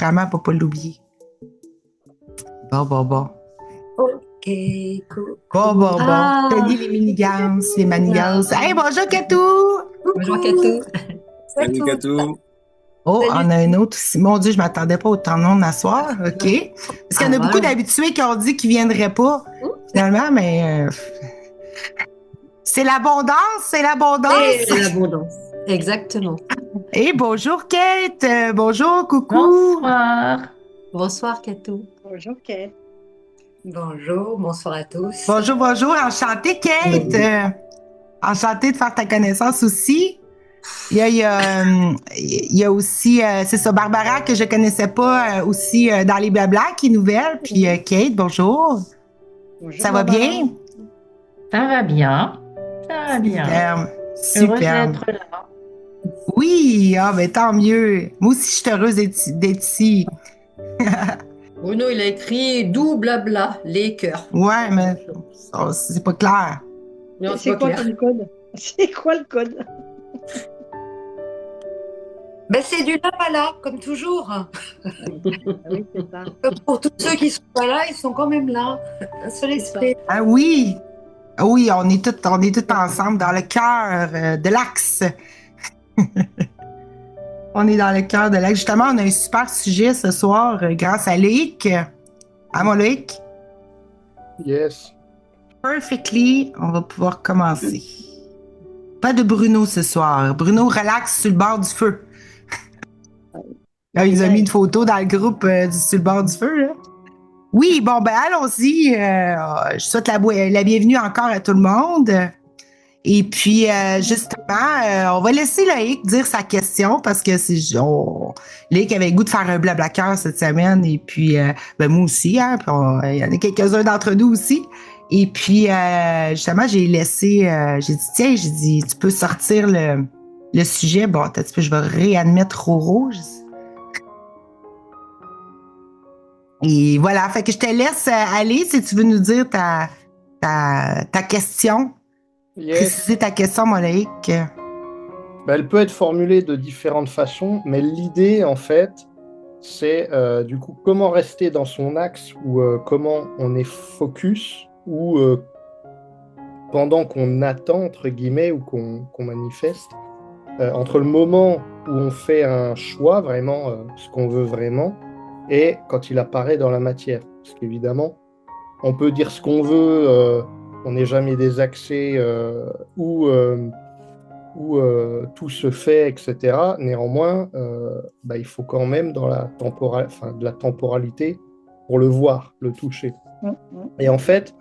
enregistrement pour pas l'oublier. Bon. Ok, cool. Bon. Ah. Salut les minigances, les manigances. Hey, bonjour Katou! Bonjour Katou. Salut Katou. Oh, Salut. on a un autre aussi. Mon Dieu, je m'attendais pas autant de monde à soir. OK. Parce qu'il y en a beaucoup d'habitués qui ont dit qu'ils viendraient pas, finalement, mais c'est l'abondance. C'est l'abondance. Exactement. Et bonjour Kate. Bonjour, coucou. Bonsoir Katou. Bonjour, Kate. Bonsoir à tous. Bonjour. Enchantée Kate. Enchantée de faire ta connaissance aussi. Il y a aussi, c'est ça, Barbara que je connaissais pas aussi dans les blablas qui est nouvelle. Puis Kate, bonjour. Bonjour. Ça va bien? Ça va bien. Super. Heureuse d'être là. Oui, ben tant mieux. Moi aussi, je suis heureuse d'être ici. Bruno, il a écrit d'où blabla, les cœurs. Ouais, mais c'est pas clair. Non, c'est quoi ton code? C'est quoi le code? Ben, c'est du là pas là, comme toujours. Oui, c'est ça. Pour tous ceux qui sont pas là, ils sont quand même là. Un seul esprit. Ah oui, on est tous ensemble dans le cœur de l'axe. On est dans le cœur de l'axe. Justement, on a un super sujet ce soir grâce à Loïc. Ah, mon Loïc? Yes. Perfectly, on va pouvoir commencer. Pas de Bruno ce soir. Bruno relaxe sur le bord du feu. Là, ils ont mis une photo dans le groupe sur le bord du feu. Là. Oui, bon, ben allons-y. Je souhaite la bienvenue encore à tout le monde. Et puis, justement, on va laisser Loïc dire sa question parce que Loïc avait le goût de faire un blabla-cœur cette semaine. Et puis, ben moi aussi, hein, puis il y en a quelques-uns d'entre nous aussi. Et puis, justement, j'ai dit, tu peux sortir le sujet. Bon, attends un petit peu, je vais réadmettre Roro. Et voilà, fait que je te laisse aller si tu veux nous dire ta question. Yes. Préciser ta question, Molaïc. Elle peut être formulée de différentes façons, mais l'idée, en fait, c'est du coup comment rester dans son axe ou comment on est focus ou pendant qu'on attend, entre guillemets, ou qu'on manifeste, entre le moment où on fait un choix, vraiment, ce qu'on veut vraiment, et quand il apparaît dans la matière. Parce qu'évidemment, on peut dire ce qu'on veut, on n'est jamais désaxé, où tout se fait, etc. Néanmoins, il faut quand même de la temporalité pour le voir, le toucher. Et en fait,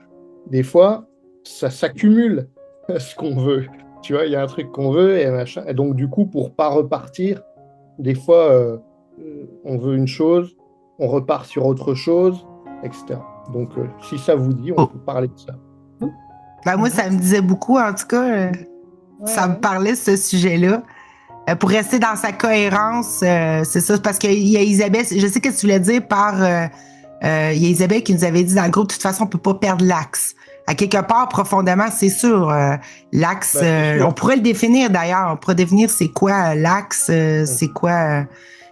des fois, ça s'accumule, ce qu'on veut. Tu vois, il y a un truc qu'on veut et machin. Et donc, du coup, pour pas repartir, des fois, on veut une chose, on repart sur autre chose, etc. Donc, si ça vous dit, on peut parler de ça. Ben, moi, ça me disait beaucoup, en tout cas. Ça me parlait, ce sujet-là. Pour rester dans sa cohérence, c'est ça. Parce qu'il y a Isabelle, je sais ce que tu voulais dire par... il y a Isabelle qui nous avait dit, dans le groupe, de toute façon, on peut pas perdre l'axe. À quelque part, profondément, c'est sûr. L'axe, on pourrait le définir d'ailleurs. On pourrait définir c'est quoi l'axe, c'est quoi...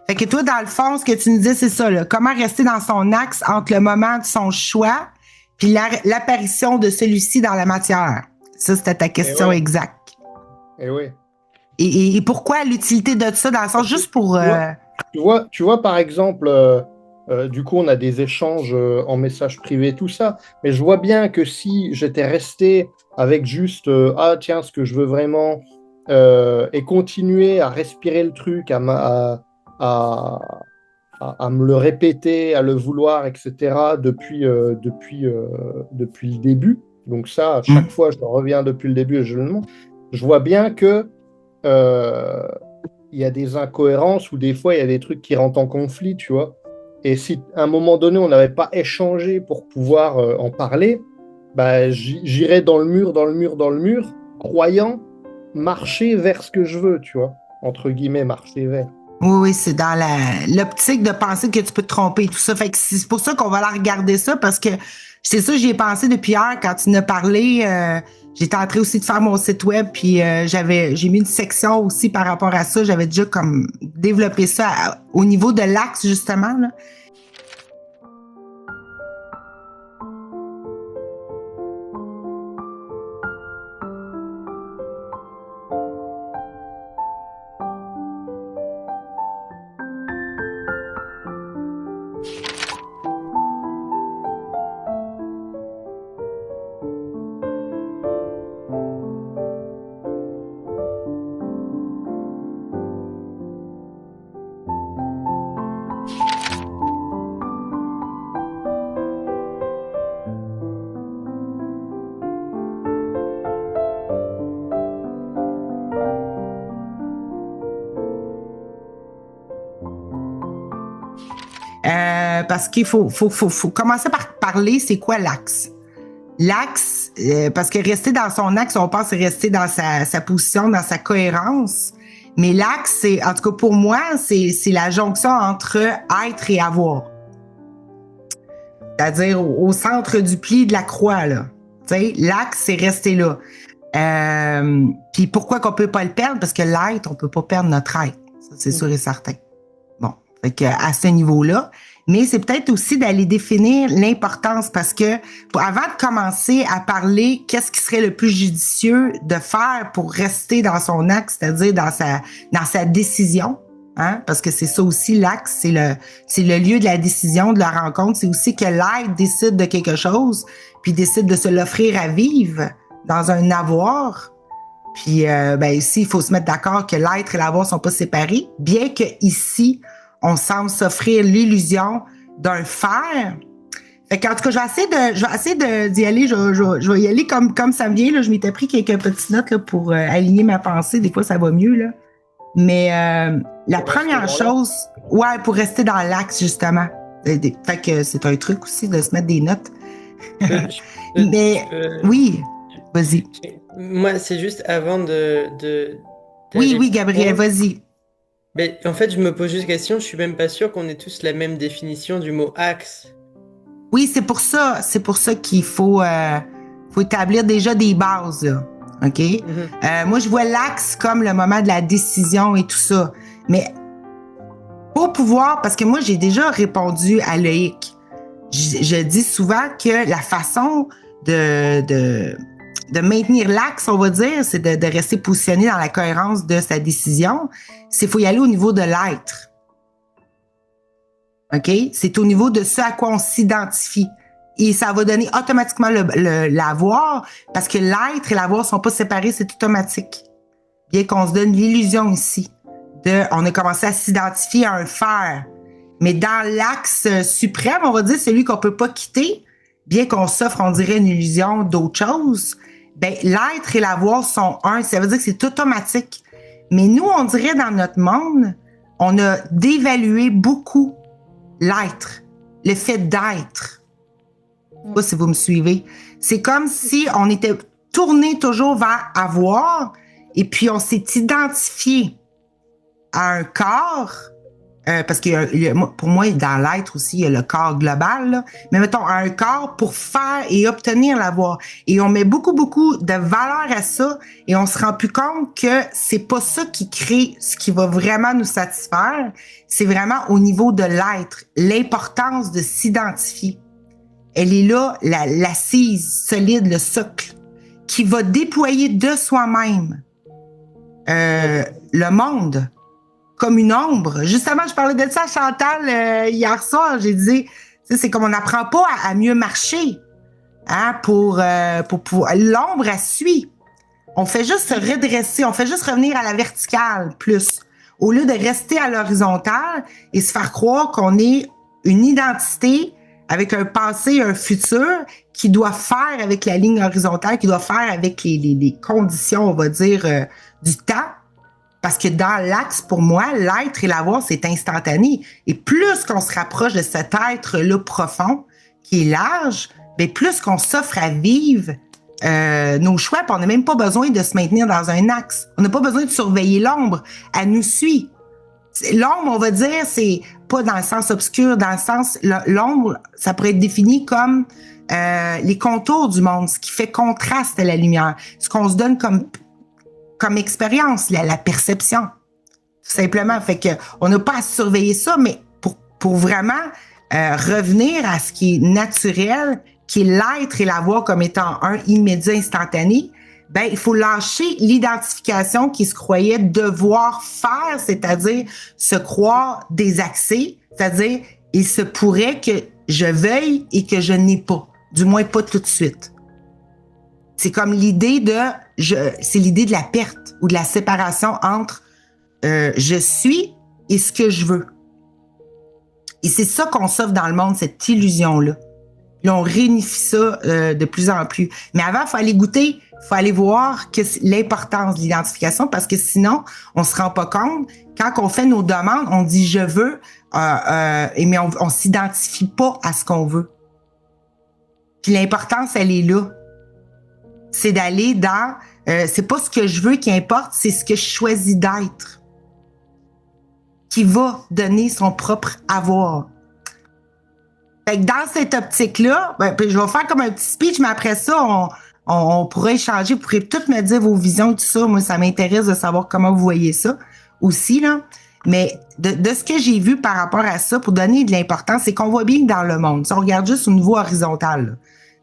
Fait que toi, dans le fond, ce que tu nous dis, c'est ça. Là, comment rester dans son axe entre le moment de son choix puis l'apparition de celui-ci dans la matière. Ça, c'était ta question exacte. Et oui. Et pourquoi l'utilité de ça dans le sens juste pour... Tu vois, par exemple, du coup, on a des échanges en message privé, tout ça, mais je vois bien que si j'étais resté avec juste tiens, ce que je veux vraiment, et continuer à respirer le truc, à me le répéter, à le vouloir, etc., depuis le début, donc ça, à chaque fois, je reviens depuis le début et je le demande, je vois bien que il y a des incohérences ou des fois il y a des trucs qui rentrent en conflit, tu vois. Et si à un moment donné on n'avait pas échangé pour pouvoir en parler, j'irais dans le mur, croyant marcher vers ce que je veux, tu vois, entre guillemets, marcher vers. Oui, c'est dans l'optique de penser que tu peux te tromper et tout ça. Fait que c'est pour ça qu'on va la regarder ça parce que c'est ça, j'y ai pensé depuis hier quand tu nous as parlé j'étais en train aussi de faire mon site web, puis j'ai mis une section aussi par rapport à ça. J'avais déjà comme développé ça au niveau de l'axe, justement, là. Parce qu'il faut commencer par parler, c'est quoi l'axe? L'axe, parce que rester dans son axe, on pense rester dans sa position, dans sa cohérence. Mais l'axe, c'est, en tout cas pour moi, c'est la jonction entre être et avoir. C'est-à-dire au centre du pli de la croix, là. Tu sais, l'axe, c'est rester là. Puis pourquoi qu'on peut pas le perdre? Parce que l'être, on peut pas perdre notre être. Ça, c'est sûr et certain. Bon, fait que à ce niveau-là. Mais c'est peut-être aussi d'aller définir l'importance parce que avant de commencer à parler qu'est-ce qui serait le plus judicieux de faire pour rester dans son axe, c'est-à-dire dans sa décision, hein, parce que c'est ça aussi l'axe, c'est le lieu de la décision, de la rencontre, c'est aussi que l'être décide de quelque chose, puis décide de se l'offrir à vivre dans un avoir. Puis ici, il faut se mettre d'accord que l'être et l'avoir sont pas séparés, bien que ici on semble s'offrir l'illusion d'un faire. Fait qu'en tout cas, je vais essayer d'y aller. Je vais y aller comme ça me vient. Là. Je m'étais pris quelques petites notes là, pour aligner ma pensée. Des fois, ça va mieux. Là. Mais la première chose, pour rester dans l'axe, justement. Fait que c'est un truc aussi de se mettre des notes. Mais oui, vas-y. Moi, c'est juste avant Oui, Gabriel, vas-y. Mais en fait, je me pose juste la question, je suis même pas sûr qu'on ait tous la même définition du mot axe. Oui, c'est pour ça qu'il faut établir déjà des bases, là. OK? Mm-hmm. Moi, je vois l'axe comme le moment de la décision et tout ça. Mais pour pouvoir, parce que moi, j'ai déjà répondu à Loïc. Je dis souvent que la façon de maintenir l'axe, on va dire, c'est de rester positionné dans la cohérence de sa décision. C'est faut y aller au niveau de l'être. OK? C'est au niveau de ce à quoi on s'identifie. Et ça va donner automatiquement l'avoir, parce que l'être et l'avoir sont pas séparés, c'est automatique. Bien qu'on se donne l'illusion ici on a commencé à s'identifier à un faire. Mais dans l'axe suprême, on va dire, celui qu'on peut pas quitter, bien qu'on s'offre, on dirait, une illusion d'autre chose, ben, l'être et l'avoir sont un. Ça veut dire que c'est automatique. Mais nous, on dirait dans notre monde, on a dévalué beaucoup l'être, le fait d'être. Je sais pas si vous me suivez. C'est comme si on était tourné toujours vers avoir et puis on s'est identifié à un corps. Parce que pour moi, dans l'être aussi, il y a le corps global, là. Mais mettons, un corps pour faire et obtenir l'avoir. Et on met beaucoup, beaucoup de valeur à ça et on se rend plus compte que c'est pas ça qui crée ce qui va vraiment nous satisfaire. C'est vraiment au niveau de l'être, l'importance de s'identifier. Elle est là, l'assise solide, le socle, qui va déployer de soi-même le monde. Comme une ombre. Justement, je parlais de ça à Chantal hier soir. J'ai dit, c'est comme on n'apprend pas à mieux marcher, hein, pour l'ombre, elle suit. On fait juste se redresser, on fait juste revenir à la verticale plus, au lieu de rester à l'horizontale et se faire croire qu'on est une identité avec un passé, un futur qui doit faire avec la ligne horizontale, qui doit faire avec les conditions, on va dire, du temps. Parce que dans l'axe, pour moi, l'être et l'avoir, c'est instantané. Et plus qu'on se rapproche de cet être-là profond, qui est large, bien plus qu'on s'offre à vivre nos choix, puis on n'a même pas besoin de se maintenir dans un axe. On n'a pas besoin de surveiller l'ombre. Elle nous suit. L'ombre, on va dire, c'est pas dans le sens obscur, dans le sens, l'ombre, ça pourrait être défini comme les contours du monde, ce qui fait contraste à la lumière, ce qu'on se donne comme expérience, la perception, tout simplement. Fait que on n'a pas à surveiller ça, mais pour vraiment revenir à ce qui est naturel, qui est l'être et la voir comme étant un immédiat instantané, ben il faut lâcher l'identification qui se croyait devoir faire, c'est-à-dire se croire des accès, c'est-à-dire il se pourrait que je veuille et que je n'ai pas, du moins pas tout de suite. C'est comme l'idée c'est l'idée de la perte ou de la séparation entre je suis et ce que je veux. Et c'est ça qu'on s'offre dans le monde, cette illusion-là. Puis on réunifie ça de plus en plus. Mais avant, il faut aller goûter, il faut aller voir l'importance de l'identification parce que sinon, on ne se rend pas compte. Quand on fait nos demandes, on dit « je veux », mais on ne s'identifie pas à ce qu'on veut. Puis l'importance, elle est là. C'est d'aller dans... c'est pas ce que je veux qui importe, c'est ce que je choisis d'être qui va donner son propre avoir. Fait que dans cette optique-là, je vais faire comme un petit speech, mais après ça, on pourrait échanger, vous pourrez toutes me dire vos visions et tout ça. Moi, ça m'intéresse de savoir comment vous voyez ça aussi, là. Mais de ce que j'ai vu par rapport à ça, pour donner de l'importance, c'est qu'on voit bien que dans le monde, si on regarde juste au niveau horizontal, là,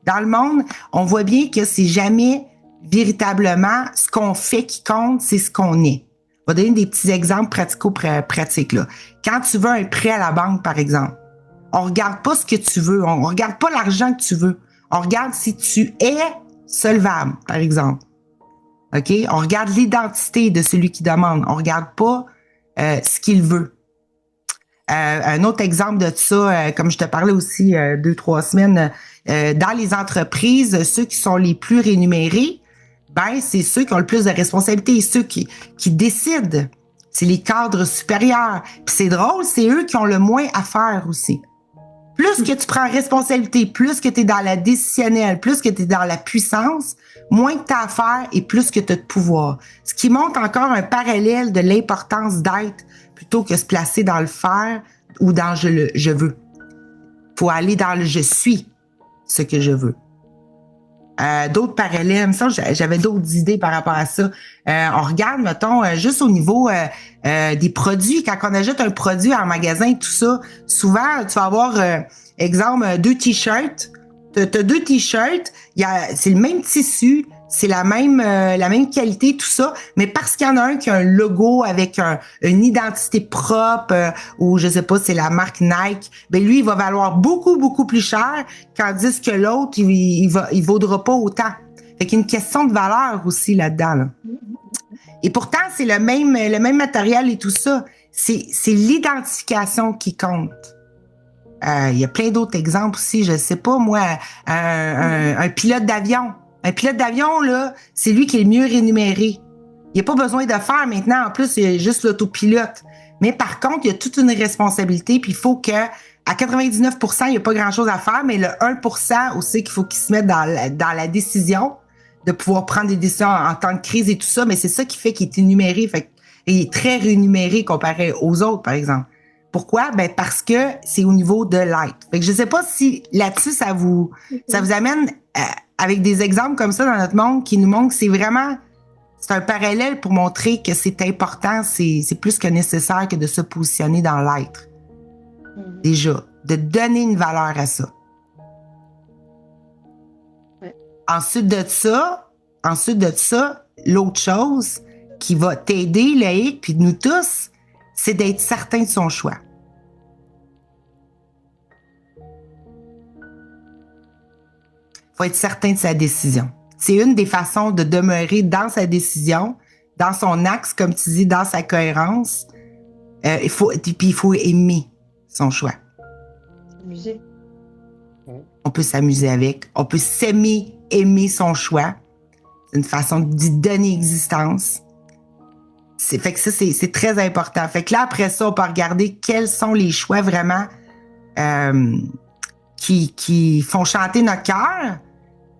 dans le monde, on voit bien que c'est jamais véritablement ce qu'on fait qui compte, c'est ce qu'on est. On va donner des petits exemples pratico-pratiques, là. Quand tu veux un prêt à la banque, par exemple, on regarde pas ce que tu veux, on regarde pas l'argent que tu veux. On regarde si tu es solvable, par exemple. OK? On regarde l'identité de celui qui demande. On regarde pas ce qu'il veut. Un autre exemple de ça, comme je te parlais aussi 2-3 semaines, dans les entreprises, ceux qui sont les plus rémunérés, ben c'est ceux qui ont le plus de responsabilités et ceux qui décident. C'est les cadres supérieurs. Puis c'est drôle, c'est eux qui ont le moins à faire aussi. Plus que tu prends responsabilité, plus que tu es dans la décisionnelle, plus que tu es dans la puissance, moins que tu as à faire et plus que tu as de pouvoir. Ce qui montre encore un parallèle de l'importance d'être plutôt que se placer dans le faire ou dans je veux. Faut aller dans le je suis ce que je veux. D'autres parallèles, ça, j'avais d'autres idées par rapport à ça. On regarde, mettons, juste au niveau des produits. Quand on achète un produit en magasin, tout ça, souvent, tu vas avoir, exemple, 2 t-shirts. T'as 2 t-shirts, c'est le même tissu, c'est la même qualité, tout ça, mais parce qu'il y en a un qui a un logo avec une identité propre, ou je sais pas, c'est la marque Nike, ben lui, il va valoir beaucoup, beaucoup plus cher, tandis que l'autre, il vaudra pas autant. Fait qu'il y a une question de valeur aussi là-dedans, là. Et pourtant, c'est le même matériel et tout ça. C'est l'identification qui compte. Il y a plein d'autres exemples aussi, je sais pas, moi, un pilote d'avion. Un pilote d'avion, là, c'est lui qui est le mieux rémunéré. Il n'y a pas besoin de faire maintenant. En plus, il y a juste l'autopilote. Mais par contre, il y a toute une responsabilité. Puis il faut que, à 99%, il n'y a pas grand-chose à faire. Mais le 1% aussi qu'il faut qu'il se mette dans la décision, de pouvoir prendre des décisions en temps de crise et tout ça. Mais c'est ça qui fait qu'il est énuméré. Fait qu'il est très rémunéré comparé aux autres, par exemple. Pourquoi? Ben parce que c'est au niveau de l'être. Fait que je sais pas si là-dessus, ça vous amène avec des exemples comme ça dans notre monde qui nous montrent que c'est un parallèle pour montrer que c'est important, c'est plus que nécessaire que de se positionner dans l'être. Déjà, de donner une valeur à ça. Ouais. Ensuite de ça, l'autre chose qui va t'aider, Loïc, puis nous tous, c'est d'être certain de son choix. Faut être certain de sa décision. C'est une des façons de demeurer dans sa décision, dans son axe, comme tu dis, dans sa cohérence. Il faut aimer son choix. S'amuser. On peut s'amuser avec. On peut s'aimer, aimer son choix. C'est une façon d'y donner existence. Fait que ça, c'est très important. Fait que là, après ça, on peut regarder quels sont les choix vraiment qui font chanter notre cœur,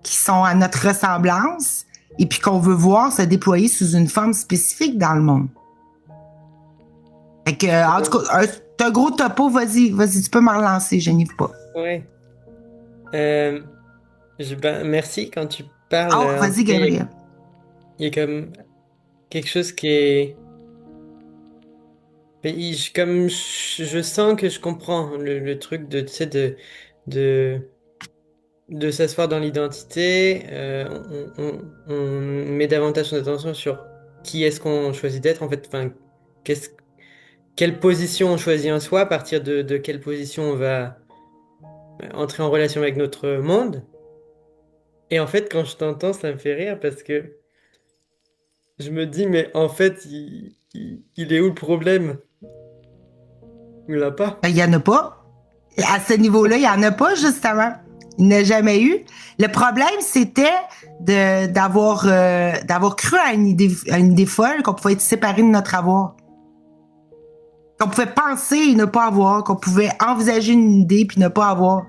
qui sont à notre ressemblance, et puis qu'on veut voir se déployer sous une forme spécifique dans le monde. Fait que, en tout cas, T'as un gros topo, vas-y, tu peux me relancer, je n'y vais pas. Ouais. Euh, merci quand tu parles. Oh, En tout vas-y, cas, Gabriel. il y a comme quelque chose qui est. Comme je sens que je comprends le truc de, tu sais, de, de s'asseoir dans l'identité. On met davantage son attention sur qui est-ce qu'on choisit d'être. En fait, enfin, qu'est-ce, quelle position on choisit en soi, à partir de quelle position on va entrer en relation avec notre monde. Et en fait, quand je t'entends, ça me fait rire parce que je me dis, mais en fait, il est où le problème? Il l'a pas. Il n'y en a pas. À ce niveau-là, il n'y en a pas, justement. Il n'y en a jamais eu. Le problème, c'était d'avoir cru à une idée folle qu'on pouvait être séparé de notre avoir. Qu'on pouvait penser et ne pas avoir, qu'on pouvait envisager une idée puis ne pas avoir.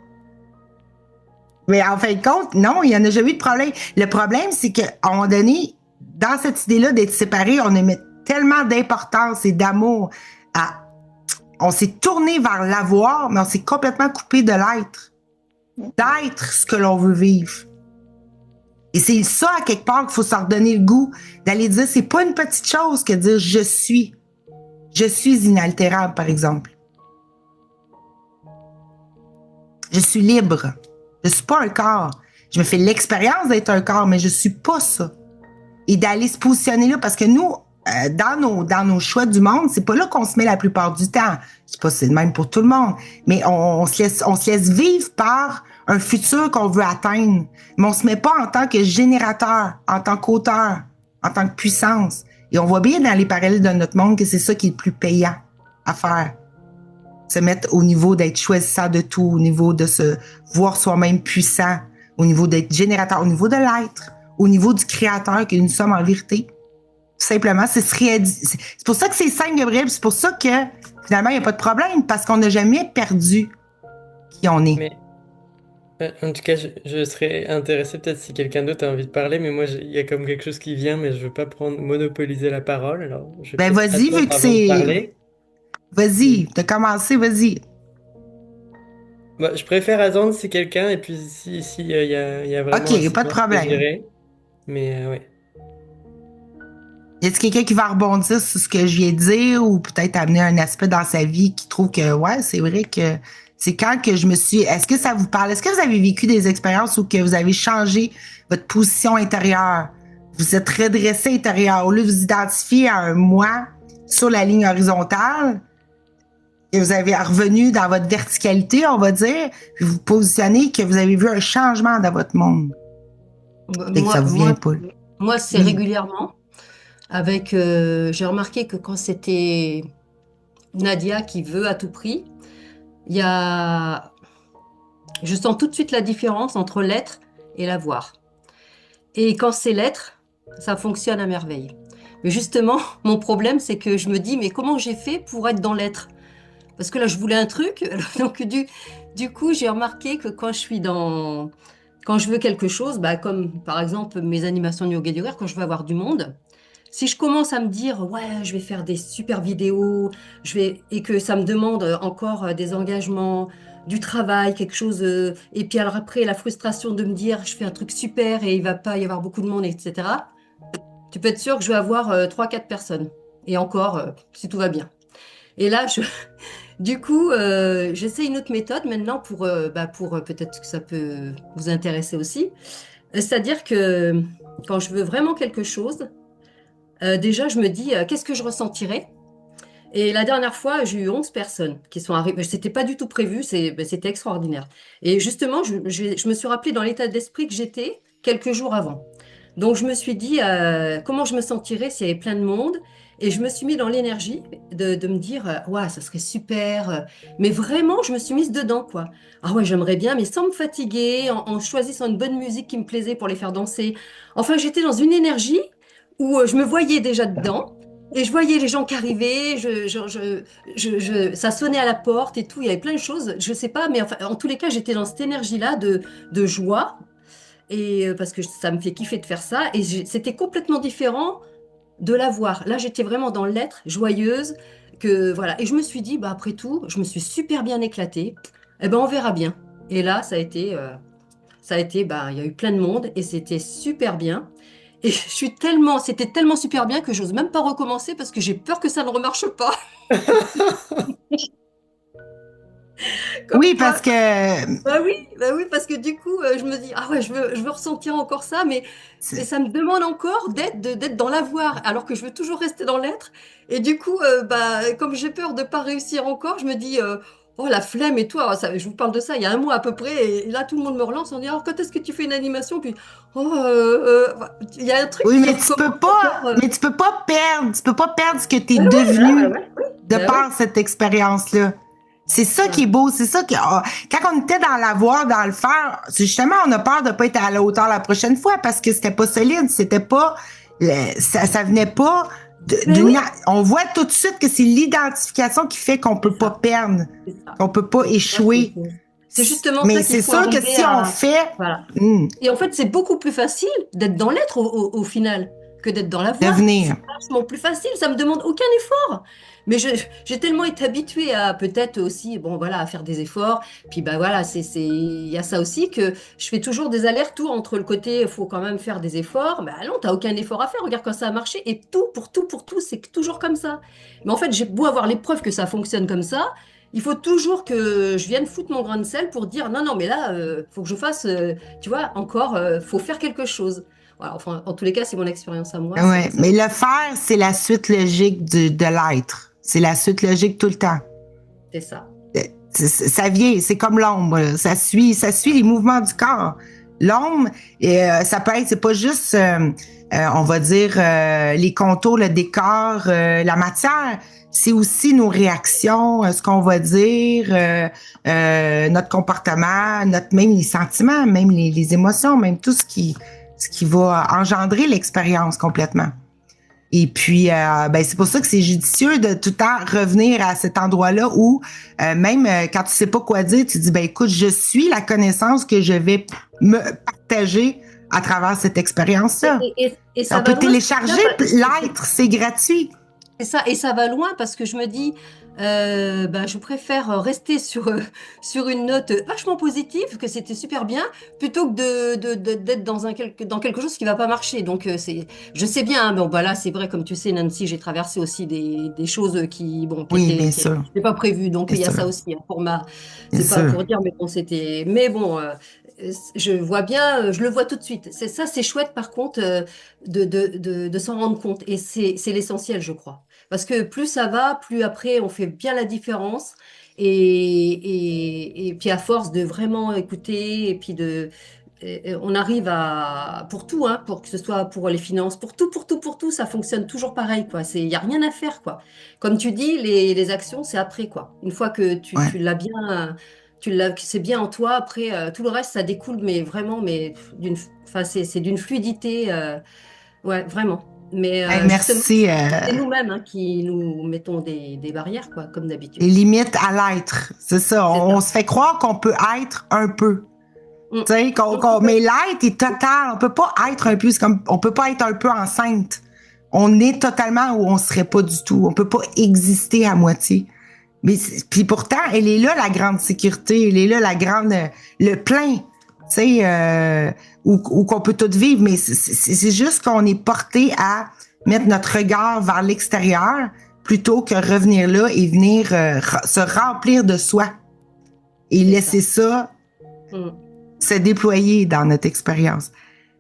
Mais en fin de compte, non, il n'y en a jamais eu de problème. Le problème, c'est qu'à un moment donné, dans cette idée-là d'être séparés, on émet tellement d'importance et d'amour à. On s'est tourné vers l'avoir, mais on s'est complètement coupé de l'être. D'être ce que l'on veut vivre. Et c'est ça, à quelque part, qu'il faut s'en redonner le goût, d'aller dire, c'est pas une petite chose que de dire je suis. Je suis inaltérable, par exemple. Je suis libre. Je suis pas un corps. Je me fais l'expérience d'être un corps, mais je suis pas ça. Et d'aller se positionner là, parce que nous, dans nos choix du monde, c'est pas là qu'on se met la plupart du temps. C'est le même pour tout le monde. Mais on se laisse vivre par un futur qu'on veut atteindre. Mais on se met pas en tant que générateur, en tant qu'auteur, en tant que puissance. Et on voit bien dans les parallèles de notre monde que c'est ça qui est le plus payant à faire. Se mettre au niveau d'être choisissant de tout, au niveau de se voir soi-même puissant, au niveau d'être générateur, au niveau de l'être, au niveau du créateur que nous sommes en vérité. Tout simplement, c'est pour ça que c'est simple, Gabriel, c'est pour ça que finalement, il n'y a pas de problème, parce qu'on n'a jamais perdu qui on est. Mais en tout cas, je serais intéressé peut-être si quelqu'un d'autre a envie de parler, mais moi, il y a comme quelque chose qui vient, mais je veux pas monopoliser la parole, alors je vais Ben peut-être vas-y, vu attendre que avant de c'est. parler. Vas-y, t'as commencé, vas-y. Bah, je préfère attendre si quelqu'un, et puis si il y a vraiment un OK, pas de silence, je problème. dirais. Mais ouais. Y a-t-il quelqu'un qui va rebondir sur ce que je viens de dire ou peut-être amener un aspect dans sa vie qui trouve que, ouais, c'est vrai que c'est quand que je me suis. Est-ce que ça vous parle? Est-ce que vous avez vécu des expériences où que vous avez changé votre position intérieure? Vous êtes redressé intérieur. Au lieu de vous identifier à un moi sur la ligne horizontale, et vous avez revenu dans votre verticalité, on va dire, puis vous positionnez que vous avez vu un changement dans votre monde. Peut-être que ça vous vient pas. Moi, c'est Oui. régulièrement. J'ai remarqué que quand c'était Nadia qui veut à tout prix, il y a, je sens tout de suite la différence entre l'être et l'avoir. Et quand c'est l'être, ça fonctionne à merveille. Mais justement, mon problème, c'est que je me dis, mais comment j'ai fait pour être dans l'être? Parce que là, je voulais un truc. Donc, du coup, j'ai remarqué que quand je veux quelque chose, bah, comme par exemple mes animations de yoga du rire, quand je veux avoir du monde, si je commence à me dire, ouais, je vais faire des super vidéos, et que ça me demande encore des engagements, du travail, quelque chose, et puis alors après, la frustration de me dire, je fais un truc super et il va pas y avoir beaucoup de monde, etc. Tu peux être sûr que je vais avoir 3-4 personnes. Et encore, si tout va bien. Et là, du coup, j'essaie une autre méthode maintenant pour peut-être que ça peut vous intéresser aussi. C'est-à-dire que quand je veux vraiment quelque chose, déjà, je me dis, qu'est-ce que je ressentirais? Et la dernière fois, j'ai eu 11 personnes qui sont arrivées. C'était pas du tout prévu, c'était extraordinaire. Et justement, je me suis rappelé dans l'état d'esprit que j'étais quelques jours avant. Donc, je me suis dit, comment je me sentirais s'il y avait plein de monde? Et je me suis mis dans l'énergie de me dire, ouais, ça serait super. Mais vraiment, je me suis mise dedans, quoi. Ah ouais, j'aimerais bien, mais sans me fatiguer, en choisissant une bonne musique qui me plaisait pour les faire danser. Enfin, j'étais dans une énergie où je me voyais déjà dedans. Et je voyais les gens qui arrivaient, ça sonnait à la porte et tout, il y avait plein de choses, je sais pas, mais enfin, en tous les cas, j'étais dans cette énergie-là de joie, et parce que ça me fait kiffer de faire ça, et c'était complètement différent de la voir. Là, j'étais vraiment dans l'être, joyeuse, que voilà. Et je me suis dit, bah, après tout, je me suis super bien éclatée. Eh ben, on verra bien. Et là, bah, il y a eu plein de monde et c'était super bien. Et c'était tellement super bien que j'ose même pas recommencer parce que j'ai peur que ça ne remarche pas. Comme Oui, quoi. parce que Bah oui, parce que du coup, je me dis, ah ouais, je veux ressentir encore ça, mais c'est- ça me demande encore d'être dans l'avoir, alors que je veux toujours rester dans l'être. Et du coup, bah, comme j'ai peur de pas réussir encore, je me dis, oh la flemme et toi, ça, je vous parle de ça il y a un mois à peu près, et là tout le monde me relance, on dit, alors quand est-ce que tu fais une animation? Puis, oh, il y a un truc oui, qui recommence encore. mais tu peux pas perdre ce que tu es Ouais, ouais, voilà, devenu ouais, oui, de bah ouais. par cette expérience-là. C'est ça qui est Voilà. beau, c'est ça que quand on était dans l'avoir, dans le faire, c'est justement on a peur de pas être à la hauteur la prochaine fois parce que c'était pas solide, c'était pas ça venait pas Mais oui, on voit tout de suite que c'est l'identification qui fait qu'on peut c'est pas ça, perdre, c'est ça. qu'on peut pas Et tu vois, échouer. c'est justement Mais ça qu'il c'est faut sûr que arriver si on à. fait Voilà. hmm, Et en fait, c'est beaucoup plus facile d'être dans l'être au final que d'être dans la voix. devenir. C'est vachement plus facile, ça me demande aucun effort. Mais j'ai tellement été habituée à peut-être aussi, bon voilà, à faire des efforts. Puis bah voilà, il y a ça aussi que je fais toujours des allers-retours entre le côté, il faut quand même faire des efforts. Bah non, t'as aucun effort à faire, regarde quand ça a marché. Et pour tout, c'est toujours comme ça. Mais en fait, j'ai beau avoir les preuves que ça fonctionne comme ça. Il faut toujours que je vienne foutre mon grain de sel pour dire non, non, mais là, faut que je fasse. Tu vois, encore, faut faire quelque chose. Voilà, enfin, en tous les cas, c'est mon expérience à moi. Ouais, mais le faire, c'est la suite logique de l'être. C'est la suite logique tout le temps. C'est ça. Ça vient, c'est comme l'ombre. Ça suit les mouvements du corps. L'ombre, ça peut être, c'est pas juste, on va dire, les contours, le décor, la matière. C'est aussi nos réactions, ce qu'on va dire, notre comportement, même les sentiments, même les émotions, même tout ce qui va engendrer l'expérience complètement. Et puis, ben, c'est pour ça que c'est judicieux de tout le temps revenir à cet endroit-là où, même quand tu sais pas quoi dire, tu dis, ben écoute, je suis la connaissance que je vais me partager à travers cette expérience-là. Et On ça va peut loin, c'est bien. télécharger l'être, c'est gratuit. C'est ça, et ça va loin parce que je me dis, bah, je préfère rester sur une note vachement positive, que c'était super bien, plutôt que d'être dans quelque chose qui va pas marcher. Donc, je sais bien, hein, bon, bah là, c'est vrai, comme tu sais, Nancy, j'ai traversé aussi des choses Oui, bien sûr, qui n'étaient pas prévues. Donc, bien il y a ça sûr, aussi, hein, bien c'est pas sûr. pour dire, mais bon, je vois bien, je le vois tout de suite. C'est chouette, par contre, de s'en rendre compte. Et c'est l'essentiel, je crois. Parce que plus ça va, plus après on fait bien la différence. Et puis à force de vraiment écouter, et puis on arrive à, pour tout, hein, pour que ce soit pour les finances, pour tout, ça fonctionne toujours pareil, quoi. Il n'y a rien à faire, quoi. Comme tu dis, les actions, c'est après, quoi. Une fois que Ouais. tu l'as bien, que c'est bien en toi, après, tout le reste, ça découle, mais vraiment, enfin, c'est d'une fluidité, ouais, vraiment. Mais Hey, justement, merci. c'est nous-mêmes hein, qui nous mettons des barrières, quoi, comme Les d'habitude. limites à l'être, c'est ça. C'est On ça. se fait croire qu'on peut être un peu. Mm. Tu sais, Mm. mais l'être est total. On peut pas être un peu. C'est comme, on peut pas être un peu enceinte. On est totalement où on serait pas du tout. On peut pas exister à moitié. Mais puis pourtant, elle est là la grande sécurité. Elle est là la grande, le plein. Tu sais, où qu'on peut tout vivre. Mais c'est juste qu'on est porté à mettre notre regard vers l'extérieur plutôt que revenir là et venir se remplir de soi et C'est ça. laisser ça Mm. se déployer dans notre expérience.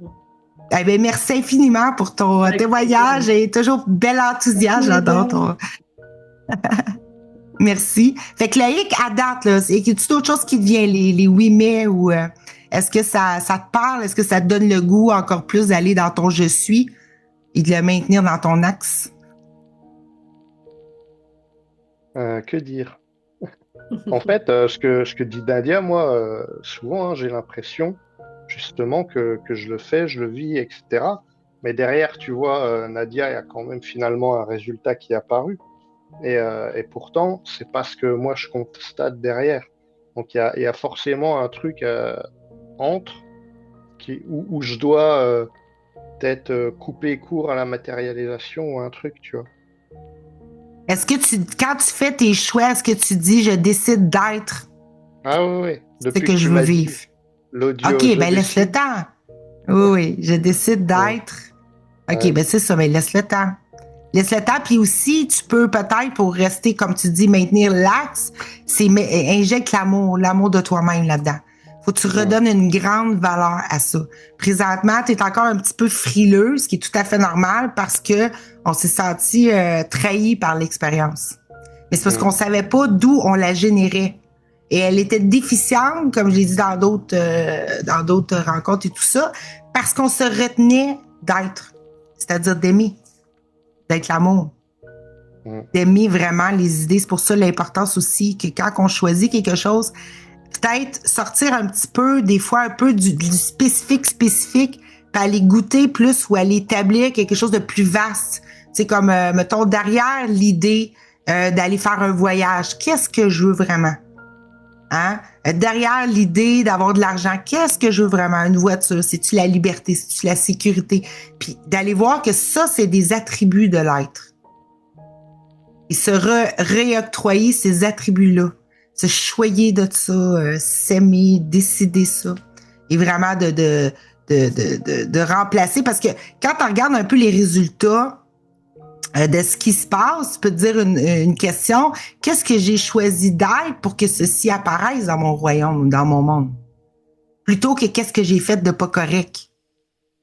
Mm. Eh bien, merci infiniment pour ton Avec témoignage plaisir. et toujours bel enthousiasme. J'adore ton. Merci. Fait que Loïc, à date, là, y a-t-il d'autres choses qui te viennent, les 8 mai ou est-ce que ça te parle? Est-ce que ça te donne le goût encore plus d'aller dans ton je suis et de le maintenir dans ton axe? Que dire? En fait, ce que dit Nadia, moi, souvent, hein, j'ai l'impression justement que je le fais, je le vis, etc. Mais derrière, tu vois, Nadia, il y a quand même finalement un résultat qui est apparu. Et pourtant, c'est pas ce que moi je constate derrière. Donc il y a forcément un truc entre où je dois peut-être couper court à la matérialisation ou un truc, tu vois. Est-ce que quand tu fais tes choix, est-ce que tu dis je décide d'être Ah oui. ce Depuis que que je tu veux m'as dit vivre? l'audio, OK, je ben laisse le décide. temps. Oui, je décide d'être. OK, Ouais. ben c'est ça, ben laisse le temps. Laisse le temps, puis aussi, tu peux peut-être, pour rester, comme tu dis, maintenir l'axe, c'est injecte l'amour de toi-même là-dedans. Faut que tu redonnes une grande valeur à ça. Présentement, tu es encore un petit peu frileux, ce qui est tout à fait normal parce que on s'est senti trahi par l'expérience. Mais c'est parce qu'on savait pas d'où on la générait. Et elle était déficiente, comme je l'ai dit dans d'autres rencontres et tout ça, parce qu'on se retenait d'être, c'est-à-dire d'aimer, d'être l'amour, d'aimer vraiment les idées. C'est pour ça l'importance aussi que quand on choisit quelque chose, peut-être sortir un petit peu, des fois un peu du spécifique, puis aller goûter plus ou aller établir quelque chose de plus vaste. C'est comme, mettons, derrière l'idée d'aller faire un voyage, qu'est-ce que je veux vraiment? Hein? Derrière l'idée d'avoir de l'argent, qu'est-ce que je veux vraiment? Une voiture, c'est-tu la liberté, c'est-tu la sécurité? Puis d'aller voir que ça, c'est des attributs de l'être. Et se réoctroyer ces attributs-là, se choyer de ça, s'aimer, décider ça, et vraiment de remplacer. Parce que quand on regarde un peu les résultats de ce qui se passe, tu peux te dire une question, qu'est-ce que j'ai choisi d'être pour que ceci apparaisse dans mon royaume, dans mon monde? Plutôt que qu'est-ce que j'ai fait de pas correct?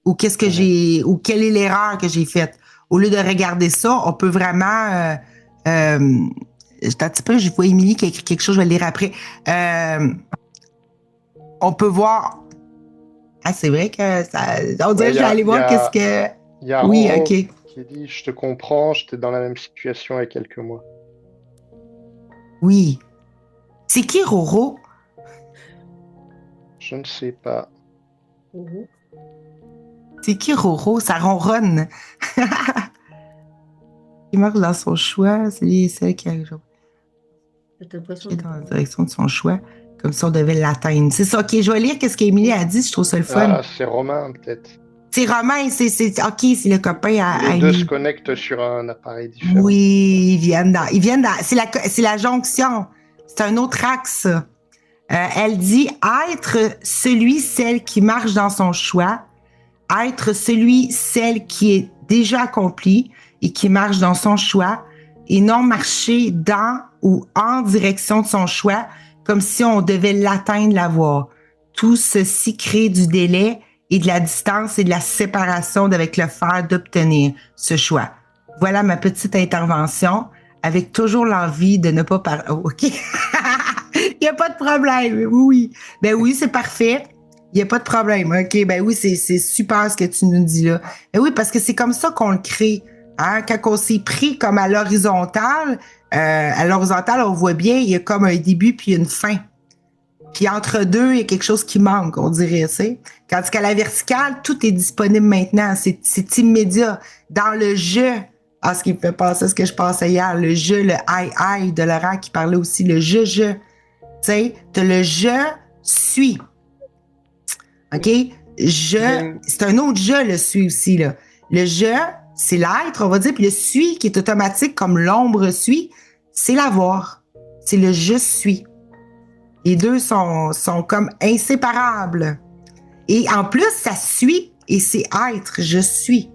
Ou qu'est-ce que ou quelle est l'erreur que j'ai faite? Au lieu de regarder ça, on peut vraiment un petit peu, je vois Émilie qui a écrit quelque chose, je vais le lire après. On peut voir. Ah, c'est vrai que ça. On dirait que je vais aller voir qu'est-ce que. Il y a Oui, Roro OK. qui dit je te comprends, j'étais dans la même situation il y a quelques mois. Oui. C'est qui Roro? Je ne sais pas. C'est qui Roro? Ça ronronne. Qui marche dans son choix, c'est lui et celle qui a Cette impression dans la direction de son choix, comme si on devait l'atteindre. C'est ça, OK, je vais lire qu'est-ce qu'Émilie a dit, je trouve ça le fun. Ah, c'est Romain peut-être. C'est Romain, OK, c'est le copain à Les deux Émilie. se connectent sur un appareil différent. Oui, ils viennent dans, c'est la jonction. C'est un autre axe. Elle dit être celui, celle qui marche dans son choix, être celui, celle qui est déjà accompli et qui marche dans son choix, et non marcher dans ou en direction de son choix, comme si on devait l'atteindre, l'avoir. Tout ceci crée du délai et de la distance et de la séparation avec le faire d'obtenir ce choix. Voilà ma petite intervention, avec toujours l'envie de ne pas parler. Oh, OK. Il n'y a pas de problème. Oui. Ben oui, c'est parfait. Il n'y a pas de problème. OK, ben oui, c'est super ce que tu nous dis là. Ben oui, parce que c'est comme ça qu'on le crée. Hein? Quand on s'est pris comme à l'horizontale, on voit bien, il y a comme un début puis une fin. Puis entre deux, il y a quelque chose qui manque, on dirait, tu sais. Tandis qu'à la verticale, tout est disponible maintenant. C'est immédiat. Dans le jeu, ce qui me fait penser à ce que je pensais hier, le jeu, le I de Laurent qui parlait aussi, le je. Tu sais, t'as le je suis. OK? C'est un autre je, le suis aussi, là. Le je, c'est l'être, on va dire, puis le suis qui est automatique comme l'ombre suit, c'est l'avoir. C'est le je suis. Les deux sont comme inséparables. Et en plus, ça suit et c'est être, je suis.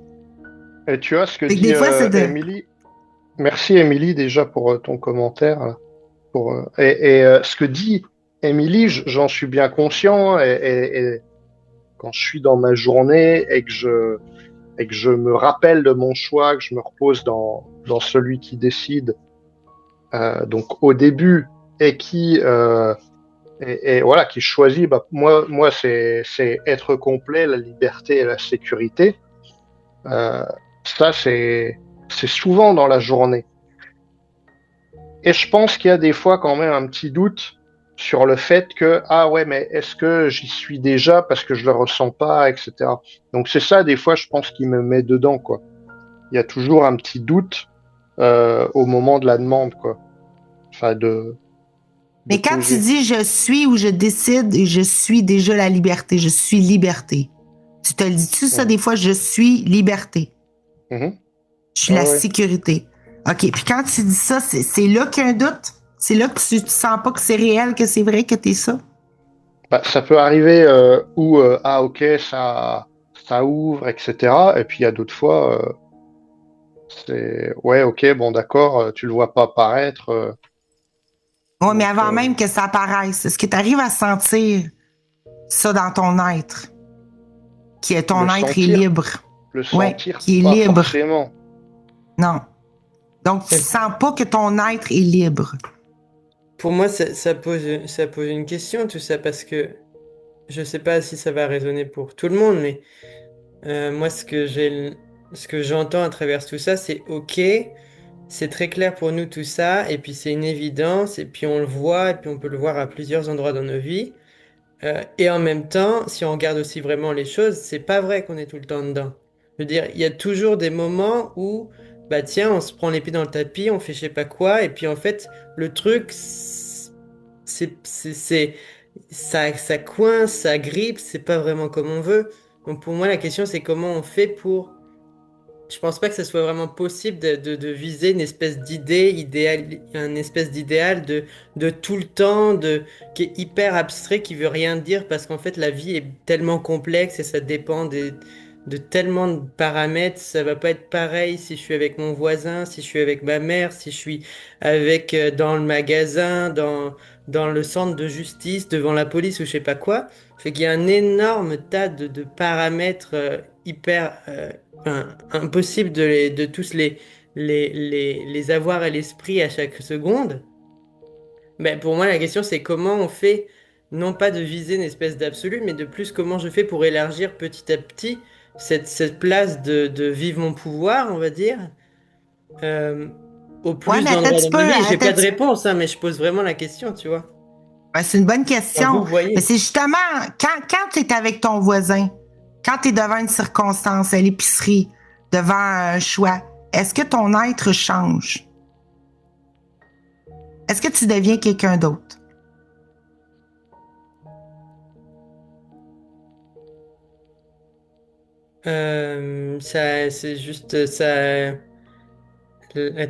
Et tu vois ce que Fait que dit des fois, c'est de- Émilie. Merci Émilie déjà pour ton commentaire. Là. Ce que dit Émilie, j'en suis bien conscient. Et quand je suis dans ma journée et que je me rappelle de mon choix, que je me repose dans celui qui décide, donc au début, et qui voilà, qui choisit, bah, moi c'est être complet, la liberté et la sécurité. Ça, c'est souvent dans la journée. Et je pense qu'il y a des fois quand même un petit doute sur le fait que, ah ouais, mais est-ce que j'y suis déjà parce que je le ressens pas, etc. Donc c'est ça, des fois, je pense qu'il me met dedans, quoi. Il y a toujours un petit doute au moment de la demande, quoi. Enfin, Mais quand poser. tu dis je suis ou je décide, je suis déjà la liberté, je suis liberté. Tu te le dis-tu ça des fois, je suis liberté. Je suis la sécurité. OK. Puis quand tu dis ça, c'est là qu'il y a un doute? C'est là que tu sens pas que c'est réel, que c'est vrai que t'es ça? Bah, ça peut arriver où, ah, ok, ça ouvre, etc. Et puis il y a d'autres fois, c'est, ouais, ok, bon, d'accord, tu le vois pas apparaître. Oui, mais Donc, avant même que ça apparaisse, est-ce que tu arrives à sentir ça dans ton être? Que ton le être est sentir, libre. le Oui, sentir, qui est pas libre. forcément. Non. Donc, tu Et sens pas que ton être est libre. pour moi, ça pose une question, tout ça, parce que je sais pas si ça va résonner pour tout le monde, mais moi, ce que j'entends à travers tout ça, c'est OK, c'est très clair pour nous tout ça, et puis c'est une évidence, et puis on le voit, et puis on peut le voir à plusieurs endroits dans nos vies. Et en même temps, si on regarde aussi vraiment les choses, c'est pas vrai qu'on est tout le temps dedans. Je veux dire, il y a toujours des moments où, bah tiens, on se prend les pieds dans le tapis, on fait je sais pas quoi, et puis en fait, le truc, c'est, ça coince, ça grippe, c'est pas vraiment comme on veut. Donc pour moi, la question, c'est comment on fait pour. Je pense pas que ce soit vraiment possible de viser une espèce d'idée idéale, un espèce d'idéal de tout le temps, qui est hyper abstrait, qui veut rien dire, parce qu'en fait la vie est tellement complexe et ça dépend de tellement de paramètres. Ça va pas être pareil si je suis avec mon voisin, si je suis avec ma mère, si je suis avec dans le magasin, dans le centre de justice, devant la police ou je sais pas quoi. Fait qu'il y a un énorme tas de paramètres hyper impossible de tous les avoir à l'esprit à chaque seconde. Mais pour moi, la question, c'est comment on fait, non pas de viser une espèce d'absolu, mais de plus comment je fais pour élargir petit à petit cette place de vivre mon pouvoir, on va dire, euh, au Ouais, plus mais attends un d'endroits petit dans peu, ma vie. Et j'ai attends un pas de petit peu. réponse, hein, mais je pose vraiment la question, tu vois. Ouais, c'est une bonne Enfin, question. vous Mais voyez. c'est justement quand tu es avec ton voisin, quand tu es devant une circonstance, à l'épicerie, devant un choix, est-ce que ton être change? Est-ce que tu deviens quelqu'un d'autre? Ça, c'est juste ça. la-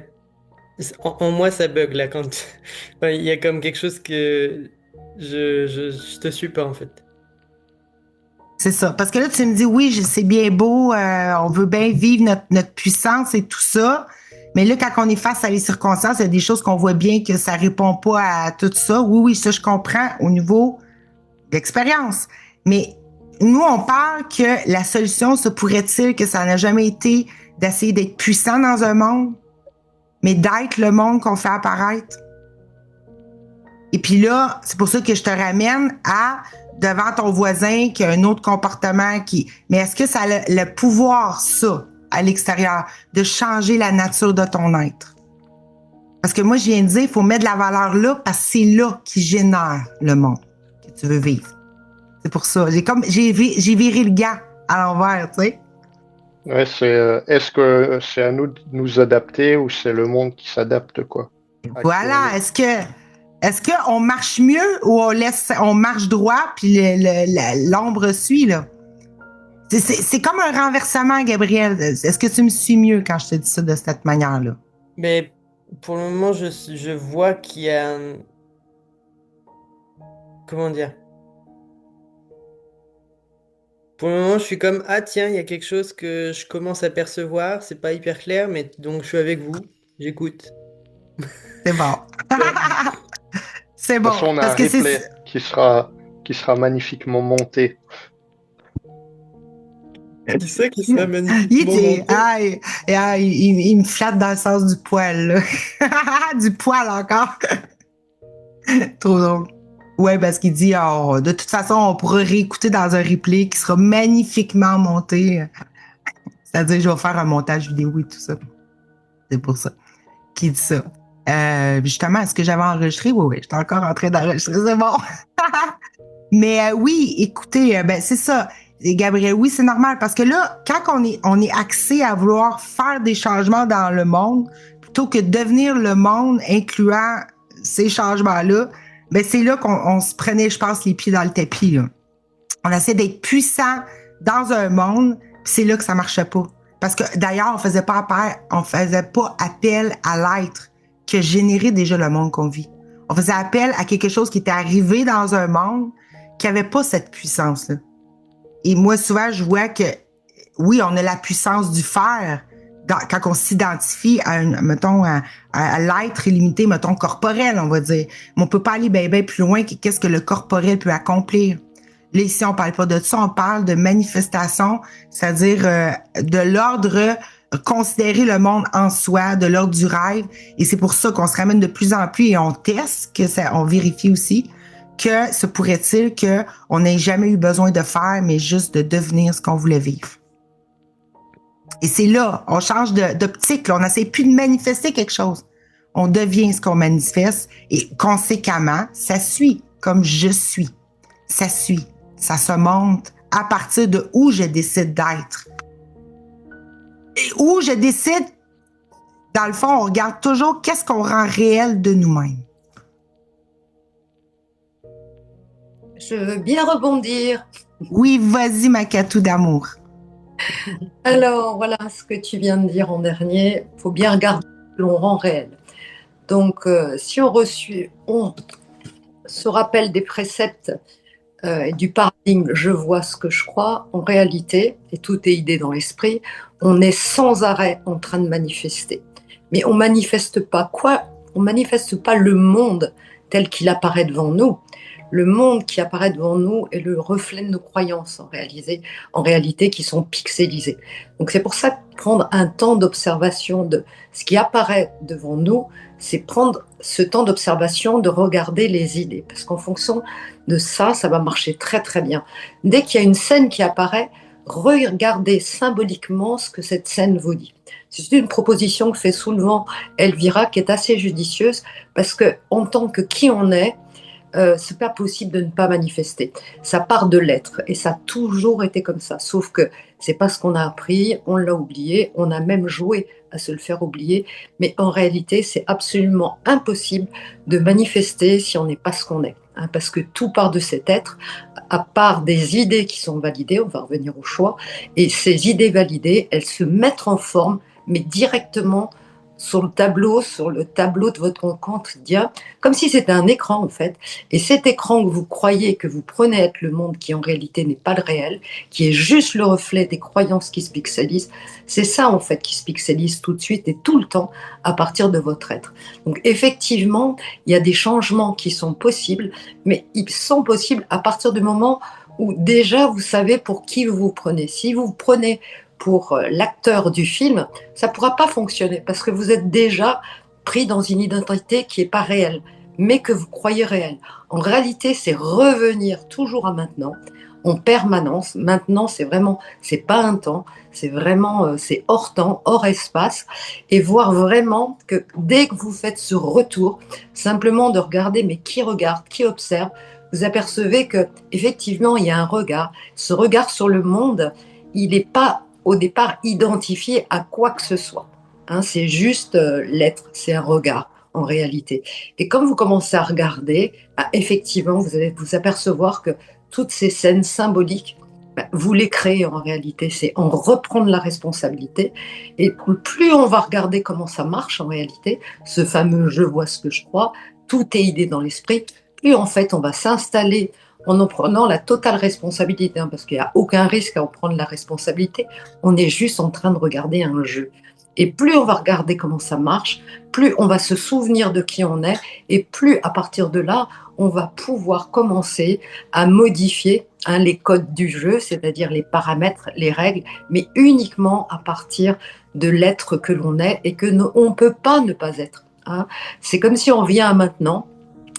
en moi, ça bug là quand enfin, il y a comme quelque chose que je te suis pas en fait. C'est ça. Parce que là, tu me dis, oui, c'est bien beau, on veut bien vivre notre puissance et tout ça. Mais là, quand on est face à les circonstances, il y a des choses qu'on voit bien que ça répond pas à tout ça. Oui, oui, ça, je comprends au niveau d'expérience. Mais nous, on parle que la solution, se pourrait-il que ça n'a jamais été d'essayer d'être puissant dans un monde, mais d'être le monde qu'on fait apparaître. Et puis là, c'est pour ça que je te ramène à devant ton voisin qui a un autre comportement qui. Mais est-ce que ça a le pouvoir, ça, à l'extérieur, de changer la nature de ton être? Parce que moi, je viens de dire, il faut mettre de la valeur là parce que c'est là qui génère le monde que tu veux vivre. C'est pour ça. J'ai viré le gars à l'envers, tu sais. Ouais, est-ce que c'est à nous de nous adapter ou c'est le monde qui s'adapte, quoi, à qui on Voilà. est? Est-ce qu'on marche mieux ou on marche droit puis l'ombre suit, là? C'est comme un renversement, Gabriel. Est-ce que tu me suis mieux quand je te dis ça de cette manière-là? Mais pour le moment, je vois qu'il y a comment dire? Pour le moment, je suis comme ah tiens, il y a quelque chose que je commence à percevoir. C'est pas hyper clair, mais donc je suis avec vous. J'écoute. C'est bon. C'est De toute bon. façon, on a Parce un que c'est. replay qui sera magnifiquement monté. C'est ça qui serait Il magnifiquement dit, monté. il me flatte dans le sens du poil, là. Du poil encore. Trop drôle. Ouais, parce qu'il dit, oh, de toute façon, on pourra réécouter dans un replay qui sera magnifiquement monté. C'est-à-dire, je vais faire un montage vidéo et tout ça. C'est pour ça qu'il dit ça. Justement, est-ce que j'avais enregistré? Oui, oui, j'étais encore en train d'enregistrer, c'est bon. Mais oui, écoutez, ben c'est ça. Et Gabriel, oui, c'est normal parce que là, quand on est axé à vouloir faire des changements dans le monde, plutôt que devenir le monde incluant ces changements-là, ben c'est là qu'on se prenait, je pense, les pieds dans le tapis, là. On essaie d'être puissant dans un monde, puis c'est là que ça marchait pas. Parce que d'ailleurs, on faisait pas appel à l'être qui a généré déjà le monde qu'on vit. On faisait appel à quelque chose qui était arrivé dans un monde qui avait pas cette puissance-là. Et moi, souvent, je vois que, oui, on a la puissance du faire quand on s'identifie mettons, à l'être illimité, mettons, corporel, on va dire. Mais on peut pas aller bien plus loin que qu'est-ce que le corporel peut accomplir. Là, ici, on parle pas de ça, on parle de manifestation, c'est-à-dire de l'ordre, considérer le monde en soi, de l'ordre du rêve. Et c'est pour ça qu'on se ramène de plus en plus et on teste, on vérifie aussi, que se pourrait-il qu'on n'ait jamais eu besoin de faire, mais juste de devenir ce qu'on voulait vivre. Et c'est là, on change d'optique, là, on n'essaie plus de manifester quelque chose. On devient ce qu'on manifeste et conséquemment, ça suit comme je suis. Ça suit, ça se monte à partir de où je décide d'être. Et où je décide, dans le fond, on regarde toujours qu'est-ce qu'on rend réel de nous-mêmes. Je veux bien rebondir. Oui, vas-y, ma Catou d'amour. Alors, voilà ce que tu viens de dire en dernier. Il faut bien regarder ce que l'on rend réel. Donc, si on se rappelle des préceptes du paradigme « je vois ce que je crois », en réalité, et tout est idée dans l'esprit, on est sans arrêt en train de manifester. Mais on manifeste pas quoi? On manifeste pas le monde tel qu'il apparaît devant nous. Le monde qui apparaît devant nous est le reflet de nos croyances en réalité qui sont pixelisées. Donc c'est pour ça que prendre un temps d'observation de ce qui apparaît devant nous, c'est prendre ce temps d'observation, de regarder les idées. Parce qu'en fonction de ça, ça va marcher très très bien. Dès qu'il y a une scène qui apparaît, regardez symboliquement ce que cette scène vous dit. C'est une proposition que fait souvent Elvira, qui est assez judicieuse, parce que en tant que qui on est, c'est pas possible de ne pas manifester. Ça part de l'être et ça a toujours été comme ça. Sauf que c'est pas ce qu'on a appris, on l'a oublié, on a même joué à se le faire oublier. Mais en réalité, c'est absolument impossible de manifester si on n'est pas ce qu'on est. Hein, parce que tout part de cet être, à part des idées qui sont validées, on va revenir au choix, et ces idées validées, elles se mettent en forme, mais directement sur le tableau de votre quotidien, comme si c'était un écran en fait. Et cet écran que vous croyez que vous prenez être le monde qui en réalité n'est pas le réel, qui est juste le reflet des croyances qui se pixelisent, c'est ça en fait qui se pixelise tout de suite et tout le temps à partir de votre être. Donc effectivement, il y a des changements qui sont possibles, mais ils sont possibles à partir du moment où déjà vous savez pour qui vous vous prenez. Si vous vous prenez pour l'acteur du film, ça ne pourra pas fonctionner parce que vous êtes déjà pris dans une identité qui n'est pas réelle, mais que vous croyez réelle. En réalité, c'est revenir toujours à maintenant, en permanence. Maintenant, c'est pas un temps, c'est vraiment, c'est hors temps, hors espace, et voir vraiment que dès que vous faites ce retour, simplement de regarder, mais qui regarde, qui observe, vous apercevez que effectivement, il y a un regard. Ce regard sur le monde, il n'est pas au départ identifié à quoi que ce soit. Hein, c'est juste l'être, c'est un regard en réalité. Et quand vous commencez à regarder, effectivement, vous allez vous apercevoir que toutes ces scènes symboliques, vous les créez en réalité. C'est en reprendre la responsabilité. Et plus on va regarder comment ça marche en réalité, ce fameux « je vois ce que je crois », tout est idée dans l'esprit, plus en fait on va s'installer en prenant la totale responsabilité, hein, parce qu'il n'y a aucun risque à en prendre la responsabilité, on est juste en train de regarder un jeu. Et plus on va regarder comment ça marche, plus on va se souvenir de qui on est, et plus à partir de là, on va pouvoir commencer à modifier les codes du jeu, c'est-à-dire les paramètres, les règles, mais uniquement à partir de l'être que l'on est et que on ne peut pas ne pas être. Hein. C'est comme si on vient à maintenant,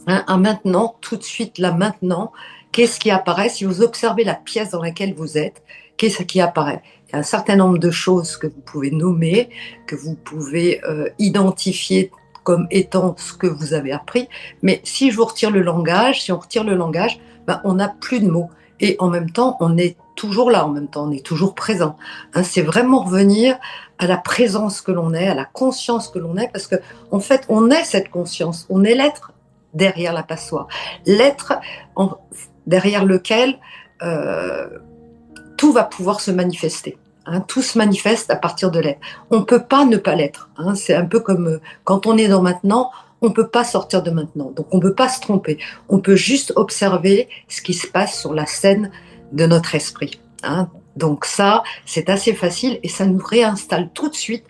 un maintenant, tout de suite là maintenant, qu'est-ce qui apparaît? Si vous observez la pièce dans laquelle vous êtes, qu'est-ce qui apparaît? Il y a un certain nombre de choses que vous pouvez nommer, que vous pouvez identifier comme étant ce que vous avez appris, mais si je vous retire le langage, si on retire le langage, on n'a plus de mots. Et en même temps, on est toujours là, en même temps, on est toujours présent. Hein, c'est vraiment revenir à la présence que l'on est, à la conscience que l'on est, parce que en fait, on est cette conscience, on est l'être derrière la passoire, l'être derrière lequel tout va pouvoir se manifester. Hein, tout se manifeste à partir de l'être. On ne peut pas ne pas l'être. Hein, c'est un peu comme quand on est dans maintenant, on ne peut pas sortir de maintenant. Donc on ne peut pas se tromper. On peut juste observer ce qui se passe sur la scène de notre esprit. Hein. Donc ça, c'est assez facile et ça nous réinstalle tout de suite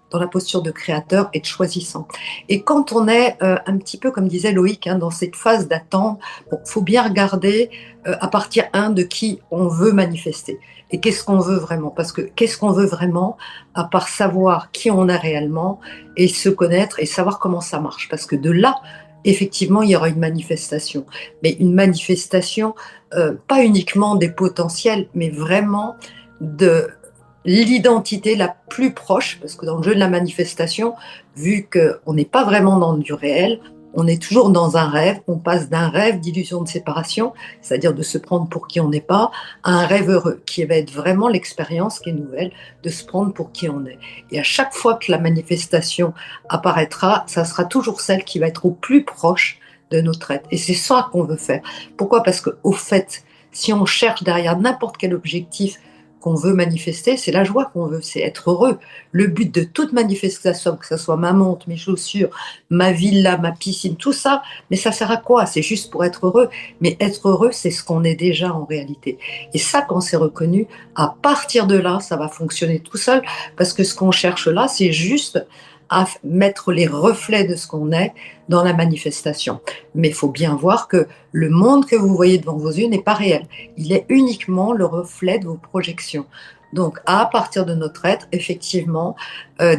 dans la posture de créateur et de choisissant. Et quand on est un petit peu, comme disait Loïc, hein, dans cette phase d'attente, bon, faut bien regarder à partir de qui on veut manifester. Et qu'est-ce qu'on veut vraiment? Parce que qu'est-ce qu'on veut vraiment, à part savoir qui on est réellement et se connaître et savoir comment ça marche? Parce que de là, effectivement, il y aura une manifestation. Mais une manifestation, pas uniquement des potentiels, mais vraiment de l'identité la plus proche, parce que dans le jeu de la manifestation, vu qu'on n'est pas vraiment dans du réel, on est toujours dans un rêve, on passe d'un rêve d'illusion de séparation, c'est-à-dire de se prendre pour qui on n'est pas, à un rêve heureux, qui va être vraiment l'expérience qui est nouvelle, de se prendre pour qui on est. Et à chaque fois que la manifestation apparaîtra, ça sera toujours celle qui va être au plus proche de notre être. Et c'est ça qu'on veut faire. Pourquoi? Parce qu'au fait, si on cherche derrière n'importe quel objectif qu'on veut manifester, c'est la joie qu'on veut, c'est être heureux. Le but de toute manifestation, que ce soit ma montre, mes chaussures, ma villa, ma piscine, tout ça, mais ça sert à quoi? C'est juste pour être heureux. Mais être heureux, c'est ce qu'on est déjà en réalité. Et ça, quand c'est reconnu, à partir de là, ça va fonctionner tout seul, parce que ce qu'on cherche là, c'est juste à mettre les reflets de ce qu'on est dans la manifestation. Mais il faut bien voir que le monde que vous voyez devant vos yeux n'est pas réel. Il est uniquement le reflet de vos projections. Donc, à partir de notre être, effectivement,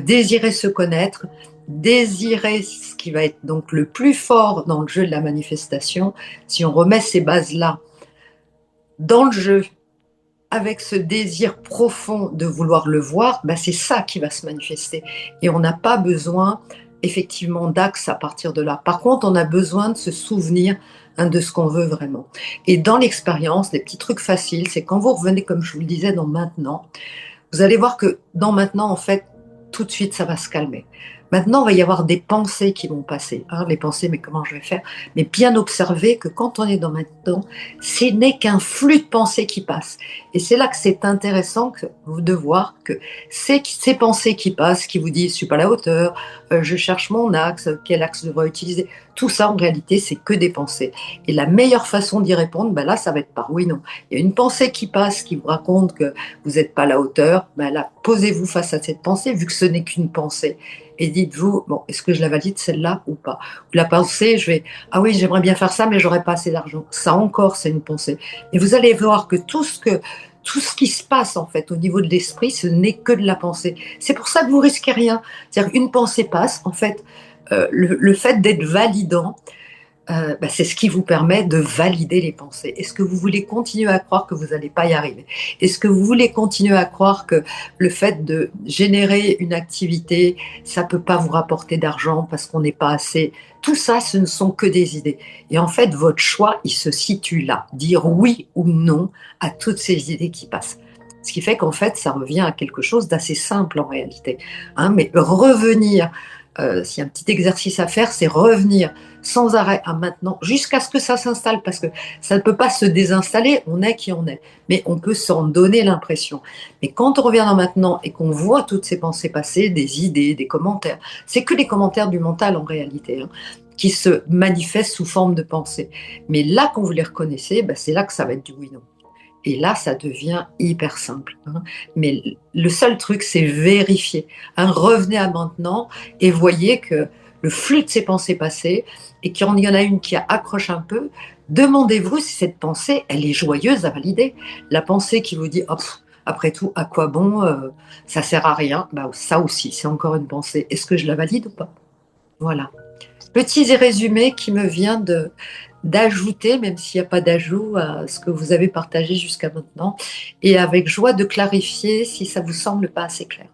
désirer se connaître, désirer ce qui va être donc le plus fort dans le jeu de la manifestation, si on remet ces bases-là dans le jeu, avec ce désir profond de vouloir le voir, ben c'est ça qui va se manifester. Et on n'a pas besoin, effectivement, d'axe à partir de là. Par contre, on a besoin de se souvenir de ce qu'on veut vraiment. Et dans l'expérience, des petits trucs faciles, c'est quand vous revenez, comme je vous le disais, dans maintenant, vous allez voir que dans maintenant, en fait, tout de suite, ça va se calmer. Maintenant, il va y avoir des pensées qui vont passer. Hein, les pensées, mais comment je vais faire? Mais bien observer que quand on est dans maintenant, ce n'est qu'un flux de pensées qui passe. Et c'est là que c'est intéressant de voir que ces pensées qui passent, qui vous disent « je suis pas à la hauteur, je cherche mon axe, quel axe je devrais utiliser ?» Tout ça, en réalité, c'est que des pensées. Et la meilleure façon d'y répondre, ben là, ça va être par oui, non. Il y a une pensée qui passe, qui vous raconte que vous n'êtes pas à la hauteur. Ben là, posez-vous face à cette pensée, vu que ce n'est qu'une pensée. Et dites-vous, bon, est-ce que je la valide celle-là ou pas? Ou la pensée, ah oui, j'aimerais bien faire ça, mais j'aurais pas assez d'argent. Ça encore, c'est une pensée. Et vous allez voir que tout ce qui se passe, en fait, au niveau de l'esprit, ce n'est que de la pensée. C'est pour ça que vous risquez rien. C'est-à-dire qu'une pensée passe, en fait, le fait d'être validant, c'est ce qui vous permet de valider les pensées. Est-ce que vous voulez continuer à croire que vous n'allez pas y arriver? Est-ce que vous voulez continuer à croire que le fait de générer une activité, ça peut pas vous rapporter d'argent parce qu'on n'est pas assez? Tout ça, ce ne sont que des idées. Et en fait, votre choix, il se situe là. Dire oui ou non à toutes ces idées qui passent. Ce qui fait qu'en fait, ça revient à quelque chose d'assez simple en réalité. Hein, mais revenir, s'il y a un petit exercice à faire, c'est revenir sans arrêt à maintenant, jusqu'à ce que ça s'installe, parce que ça ne peut pas se désinstaller, on est qui on est, mais on peut s'en donner l'impression. Mais quand on revient dans maintenant et qu'on voit toutes ces pensées passer, des idées, des commentaires, c'est que les commentaires du mental en réalité, hein, qui se manifestent sous forme de pensée. Mais là, quand vous les reconnaissez, c'est là que ça va être du oui-non. Et là, ça devient hyper simple. Hein. Mais le seul truc, c'est vérifier. Hein. Revenez à maintenant et voyez que le flux de ces pensées passées, et qu'il y en a une qui accroche un peu, demandez-vous si cette pensée, elle est joyeuse à valider. La pensée qui vous dit oh, après tout, à quoi bon, ça sert à rien, ça aussi, c'est encore une pensée. Est-ce que je la valide ou pas? Voilà. Petit résumé qui me vient d'ajouter, même s'il n'y a pas d'ajout à ce que vous avez partagé jusqu'à maintenant, et avec joie de clarifier si ça vous semble pas assez clair.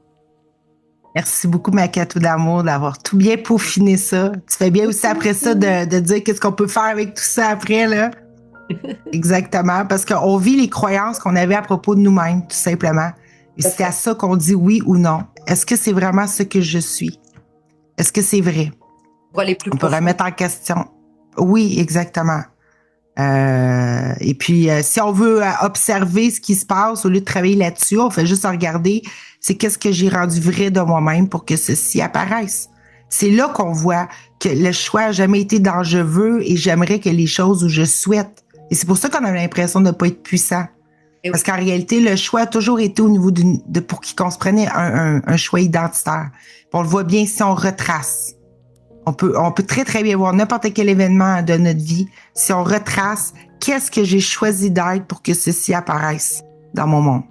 Merci beaucoup, Makato d'amour, d'avoir tout bien peaufiné ça. Tu fais bien aussi après ça de dire qu'est-ce qu'on peut faire avec tout ça après, là. Exactement, parce qu'on vit les croyances qu'on avait à propos de nous-mêmes, tout simplement. Et c'est à ça qu'on dit oui ou non. Est-ce que c'est vraiment ce que je suis? Est-ce que c'est vrai? Pour aller plus on peut remettre en question. Oui, exactement. Et puis, si on veut observer ce qui se passe, au lieu de travailler là-dessus, on fait juste regarder, c'est qu'est-ce que j'ai rendu vrai de moi-même pour que ceci apparaisse. C'est là qu'on voit que le choix n'a jamais été dans je veux et j'aimerais que les choses où je souhaite. Et c'est pour ça qu'on a l'impression de ne pas être puissant. Parce qu'en réalité, le choix a toujours été au niveau pour qu'on se prenne un choix identitaire. Puis on le voit bien si on retrace. On peut très, très bien voir n'importe quel événement de notre vie. Si on retrace, qu'est-ce que j'ai choisi d'être pour que ceci apparaisse dans mon monde?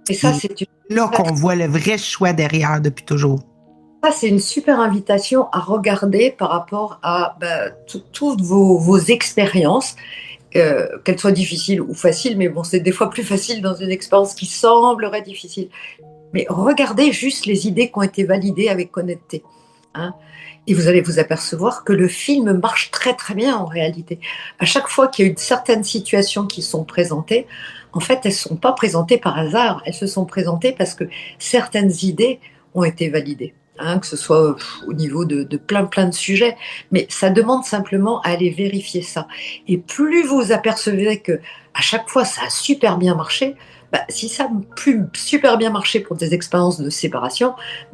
Et ça, c'est là qu'on voit le vrai choix derrière depuis toujours. Ça, c'est une super invitation à regarder par rapport à toutes vos expériences, qu'elles soient difficiles ou faciles, mais bon, c'est des fois plus facile dans une expérience qui semblerait difficile. Mais regardez juste les idées qui ont été validées avec honnêteté. Hein, et vous allez vous apercevoir que le film marche très très bien en réalité. À chaque fois qu'il y a une certaine situation qui sont présentées, en fait, elles ne sont pas présentées par hasard, elles se sont présentées parce que certaines idées ont été validées. Hein, que ce soit au niveau de plein de sujets, mais ça demande simplement à aller vérifier ça. Et plus vous apercevez que à chaque fois ça a super bien marché, si ça a super bien marché pour des expériences de séparation,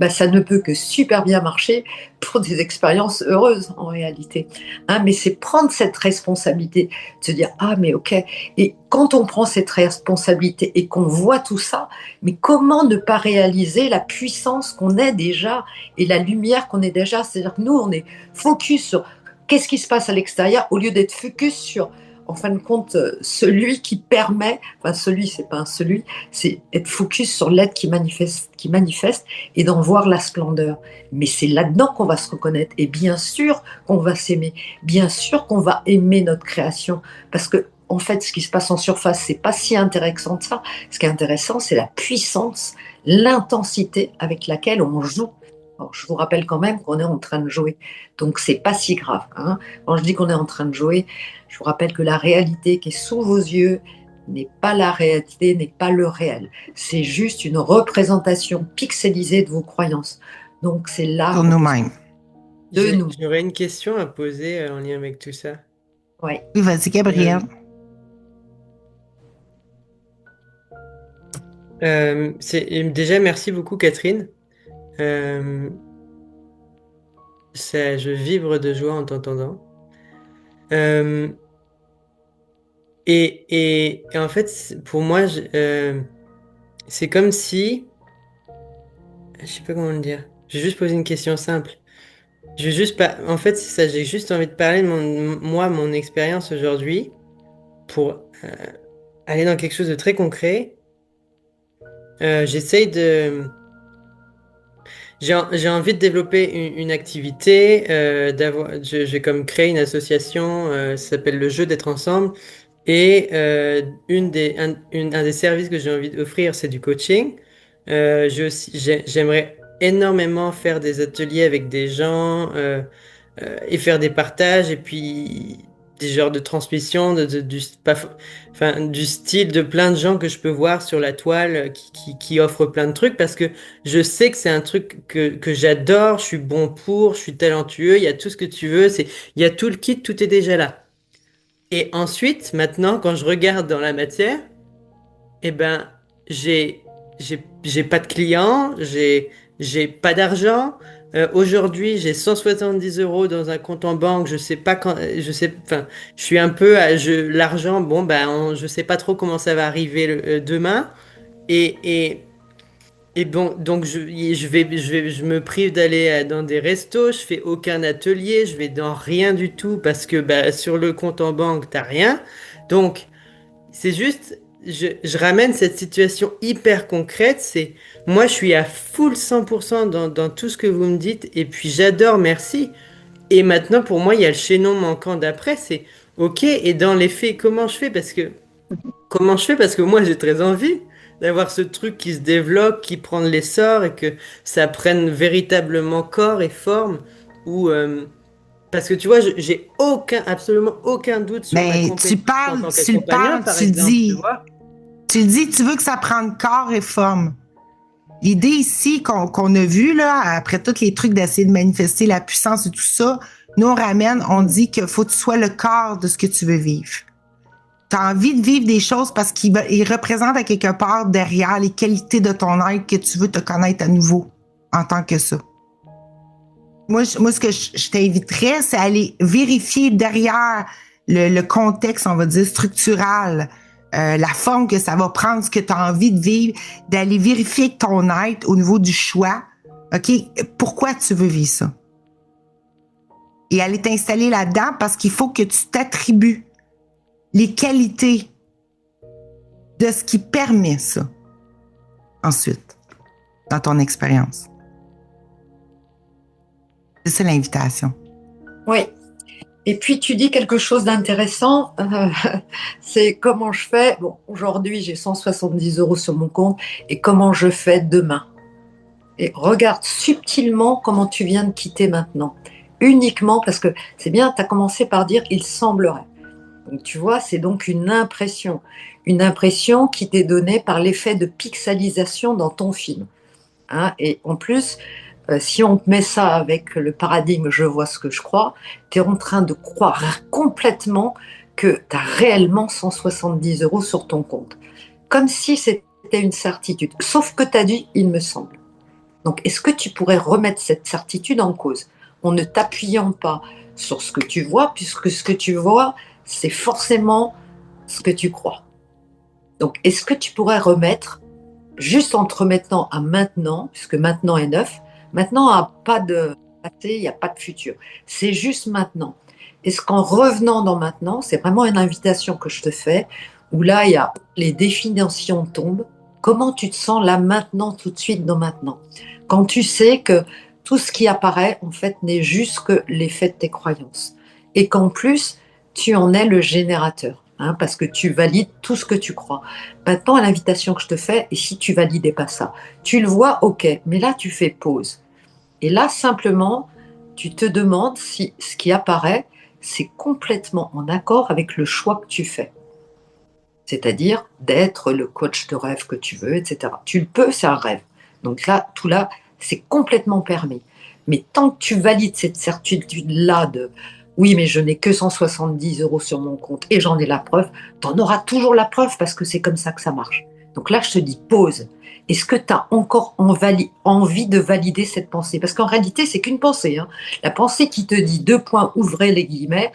ça ne peut que super bien marcher pour des expériences heureuses en réalité. Hein, mais c'est prendre cette responsabilité, de se dire ah mais ok. Et quand on prend cette responsabilité et qu'on voit tout ça, mais comment ne pas réaliser la puissance qu'on est déjà et la lumière qu'on est déjà? C'est-à-dire que nous on est focus sur qu'est-ce qui se passe à l'extérieur au lieu d'être focus sur en fin de compte, celui qui permet, enfin celui, c'est pas un celui, c'est être focus sur l'être qui manifeste et d'en voir la splendeur. Mais c'est là-dedans qu'on va se reconnaître et bien sûr qu'on va s'aimer, bien sûr qu'on va aimer notre création parce que en fait, ce qui se passe en surface, c'est pas si intéressant que ça. Ce qui est intéressant, c'est la puissance, l'intensité avec laquelle on joue. Alors, je vous rappelle quand même qu'on est en train de jouer, donc c'est pas si grave. Hein. Quand je dis qu'on est en train de jouer, je vous rappelle que la réalité qui est sous vos yeux n'est pas la réalité, n'est pas le réel. C'est juste une représentation pixelisée de vos croyances. Donc c'est là Pour nous-mêmes. J'aurais une question à poser en lien avec tout ça. Ouais. Oui, vas-y, Gabrielle. Déjà, merci beaucoup, Catherine. Je vibre de joie en t'entendant. Et en fait, pour moi, c'est comme si... Je sais pas comment le dire. Je vais juste poser une question simple. Je vais juste pas... En fait, c'est ça, j'ai juste envie de parler de mon expérience aujourd'hui pour aller dans quelque chose de très concret. J'essaye de... J'ai envie de développer une activité, j'ai comme créé une association, ça s'appelle Le Jeu d'être ensemble, et un des services que j'ai envie d'offrir, c'est du coaching. J'aimerais énormément faire des ateliers avec des gens et faire des partages, et puis des genres de transmission, du style de plein de gens que je peux voir sur la toile qui offrent plein de trucs parce que je sais que c'est un truc que j'adore, je suis bon pour, je suis talentueux, il y a tout ce que tu veux, il y a tout le kit, tout est déjà là. Et ensuite, maintenant, quand je regarde dans la matière, eh ben, j'ai pas de clients, j'ai pas d'argent. Aujourd'hui, j'ai 170 € dans un compte en banque. Je sais pas quand, enfin, je suis un peu l'argent. Bon, je sais pas trop comment ça va arriver demain. Et bon, donc je me prive d'aller dans des restos. Je fais aucun atelier. Je vais dans rien du tout parce que sur le compte en banque, t'as rien. Donc c'est juste, je ramène cette situation hyper concrète. C'est moi, je suis à full 100% dans tout ce que vous me dites. Et puis j'adore, merci. Et maintenant, pour moi, il y a le chaînon manquant d'après. C'est OK. Et dans les faits, comment je fais? Parce que moi, j'ai très envie d'avoir ce truc qui se développe, qui prend de l'essor et que ça prenne véritablement corps et forme. Parce que tu vois, j'ai absolument aucun doute sur ma compétence en tant qu'accompagnant, par exemple, tu vois. Tu dis, tu veux que ça prenne corps et forme. L'idée ici qu'on a vue, là, après tous les trucs d'essayer de manifester la puissance et tout ça, Nous, on ramène, on dit qu'il faut que tu sois le corps de ce que tu veux vivre. Tu as envie de vivre des choses parce qu'il représente à quelque part derrière les qualités de ton être que tu veux te connaître à nouveau en tant que ça. Moi, ce que je t'inviterais, c'est aller vérifier derrière le contexte, on va dire, structural, la forme que ça va prendre, ce que tu as envie de vivre, d'aller vérifier ton être au niveau du choix. OK? Pourquoi tu veux vivre ça? Et aller t'installer là-dedans parce qu'il faut que tu t'attribues les qualités de ce qui permet ça. Ensuite, dans ton expérience. C'est ça l'invitation. Oui. Et puis tu dis quelque chose d'intéressant, c'est comment je fais. Bon, aujourd'hui j'ai 170 € sur mon compte et comment je fais demain. Et regarde subtilement comment tu viens de quitter maintenant. Uniquement parce que c'est bien, tu as commencé par dire il semblerait. Donc tu vois, c'est donc une impression qui t'est donnée par l'effet de pixelisation dans ton film. Hein, et en plus, si on te met ça avec le paradigme je vois ce que je crois, tu es en train de croire complètement que tu as réellement 170 € sur ton compte. Comme si c'était une certitude. Sauf que tu as dit il me semble. Donc est-ce que tu pourrais remettre cette certitude en cause en ne t'appuyant pas sur ce que tu vois, puisque ce que tu vois, c'est forcément ce que tu crois. Donc est-ce que tu pourrais remettre, juste en te remettant à maintenant, puisque maintenant est neuf, maintenant n'a pas de passé, il n'y a pas de futur. C'est juste maintenant. Est-ce qu'en revenant dans maintenant, c'est vraiment une invitation que je te fais, où là, il y a les définitions tombent. Comment tu te sens là, maintenant, tout de suite, dans maintenant? Quand tu sais que tout ce qui apparaît, en fait, n'est juste que l'effet de tes croyances. Et qu'en plus, tu en es le générateur. Hein, parce que tu valides tout ce que tu crois. Maintenant, l'invitation que je te fais, et si tu validais pas ça, tu le vois, ok, mais là, tu fais pause. Et là, simplement, tu te demandes si ce qui apparaît, c'est complètement en accord avec le choix que tu fais. C'est-à-dire d'être le coach de rêve que tu veux, etc. Tu le peux, c'est un rêve. Donc là, tout là, c'est complètement permis. Mais tant que tu valides cette certitude-là de oui, mais je n'ai que 170 € sur mon compte et j'en ai la preuve, tu en auras toujours la preuve parce que c'est comme ça que ça marche. Donc là, je te dis pause. Est-ce que tu as encore envie de valider cette pensée? Parce qu'en réalité, c'est qu'une pensée. Hein. La pensée qui te dit, ouvrez les guillemets,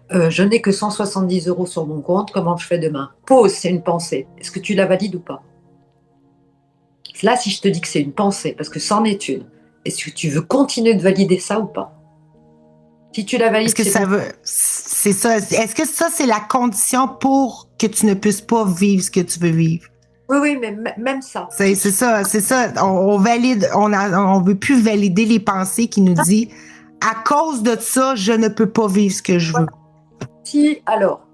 je n'ai que 170 € sur mon compte, comment je fais demain? Pause, c'est une pensée. Est-ce que tu la valides ou pas? Là, si je te dis que c'est une pensée, parce que c'en est une, est-ce que tu veux continuer de valider ça ou pas? Si tu la valides, est-ce que ça veut, c'est ça. Est-ce que ça, c'est la condition pour que tu ne puisses pas vivre ce que tu veux vivre? Oui, mais même ça. C'est ça. On valide, on veut plus valider les pensées qui nous disent, à cause de ça, je ne peux pas vivre ce que je veux.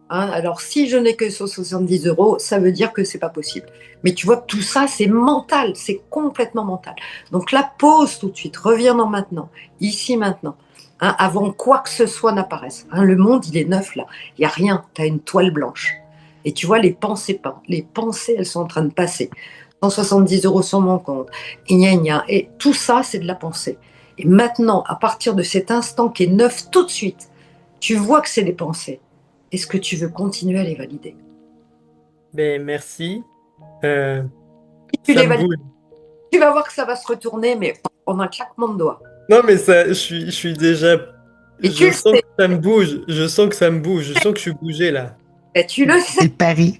Alors, si je n'ai que 170 €, ça veut dire que c'est pas possible. Mais tu vois, tout ça, c'est mental, c'est complètement mental. Donc là, pause tout de suite, reviens dans maintenant, ici, maintenant. Hein, avant quoi que ce soit n'apparaisse. Hein, le monde, il est neuf là. Il n'y a rien. Tu as une toile blanche. Et tu vois, les pensées, elles sont en train de passer. 170 € sur mon compte. Et tout ça, c'est de la pensée. Et maintenant, à partir de cet instant qui est neuf tout de suite, tu vois que c'est des pensées. Est-ce que tu veux continuer à les valider? Ben, merci. Si tu Ça les me valides, bouge. tu vas voir que ça va se retourner, mais en un claquement de doigts. Non, mais ça, je suis déjà. Et tu Je le sens sais. que ça me bouge. Je sens que ça me bouge. Je sens que je suis bougé là. Et tu le sais. C'est le pari.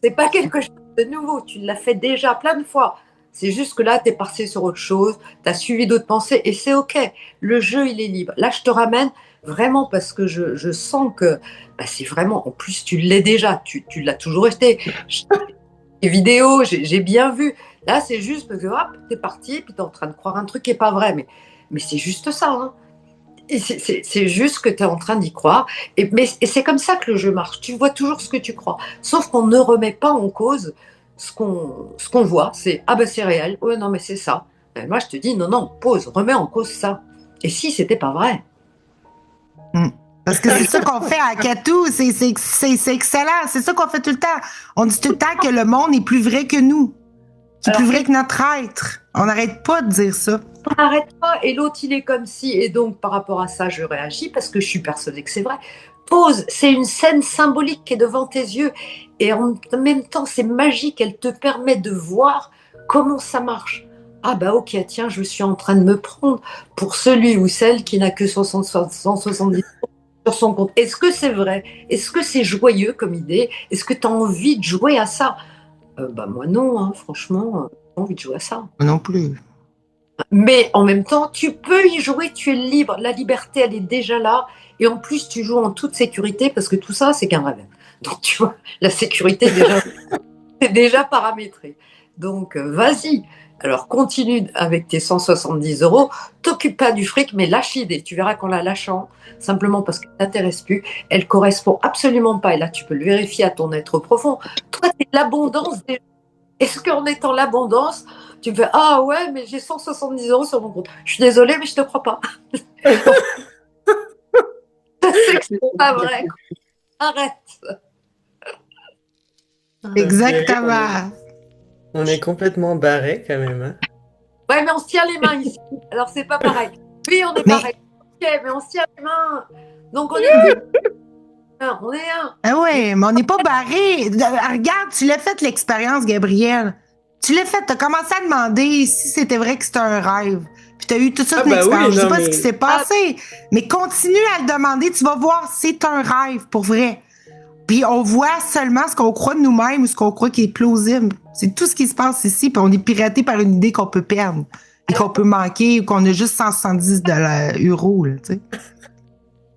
C'est pas quelque chose de nouveau. Tu l'as fait déjà plein de fois. C'est juste que là, tu es passé sur autre chose. Tu as suivi d'autres pensées et c'est OK. Le jeu, il est libre. Là, je te ramène vraiment parce que je sens que c'est vraiment. En plus, tu l'es déjà. Tu l'as toujours été. Les vidéos, j'ai bien vu. Là, c'est juste parce que hop, tu es parti puis tu es en train de croire un truc qui n'est pas vrai. Mais c'est juste ça. Hein. Et c'est juste que tu es en train d'y croire. Et c'est comme ça que le jeu marche. Tu vois toujours ce que tu crois. Sauf qu'on ne remet pas en cause ce qu'on voit. C'est c'est réel. Ouais, non, mais c'est ça. Et moi, je te dis non, pause, remets en cause ça. Et si c'était pas vrai? Parce que c'est ça qu'on fait à Catou. C'est excellent. C'est ça qu'on fait tout le temps. On dit tout le temps que le monde est plus vrai que nous. qui est Alors, plus vrai que notre être. On n'arrête pas de dire ça. on n'arrête pas et l'autre il est comme si. Et donc par rapport à ça, je réagis parce que je suis persuadée que c'est vrai. Pause, c'est une scène symbolique qui est devant tes yeux et en même temps c'est magique, elle te permet de voir comment ça marche. Ah bah ok, tiens, je suis en train de me prendre pour celui ou celle qui n'a que 170 sur son compte. Est-ce que c'est vrai? Est-ce que c'est joyeux comme idée? Est-ce que tu as envie de jouer à ça? Bah moi non, hein, franchement, j'ai pas envie de jouer à ça. Moi non plus. Mais en même temps, tu peux y jouer, tu es libre. La liberté, elle est déjà là. Et en plus, tu joues en toute sécurité parce que tout ça, c'est qu'un rêve. Donc, tu vois, la sécurité, déjà, c'est déjà paramétré. Donc, vas-y. Alors, continue avec tes 170 €. T'occupe pas du fric, mais lâche l'idée. Tu verras qu'en la lâchant, simplement parce qu'elle ne t'intéresse plus, elle correspond absolument pas. Et là, tu peux le vérifier à ton être profond. Toi, c'est l'abondance des... Est-ce qu'en étant l'abondance, tu me fais ah ouais, mais j'ai 170 € sur mon compte. Je suis désolée, mais je te crois pas. C'est que c'est pas vrai. Arrête. Exactement. On est complètement barré quand même. Hein. Ouais, mais on se tient les mains ici. Alors c'est pas pareil. Oui, on est pareil. Ok, mais on se tient les mains. Donc on est deux. On est un. Ah ouais, mais on n'est pas barré. Regarde, tu l'as fait l'expérience, Gabrielle. Tu l'as fait, tu as commencé à demander si c'était vrai que c'était un rêve. Puis tu as eu toute cette expérience. Je sais pas ce qui s'est passé, mais continue à le demander. Tu vas voir, c'est un rêve, pour vrai. Puis on voit seulement ce qu'on croit de nous-mêmes ou ce qu'on croit qui est plausible. C'est tout ce qui se passe ici, puis on est piraté par une idée qu'on peut perdre et qu'on peut manquer ou qu'on a juste 170 €. Là, tu sais.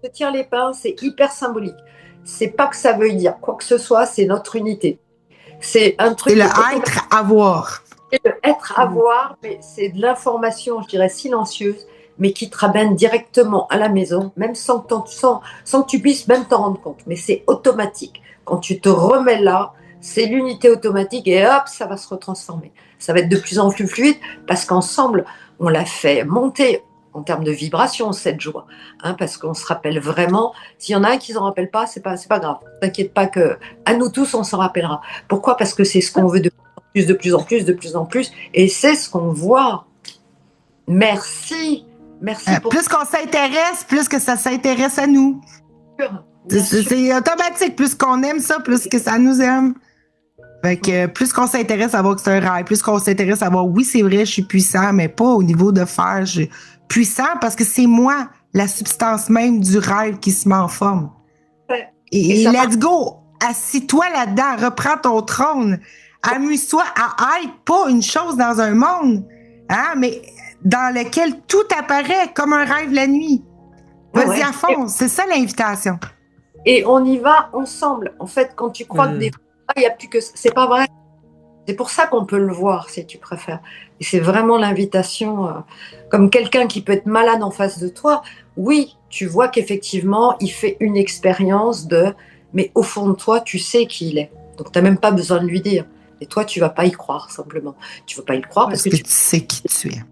Je tire les pinces, c'est hyper symbolique. C'est pas que ça veut dire quoi que ce soit, c'est notre unité. C'est un truc. C'est le être à voir. C'est le être à voir, mais c'est de l'information, je dirais, silencieuse, mais qui te ramène directement à la maison, même sans que tu puisses même t'en rendre compte. Mais c'est automatique. Quand tu te remets là, c'est l'unité automatique et hop, ça va se retransformer. Ça va être de plus en plus fluide parce qu'ensemble, on l'a fait monter en termes de vibration, cette joie. Hein, parce qu'on se rappelle vraiment, s'il y en a un qui ne s'en rappelle pas, c'est pas grave. T'inquiète pas que à nous tous, on s'en rappellera. Pourquoi? Parce que c'est ce qu'on veut de plus en plus, et c'est ce qu'on voit. Merci pour... Plus qu'on s'intéresse, plus que ça s'intéresse à nous. C'est automatique. Plus qu'on aime ça, plus que ça nous aime. Fait que plus qu'on s'intéresse à voir que c'est un rêve, plus qu'on s'intéresse à voir, oui, c'est vrai, je suis puissant, mais pas au niveau de faire puissant parce que c'est moi, la substance même du rêve qui se met en forme. Et let's go! Assis-toi là-dedans, reprends ton trône. Amuse-toi à être pas une chose dans un monde, hein, mais dans lequel tout apparaît comme un rêve la nuit. Vas-y à fond, c'est ça l'invitation. Et on y va ensemble. En fait, quand tu crois que des fois, il n'y a plus que... C'est pas vrai. C'est pour ça qu'on peut le voir, si tu préfères. Et c'est vraiment l'invitation, comme quelqu'un qui peut être malade en face de toi. Oui, tu vois qu'effectivement, il fait une expérience mais au fond de toi, tu sais qui il est. Donc, tu n'as même pas besoin de lui dire. Et toi, tu ne vas pas y croire, simplement. Tu ne vas pas y croire parce que tu sais qui tu es.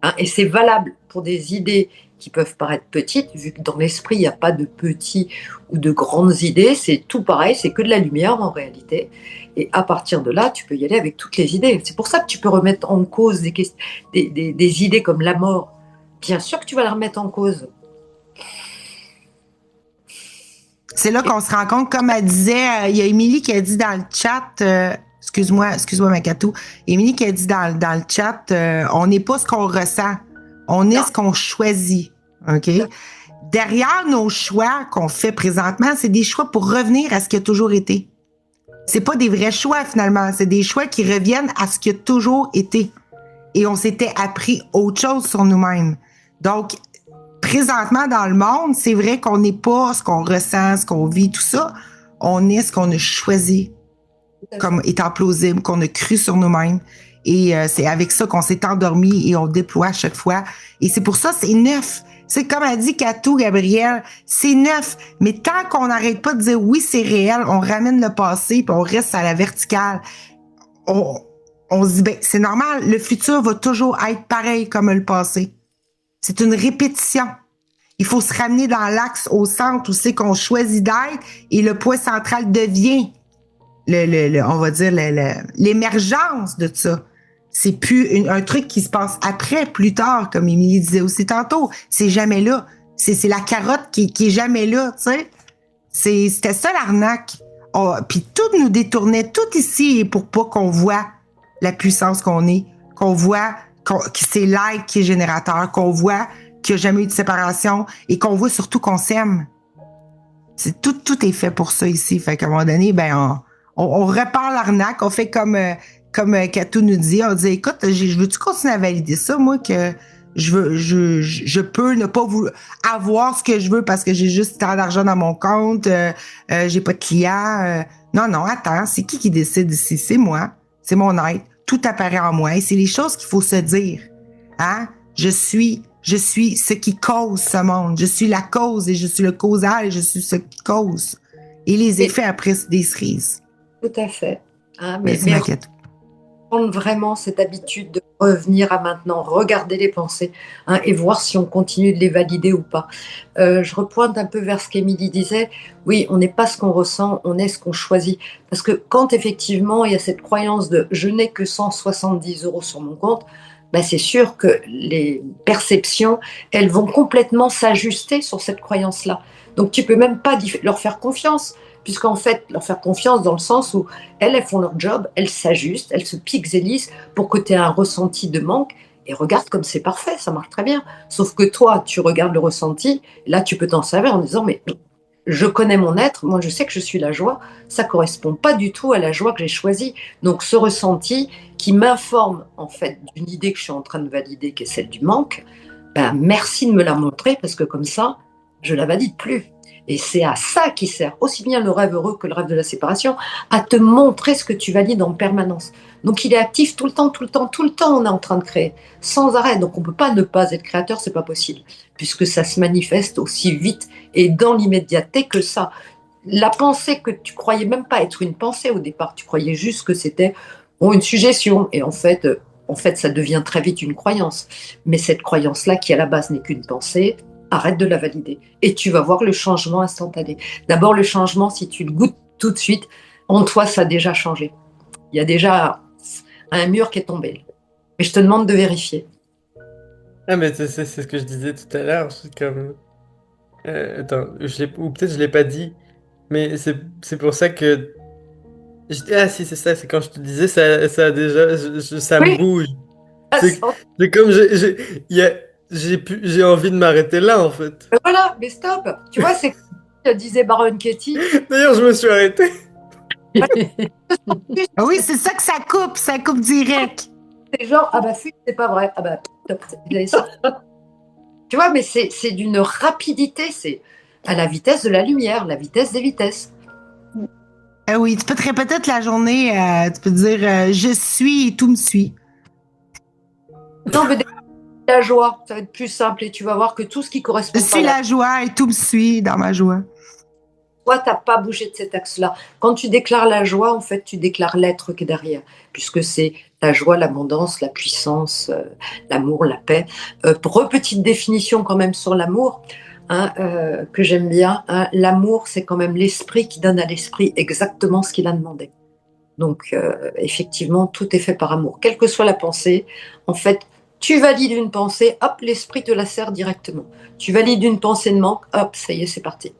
Hein, et c'est valable pour des idées qui peuvent paraître petites, vu que dans l'esprit, il n'y a pas de petits ou de grandes idées. C'est tout pareil, c'est que de la lumière en réalité. Et à partir de là, tu peux y aller avec toutes les idées. C'est pour ça que tu peux remettre en cause des idées comme la mort. Bien sûr que tu vas la remettre en cause. C'est là qu'on se rend compte, comme elle disait, il y a Émilie qui a dit dans le chat, excuse-moi Makatou, Émilie qui a dit dans le chat, on n'est pas ce qu'on ressent, on est ce qu'on choisit, OK? Derrière nos choix qu'on fait présentement, c'est des choix pour revenir à ce qui a toujours été. C'est pas des vrais choix, finalement, c'est des choix qui reviennent à ce qui a toujours été. Et on s'était appris autre chose sur nous-mêmes. Donc, présentement dans le monde, c'est vrai qu'on n'est pas ce qu'on ressent, ce qu'on vit, tout ça. On est ce qu'on a choisi comme étant plausible, qu'on a cru sur nous-mêmes. Et c'est avec ça qu'on s'est endormi et on déploie à chaque fois. Et c'est pour ça, c'est neuf. C'est comme a dit Katou, Gabrielle, c'est neuf. Mais tant qu'on n'arrête pas de dire oui, c'est réel, on ramène le passé puis on reste à la verticale. On se dit, ben, c'est normal, le futur va toujours être pareil comme le passé. C'est une répétition. Il faut se ramener dans l'axe au centre où c'est qu'on choisit d'être et le point central devient on va dire l'émergence de ça. C'est plus un truc qui se passe après, plus tard, comme Émilie disait aussi tantôt. C'est jamais là. C'est la carotte qui est jamais là, tu sais. C'était ça l'arnaque. Puis tout nous détournait, tout ici, pour pas qu'on voit la puissance qu'on est, qu'on voit que c'est l'aide qui est générateur, qu'on voit qu'il n'y a jamais eu de séparation et qu'on voit surtout qu'on s'aime. Tout est fait pour ça ici. Fait qu'à un moment donné, on répare l'arnaque, on fait comme Katou nous dit, on dit, écoute, je veux-tu continuer à valider ça, moi, que je peux ne pas avoir ce que je veux parce que j'ai juste tant d'argent dans mon compte, j'ai pas de clients. Non, attends, c'est qui décide ici? C'est moi. C'est mon être. Tout apparaît en moi. Et c'est les choses qu'il faut se dire. Hein? Je suis ce qui cause ce monde. Je suis la cause et je suis le causal et je suis ce qui cause. Et les effets après, c'est des cerises. Tout à fait. Hein, mais prendre vraiment cette habitude de revenir à maintenant, regarder les pensées et voir si on continue de les valider ou pas. Je repointe un peu vers ce qu'Émilie disait. Oui, on n'est pas ce qu'on ressent, on est ce qu'on choisit. Parce que quand effectivement il y a cette croyance de « je n'ai que 170 € sur mon compte », c'est sûr que les perceptions, elles vont complètement s'ajuster sur cette croyance-là. Donc tu peux même pas leur faire confiance. Puisqu'en fait, leur faire confiance dans le sens où elles font leur job, elles s'ajustent, elles se pixelisent pour que tu aies un ressenti de manque. Et regarde comme c'est parfait, ça marche très bien. Sauf que toi, tu regardes le ressenti, là tu peux t'en servir en disant, mais je connais mon être, moi je sais que je suis la joie, ça correspond pas du tout à la joie que j'ai choisie. Donc ce ressenti qui m'informe en fait d'une idée que je suis en train de valider, qui est celle du manque, merci de me la montrer parce que comme ça, je la valide plus. Et c'est à ça qui sert aussi bien le rêve heureux que le rêve de la séparation, à te montrer ce que tu valides en permanence. Donc il est actif tout le temps, on est en train de créer, sans arrêt. Donc on ne peut pas ne pas être créateur, c'est pas possible, puisque ça se manifeste aussi vite et dans l'immédiateté que ça. La pensée que tu croyais même pas être une pensée au départ, tu croyais juste que c'était une suggestion, et en fait, ça devient très vite une croyance. Mais cette croyance-là, qui à la base n'est qu'une pensée, arrête de la valider et tu vas voir le changement instantané. D'abord, le changement, si tu le goûtes tout de suite, en toi, ça a déjà changé. Il y a déjà un mur qui est tombé. Mais je te demande de vérifier. Ah, mais c'est ce que je disais tout à l'heure. C'est comme. Attends, ou peut-être je l'ai pas dit, mais c'est pour ça que. Ah, si, c'est ça, c'est quand je te disais, ça a déjà. Ça me bouge. C'est comme. J'ai envie de m'arrêter là, en fait. Voilà, mais stop. Tu vois, c'est comme disait Baron Katie. D'ailleurs, je me suis arrêté. Ah oui, c'est ça que ça coupe direct. C'est genre, c'est pas vrai. Top, ça. Tu vois, mais c'est d'une rapidité, c'est à la vitesse de la lumière, la vitesse des vitesses. Ah oui, tu peux te répéter toute la journée, tu peux dire je suis et tout me suit. Non, mais la joie, ça va être plus simple et tu vas voir que tout ce qui correspond je suis la joie et tout me suit dans ma joie. Toi, tu n'as pas bougé de cet axe-là. Quand tu déclares la joie, en fait, tu déclares l'être qui est derrière, puisque c'est la joie, l'abondance, la puissance, l'amour, la paix. Petite définition quand même sur l'amour, que j'aime bien. L'amour, c'est quand même l'esprit qui donne à l'esprit exactement ce qu'il a demandé. Donc, effectivement, tout est fait par amour. Quelle que soit la pensée, en fait, tu valides une pensée, hop, l'esprit te la sert directement. Tu valides une pensée de manque, hop, ça y est, c'est parti.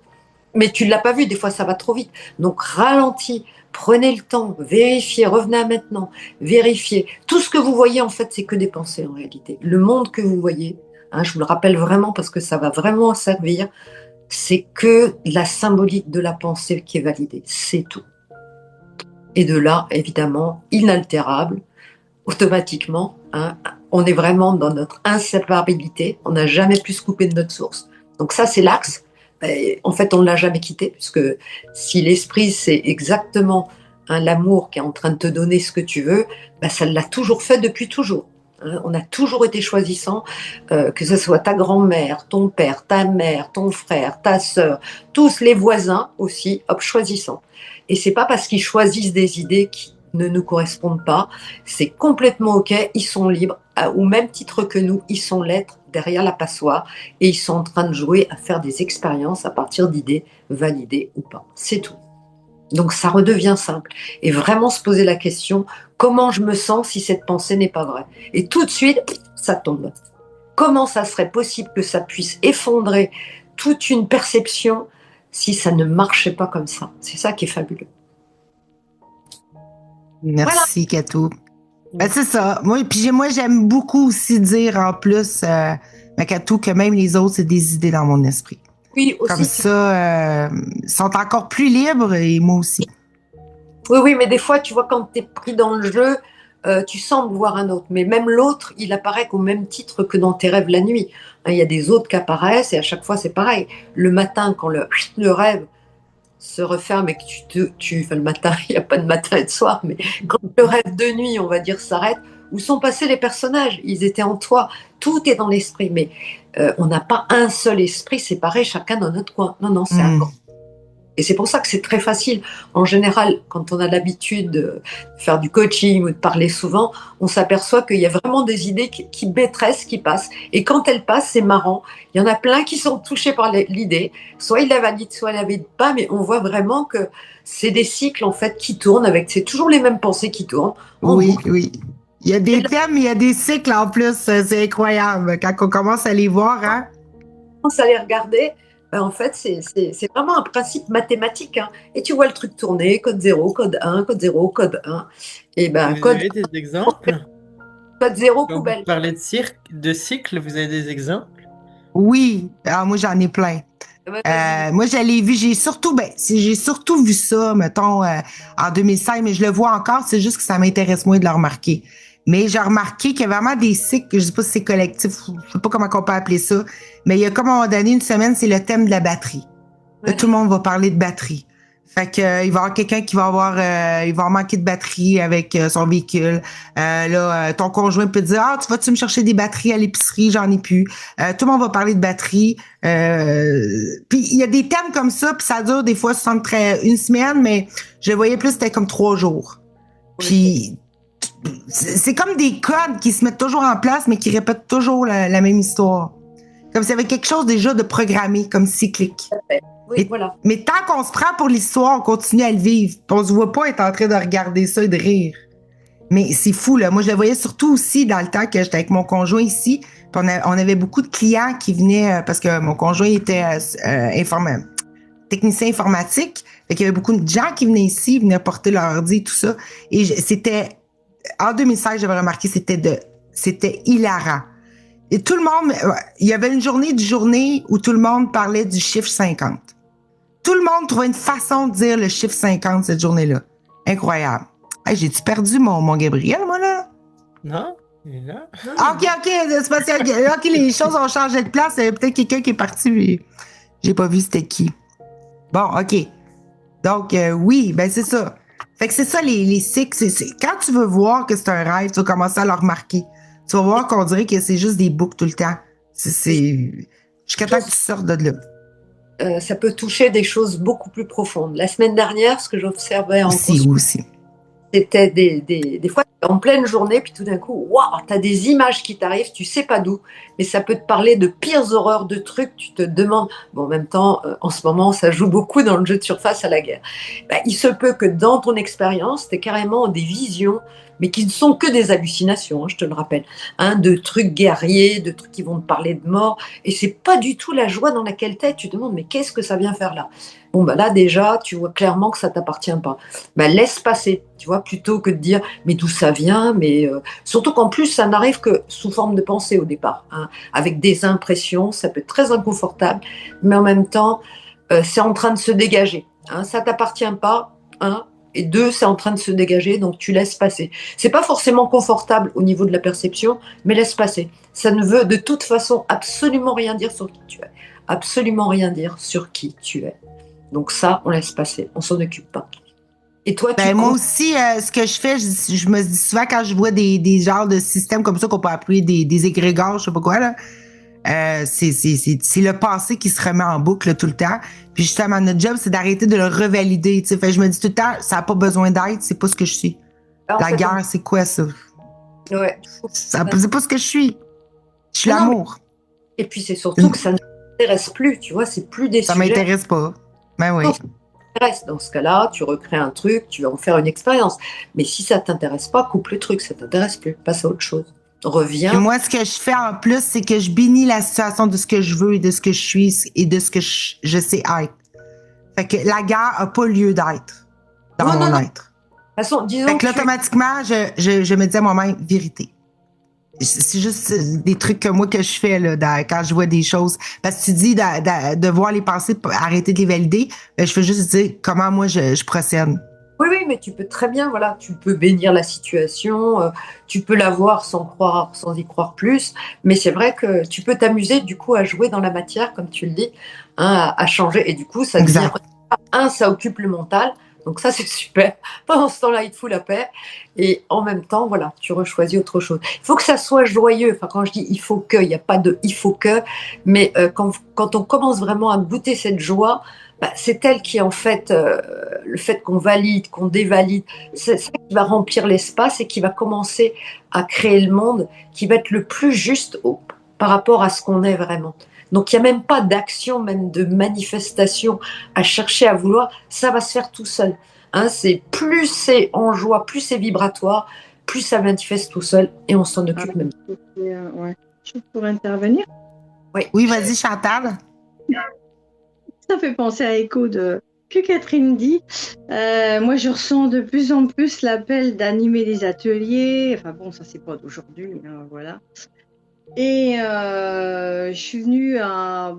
Mais tu ne l'as pas vu, des fois ça va trop vite. Donc ralentis, prenez le temps, vérifiez, revenez à maintenant, vérifiez. Tout ce que vous voyez, en fait, c'est que des pensées en réalité. Le monde que vous voyez, je vous le rappelle vraiment parce que ça va vraiment servir, c'est que la symbolique de la pensée qui est validée, c'est tout. Et de là, évidemment, inaltérable, automatiquement, on est vraiment dans notre inséparabilité, on n'a jamais pu se couper de notre source. Donc ça, c'est l'axe. En fait, on ne l'a jamais quitté, puisque si l'esprit, c'est exactement l'amour qui est en train de te donner ce que tu veux, ça l'a toujours fait depuis toujours. On a toujours été choisissant, que ce soit ta grand-mère, ton père, ta mère, ton frère, ta sœur, tous les voisins aussi, choisissant. Et c'est pas parce qu'ils choisissent des idées qui ne nous correspondent pas, c'est complètement ok, ils sont libres, au même titre que nous, ils sont l'être derrière la passoire et ils sont en train de jouer à faire des expériences à partir d'idées validées ou pas. C'est tout. Donc ça redevient simple. Et vraiment se poser la question, comment je me sens si cette pensée n'est pas vraie? Et tout de suite, ça tombe. Comment ça serait possible que ça puisse effondrer toute une perception si ça ne marchait pas comme ça? C'est ça qui est fabuleux. Merci, Kato. Ben, c'est ça. Moi, j'aime beaucoup aussi dire en plus, Kato, que même les autres, c'est des idées dans mon esprit. Oui, aussi. Comme ça, sont encore plus libres et moi aussi. Oui, mais des fois, tu vois, quand tu es pris dans le jeu, tu sembles voir un autre. Mais même l'autre, il apparaît qu'au même titre que dans tes rêves la nuit. Hein, il y a des autres qui apparaissent et à chaque fois, c'est pareil. Le matin, quand le rêve se referme et que enfin, le matin, il n'y a pas de matin et de soir, mais quand le rêve de nuit, on va dire, s'arrête, où sont passés les personnages? Ils étaient en toi. Tout est dans l'esprit. Mais on n'a pas un seul esprit séparé, chacun dans notre coin. Non, c'est un corps. Et c'est pour ça que c'est très facile. En général, quand on a l'habitude de faire du coaching ou de parler souvent, on s'aperçoit qu'il y a vraiment des idées qui maîtressent, qui passent. Et quand elles passent, c'est marrant. Il y en a plein qui sont touchés par l'idée. Soit ils la valident, soit ils la valident pas. Mais on voit vraiment que c'est des cycles, en fait, qui tournent c'est toujours les mêmes pensées qui tournent. Oui. Il y a des thèmes, il y a des cycles en plus. C'est incroyable. Quand on commence à les voir, hein? On commence à les regarder. En fait, c'est vraiment un principe mathématique. Hein. Et tu vois le truc tourner, code 0, code 1, code 0, code 1. Et ben, vous avez des exemples? Code 0, Quand poubelle. vous parlez de cycle, vous avez des exemples? Oui, alors moi j'en ai plein. Moi, je l'ai vu, j'ai surtout vu ça, mettons, en 2016, mais je le vois encore, c'est juste que ça m'intéresse moins de le remarquer. Mais j'ai remarqué qu'il y a vraiment des cycles, je sais pas si c'est collectif, je sais pas comment on peut appeler ça, mais il y a comme à un moment donné, une semaine, c'est le thème de la batterie. Là, tout le monde va parler de batterie. Fait que il va y avoir quelqu'un qui va il va manquer de batterie avec son véhicule. Ton conjoint peut te dire, tu vas-tu me chercher des batteries à l'épicerie, j'en ai plus. Tout le monde va parler de batterie. Puis il y a des thèmes comme ça, puis ça dure des fois une semaine, mais je voyais plus c'était comme 3 jours. Puis c'est comme des codes qui se mettent toujours en place, mais qui répètent toujours la même histoire. Comme s'il y avait quelque chose déjà de programmé, comme cyclique. Oui, voilà. Mais tant qu'on se prend pour l'histoire, on continue à le vivre. On se voit pas être en train de regarder ça et de rire. Mais c'est fou, là. Moi, je le voyais surtout aussi dans le temps que j'étais avec mon conjoint ici. On avait beaucoup de clients qui venaient, parce que mon conjoint était technicien informatique. Fait qu'il y avait beaucoup de gens qui venaient ici, venaient porter leur ordi et tout ça. Et en 2016, j'avais remarqué, c'était hilarant. Et tout le monde, il y avait une journée où tout le monde parlait du chiffre 50. Tout le monde trouvait une façon de dire le chiffre 50 cette journée-là. Incroyable. Hey, j'ai-tu perdu mon Gabriel, moi, là? Non, il est là. OK, c'est parce que OK, les choses ont changé de place. Il y avait peut-être quelqu'un qui est parti, mais j'ai pas vu c'était qui. Bon, OK. Donc, oui, ben c'est ça. Fait que c'est ça, les cycles. Quand tu veux voir que c'est un rêve, tu vas commencer à le remarquer. Tu vas voir qu'on dirait que c'est juste des boucles tout le temps. Jusqu'à temps que tu sortes de là. Ça peut toucher des choses beaucoup plus profondes. La semaine dernière, ce que j'observais aussi. C'était des fois en pleine journée, puis tout d'un coup, waouh, tu as des images qui t'arrivent, tu sais pas d'où, mais ça peut te parler de pires horreurs de trucs, tu te demandes, bon, en même temps, en ce moment, ça joue beaucoup dans le jeu de surface à la guerre. Il se peut que dans ton expérience, tu aies carrément des visions, mais qui ne sont que des hallucinations, hein, je te le rappelle, hein, de trucs guerriers, de trucs qui vont te parler de mort, et c'est pas du tout la joie dans laquelle tu es, tu te demandes, mais qu'est-ce que ça vient faire là? Bon, là, déjà, tu vois clairement que ça t'appartient pas. Laisse passer, tu vois, plutôt que de dire, mais d'où ça vient, surtout qu'en plus, ça n'arrive que sous forme de pensée au départ, hein, avec des impressions, ça peut être très inconfortable, mais en même temps, c'est en train de se dégager. Hein, ça t'appartient pas, hein, et 2, c'est en train de se dégager, donc tu laisses passer. C'est pas forcément confortable au niveau de la perception, mais laisse passer. Ça ne veut de toute façon absolument rien dire sur qui tu es. Absolument rien dire sur qui tu es. Donc ça, on laisse passer, on s'en occupe pas. Et toi, moi aussi, ce que je fais, je me dis souvent quand je vois des genres de systèmes comme ça qu'on peut appeler des égrégores, je sais pas quoi, là, c'est le passé qui se remet en boucle là, tout le temps. Puis justement, notre job, c'est d'arrêter de le revalider. Fait que je me dis tout le temps, ça n'a pas besoin d'aide, c'est pas ce que je suis. La guerre, c'est quoi ça? Ouais. C'est pas ce que je suis. Je suis l'amour. Et puis c'est surtout que ça ne m'intéresse plus, tu vois, c'est plus des ça sujets. Ça m'intéresse pas. Ben oui. t'intéresse. Dans ce cas-là, tu recrées un truc, tu vas en faire une expérience. Mais si ça t'intéresse pas, coupe le truc, ça t'intéresse plus, passe à autre chose. Et Reviens. moi, ce que je fais en plus, c'est que je bénis la situation de ce que je veux et de ce que je suis et de ce que je sais être. Fait que la guerre a pas lieu d'être dans Non, mon non. être. De toute façon, disons Fait que là, que automatiquement, je me dis à moi-même, vérité. C'est juste des trucs que moi que je fais là, quand je vois des choses. Parce que tu dis de voir les pensées, arrêter de les valider, ben, je fais juste dire comment moi je procède. oui, oui, mais tu peux très bien, voilà, tu peux bénir la situation, tu peux la voir sans y croire plus, mais c'est vrai que tu peux t'amuser du coup à jouer dans la matière, comme tu le dis, hein, à changer, et du coup, ça devient, ça occupe le mental, donc ça c'est super. Pendant ce temps-là, il te fout la paix, et en même temps, voilà, tu rechoisis autre chose. Il faut que ça soit joyeux, enfin quand je dis il faut que, il n'y a pas de il faut que, mais quand on commence vraiment à goûter cette joie, bah, c'est elle qui, en fait, le fait qu'on valide, qu'on dévalide, c'est ça qui va remplir l'espace et qui va commencer à créer le monde qui va être le plus juste par rapport à ce qu'on est vraiment. Donc, il n'y a même pas d'action, même de manifestation à chercher à vouloir. Ça va se faire tout seul. Hein, plus c'est en joie, plus c'est vibratoire, plus ça manifeste tout seul et on s'en occupe même. Ouais. Je pourrais intervenir. Oui, vas-y, Chantal. Ça fait penser à l'écho de que Catherine dit. Moi, je ressens de plus en plus l'appel d'animer des ateliers. Enfin bon, ça c'est pas d'aujourd'hui, hein, voilà. Et je suis venue à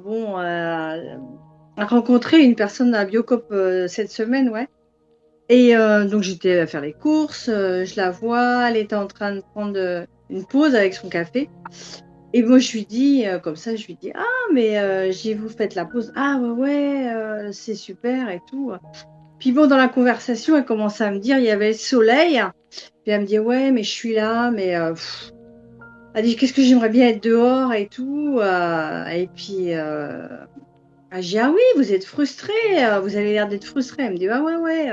rencontrer une personne à Biocop cette semaine, ouais. Et donc j'étais à faire les courses, je la vois, elle était en train de prendre une pause avec son café. Et moi je lui dis, comme ça, je lui dis, ah mais j'ai vous faites la pause. Ah ouais, c'est super et tout. Puis bon, dans la conversation, elle commence à me dire, il y avait le soleil. Puis elle me dit, ouais, mais je suis là, mais elle dit, qu'est-ce que j'aimerais bien être dehors et tout. Et puis, je dis, ah oui, vous êtes frustrée, vous avez l'air d'être frustrée. Elle me dit, ah ouais, ouais.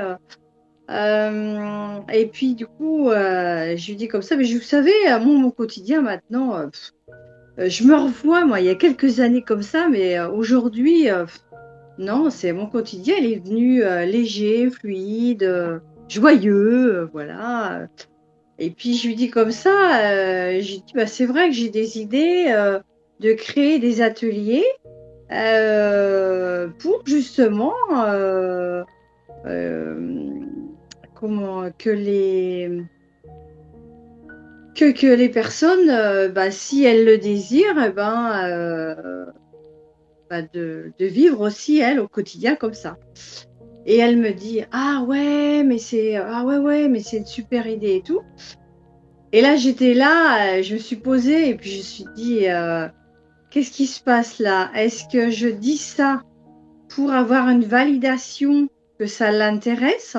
Et puis, du coup, je lui dis comme ça, mais vous savez, moi, mon quotidien maintenant, je me revois, moi, il y a quelques années comme ça, mais aujourd'hui, non, c'est mon quotidien, il est devenu léger, fluide, joyeux, voilà. Et puis je lui dis comme ça, je lui dis, bah, c'est vrai que j'ai des idées de créer des ateliers pour justement que les personnes, bah, si elles le désirent, de vivre aussi elles au quotidien comme ça. Et elle me dit, ah ouais, mais c'est une super idée et tout. Et là, j'étais là, je me suis posée et puis je me suis dit, qu'est-ce qui se passe là? Est-ce que je dis ça pour avoir une validation que ça l'intéresse?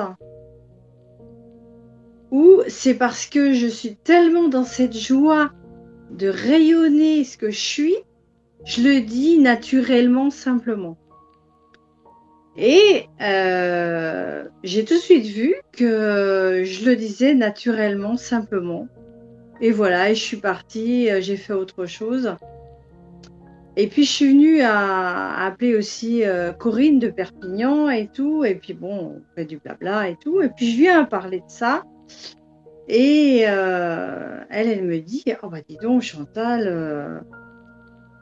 Ou c'est parce que je suis tellement dans cette joie de rayonner ce que je suis, je le dis naturellement, simplement. Et j'ai tout de suite vu que je le disais naturellement, simplement. Et voilà, et je suis partie, j'ai fait autre chose. Et puis je suis venue à appeler aussi Corinne de Perpignan et tout. Et puis bon, on fait du blabla et tout. Et puis je viens à parler de ça. Et elle me dit, oh bah dis donc Chantal,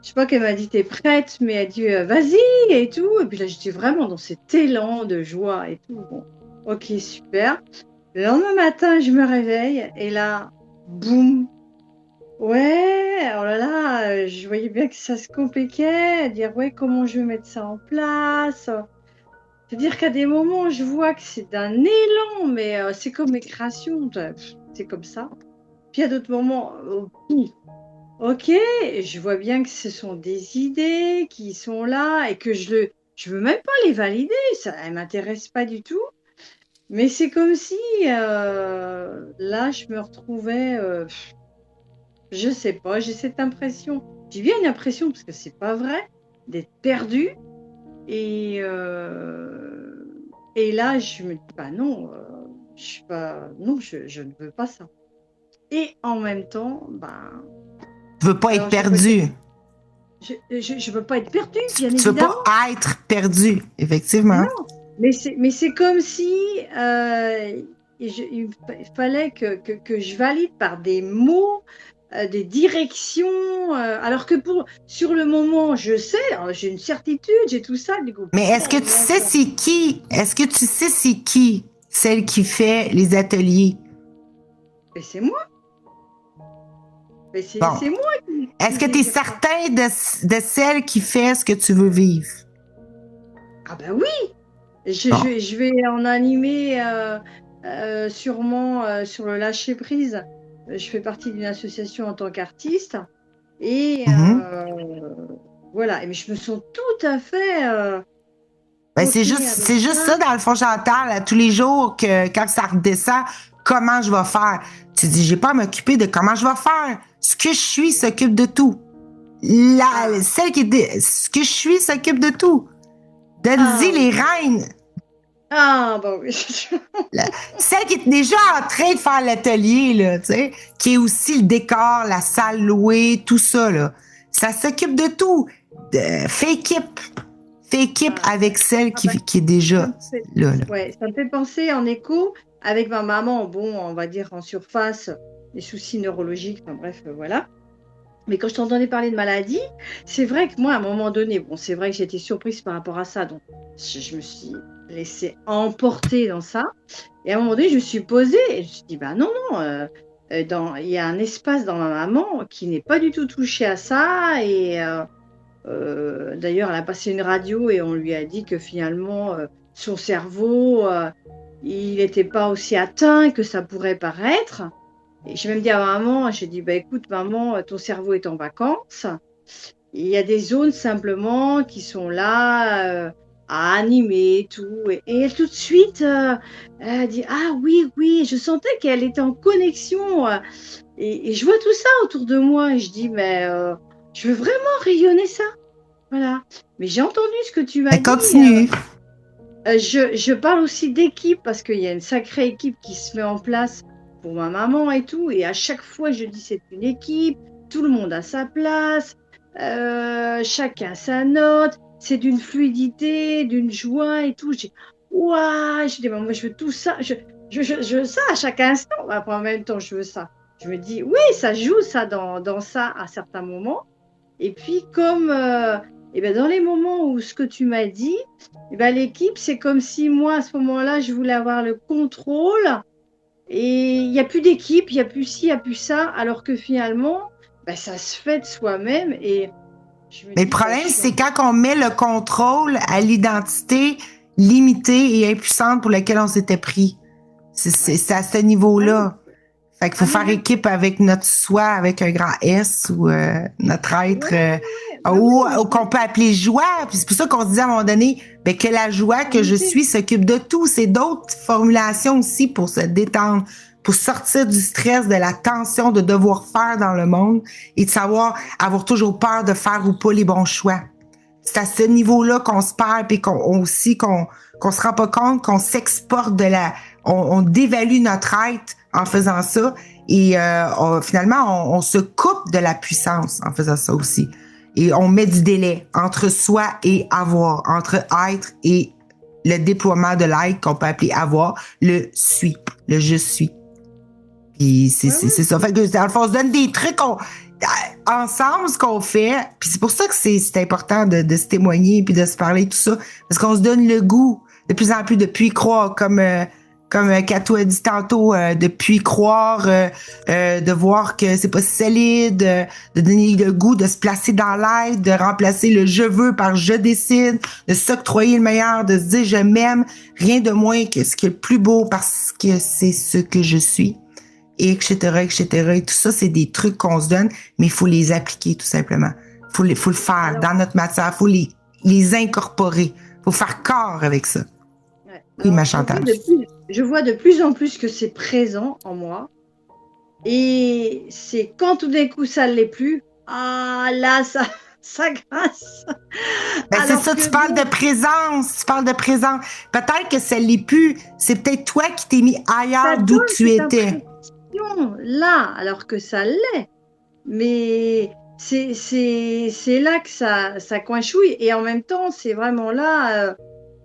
je sais pas qu'elle m'a dit t'es prête, mais elle dit vas-y et tout. Et puis là j'étais vraiment dans cet élan de joie et tout. Bon, ok, super. Le lendemain matin, je me réveille et là, boum. Ouais, oh là là, je voyais bien que ça se compliquait, à dire ouais, comment je vais mettre ça en place. C'est-à-dire qu'à des moments, je vois que c'est d'un élan, mais c'est comme mes créations, c'est comme ça. Puis à d'autres moments, ok, je vois bien que ce sont des idées qui sont là et que je veux même pas les valider, ça ne m'intéresse pas du tout. Mais c'est comme si là, je me retrouvais, je sais pas, j'ai cette impression, j'ai bien une impression parce que c'est pas vrai, d'être perdue. Et là, je me dis, bah non, je suis pas, non, je ne veux pas ça. Et en même temps, bah. Tu veux pas être perdu. Je veux pas être perdue, bien tu évidemment. veux pas être perdu, effectivement. Mais c'est comme si il fallait que je valide par des mots, des directions, alors que sur le moment, je sais, j'ai une certitude, j'ai tout ça. Du coup, Mais est-ce que tu sais c'est qui? Est-ce que tu sais c'est qui celle qui fait les ateliers? Mais c'est moi. Mais c'est Bon. c'est moi qui Est-ce que tu es désire ça. certain de celle qui fait ce que tu veux vivre? Ah ben oui, Bon. je vais en animer sûrement sur le lâcher prise. Je fais partie d'une association en tant qu'artiste et voilà. Mais je me sens tout à fait Ben, ok avec c'est juste ça. ça, dans le fond, Chantal, là, tous les jours, que quand ça redescend, comment je vais faire? Tu dis, j'ai pas à m'occuper de comment je vais faire. Ce que je suis s'occupe de tout. Celle qui est ce que je suis s'occupe de tout. Donne-y les reines. Ah bah oui. Celle qui est déjà en train de faire l'atelier, là, tu sais, qui est aussi le décor, la salle louée, tout ça, là. Ça s'occupe de tout. Fais équipe. Fais équipe avec celle qui est déjà là. Ouais, ça me fait penser en écho avec ma maman, bon, on va dire en surface, des soucis neurologiques, enfin bref, voilà. Mais quand je t'entendais parler de maladie, c'est vrai que moi, à un moment donné, bon, c'est vrai que j'étais surprise par rapport à ça, donc je me suis laissée emporter dans ça. Et à un moment donné, je me suis posée et je me suis dit, bah non, non, il y a un espace dans ma maman qui n'est pas du tout touché à ça. Et d'ailleurs, elle a passé une radio et on lui a dit que finalement, son cerveau, il n'était pas aussi atteint que ça pourrait paraître. Et j'ai même dit à maman, j'ai dit, bah, écoute, maman, ton cerveau est en vacances. Il y a des zones simplement qui sont là à animer et tout. Et elle, tout de suite, elle a dit, ah oui, oui, je sentais qu'elle était en connexion. Et je vois tout ça autour de moi. Et je dis, mais je veux vraiment rayonner ça. Voilà. Mais j'ai entendu ce que tu m'as dit. Continue. Je parle aussi d'équipe parce qu'il y a une sacrée équipe qui se met en place pour ma maman et tout. Et à chaque fois, je dis c'est une équipe, tout le monde a sa place, chacun sa note, c'est d'une fluidité, d'une joie et tout. J'ai ouah, je dis bah, moi je veux tout ça, je veux ça à chaque instant. Après, en même temps, je veux ça. Je me dis oui, ça joue ça dans ça à certains moments. Et puis comme et ben dans les moments où ce que tu m'as dit, et ben l'équipe, c'est comme si moi à ce moment-là, je voulais avoir le contrôle. Et il n'y a plus d'équipe, il n'y a plus ci, il n'y a plus ça, alors que finalement, bah, ça se fait de soi-même. Et je me Mais dis, le bah, problème, c'est quand on met le contrôle à l'identité limitée et impuissante pour laquelle on s'était pris. C'est à ce niveau-là. Fait qu'il faut faire équipe avec notre soi, avec un grand S, ou notre être, ou qu'on peut appeler joie. Puis c'est pour ça qu'on se dit à un moment donné, ben, que la joie que je suis s'occupe de tout. C'est d'autres formulations aussi pour se détendre, pour sortir du stress, de la tension de devoir faire dans le monde et de savoir avoir toujours peur de faire ou pas les bons choix. C'est à ce niveau-là qu'on se perd puis qu'on se rend pas compte qu'on s'exporte on dévalue notre être en faisant ça et finalement on se coupe de la puissance en faisant ça aussi. Et on met du délai entre soi et avoir, entre être et le déploiement de l'être qu'on peut appeler avoir, le suis, le je suis. Puis c'est ça. Fait que dans le fond, on se donne des trucs ensemble, ce qu'on fait. Puis c'est pour ça que c'est important de se témoigner puis de se parler tout ça, parce qu'on se donne le goût de plus en plus de puis croire, comme Kato a dit tantôt, de puis croire, de voir que c'est pas si solide, de donner le goût de se placer dans l'aide, de remplacer le je veux par je décide, de s'octroyer le meilleur, de se dire je m'aime, rien de moins que ce qui est le plus beau parce que c'est ce que je suis. Et etc., etc. Et tout ça, c'est des trucs qu'on se donne, mais il faut les appliquer tout simplement. Faut le faire dans notre matière. Faut les incorporer. Faut faire corps avec ça. Ouais. Oui, ma Chantal. Je vois de plus en plus que c'est présent en moi. Et c'est quand tout d'un coup ça ne l'est plus, ah là, ça grince. Ben c'est ça, tu parles de présence. Tu parles de présence. Peut-être que ça ne l'est plus. C'est peut-être toi qui t'es mis ailleurs d'où tu étais. Là, alors que ça l'est. Mais c'est là que ça coinchouille. Et en même temps, c'est vraiment là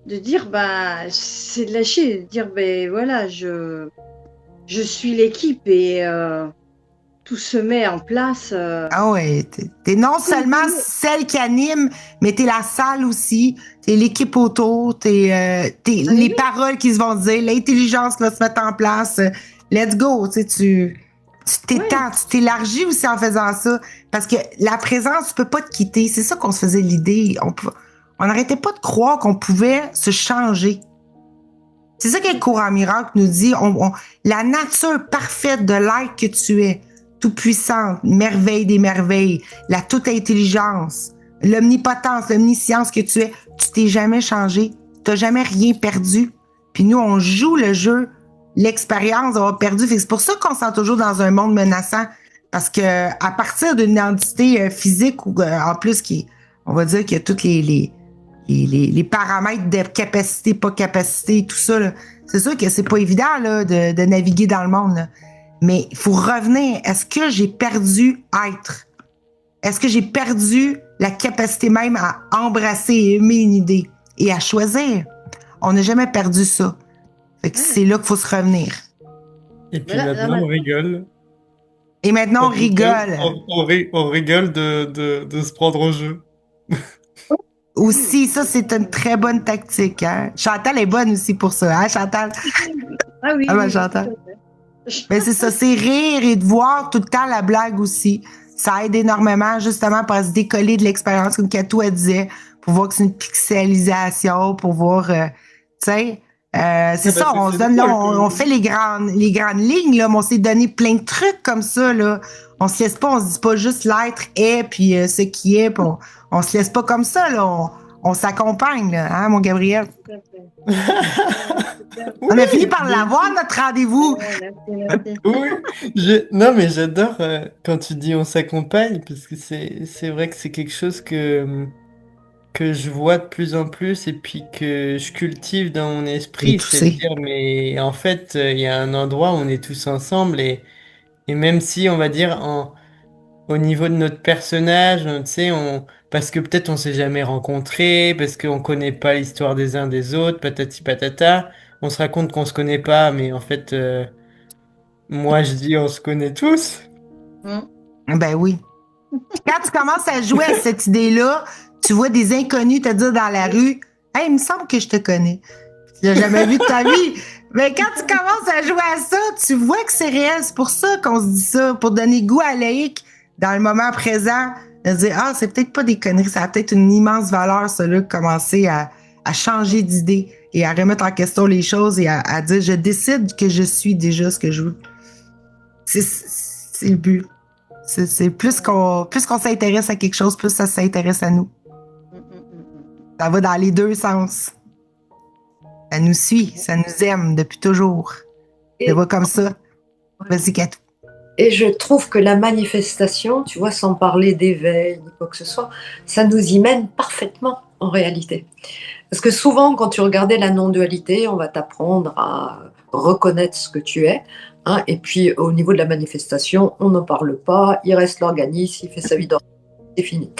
de dire, bah, c'est de lâcher, de dire, ben voilà, je suis l'équipe et tout se met en place. Ah ouais, t'es non seulement celle qui anime, mais t'es la salle aussi, t'es l'équipe autour, t'es les paroles qui se vont dire, l'intelligence qui va se mettre en place. Let's go, tu t'étends, tu t'élargis aussi en faisant ça. Parce que la présence, tu peux pas te quitter. C'est ça qu'on se faisait l'idée. On n'arrêtait pas de croire qu'on pouvait se changer. C'est ça que le courant miracle nous dit. La nature parfaite de l'être que tu es, tout puissante, merveille des merveilles, la toute intelligence, l'omnipotence, l'omniscience que tu es, tu t'es jamais changé, tu n'as jamais rien perdu. Puis nous, on joue le jeu, l'expérience d'avoir perdu. C'est pour ça qu'on se sent toujours dans un monde menaçant. Parce que à partir d'une identité physique, ou en plus, on va dire qu'il y a toutes les paramètres de capacité, pas capacité, tout ça, c'est sûr que c'est pas évident là, de naviguer dans le monde. Là. Mais il faut revenir. Est-ce que j'ai perdu être? Est-ce que j'ai perdu la capacité même à embrasser et aimer une idée et à choisir? On n'a jamais perdu ça. Fait que c'est là qu'il faut se revenir. Et puis maintenant, on rigole. Et maintenant, on rigole. On rigole de se prendre au jeu. Aussi, ça, c'est une très bonne tactique. Hein? Chantal est bonne aussi pour ça, hein, Chantal? Ah oui, ben, Chantal. Mais c'est ça, c'est rire et de voir tout le temps la blague aussi. Ça aide énormément, justement, pour se décoller de l'expérience, comme Katou elle disait, pour voir que c'est une pixelisation, pour voir, tu sais, c'est ça, on se donne, là, on fait les grandes lignes, là, mais on s'est donné plein de trucs comme ça, là. On se laisse pas, on se dit pas juste l'être est, puis ce qui est, puis on se laisse pas comme ça, là. On s'accompagne, là, hein, mon Gabriel? On a fini par l'avoir, notre rendez-vous. Oui, non, mais j'adore quand tu dis on s'accompagne, parce que c'est vrai que c'est quelque chose que je vois de plus en plus et puis que je cultive dans mon esprit, c'est de dire, mais en fait, il y a un endroit où on est tous ensemble et même si, on va dire, au niveau de notre personnage, tu sais, parce que peut-être on s'est jamais rencontrés, parce qu'on connaît pas l'histoire des uns des autres, patati patata, on se raconte qu'on se connaît pas, mais en fait, moi je dis on se connaît tous. Ben oui. Quand tu commences à jouer à cette idée-là, tu vois des inconnus te dire dans la rue, « Hey, il me semble que je te connais. » Tu l'as jamais vu de ta vie. Mais quand tu commences à jouer à ça, tu vois que c'est réel. C'est pour ça qu'on se dit ça, pour donner goût à Laïc dans le moment présent, de dire, ah, c'est peut-être pas des conneries, ça a peut-être une immense valeur, ça, là, commencer à changer d'idée et à remettre en question les choses et à dire, je décide que je suis déjà ce que je veux. C'est le but. C'est plus qu'on s'intéresse à quelque chose, plus ça s'intéresse à nous. Ça va dans les deux sens. Ça nous suit, ça nous aime depuis toujours. Ça va comme ça. Vas-y, Katou. Et je trouve que la manifestation, tu vois, sans parler d'éveil ni quoi que ce soit, ça nous y mène parfaitement en réalité. Parce que souvent, quand tu regardais la non-dualité, on va t'apprendre à reconnaître ce que tu es. Hein, et puis, au niveau de la manifestation, on n'en parle pas, il reste l'organisme, il fait sa vie d'organisme, c'est fini.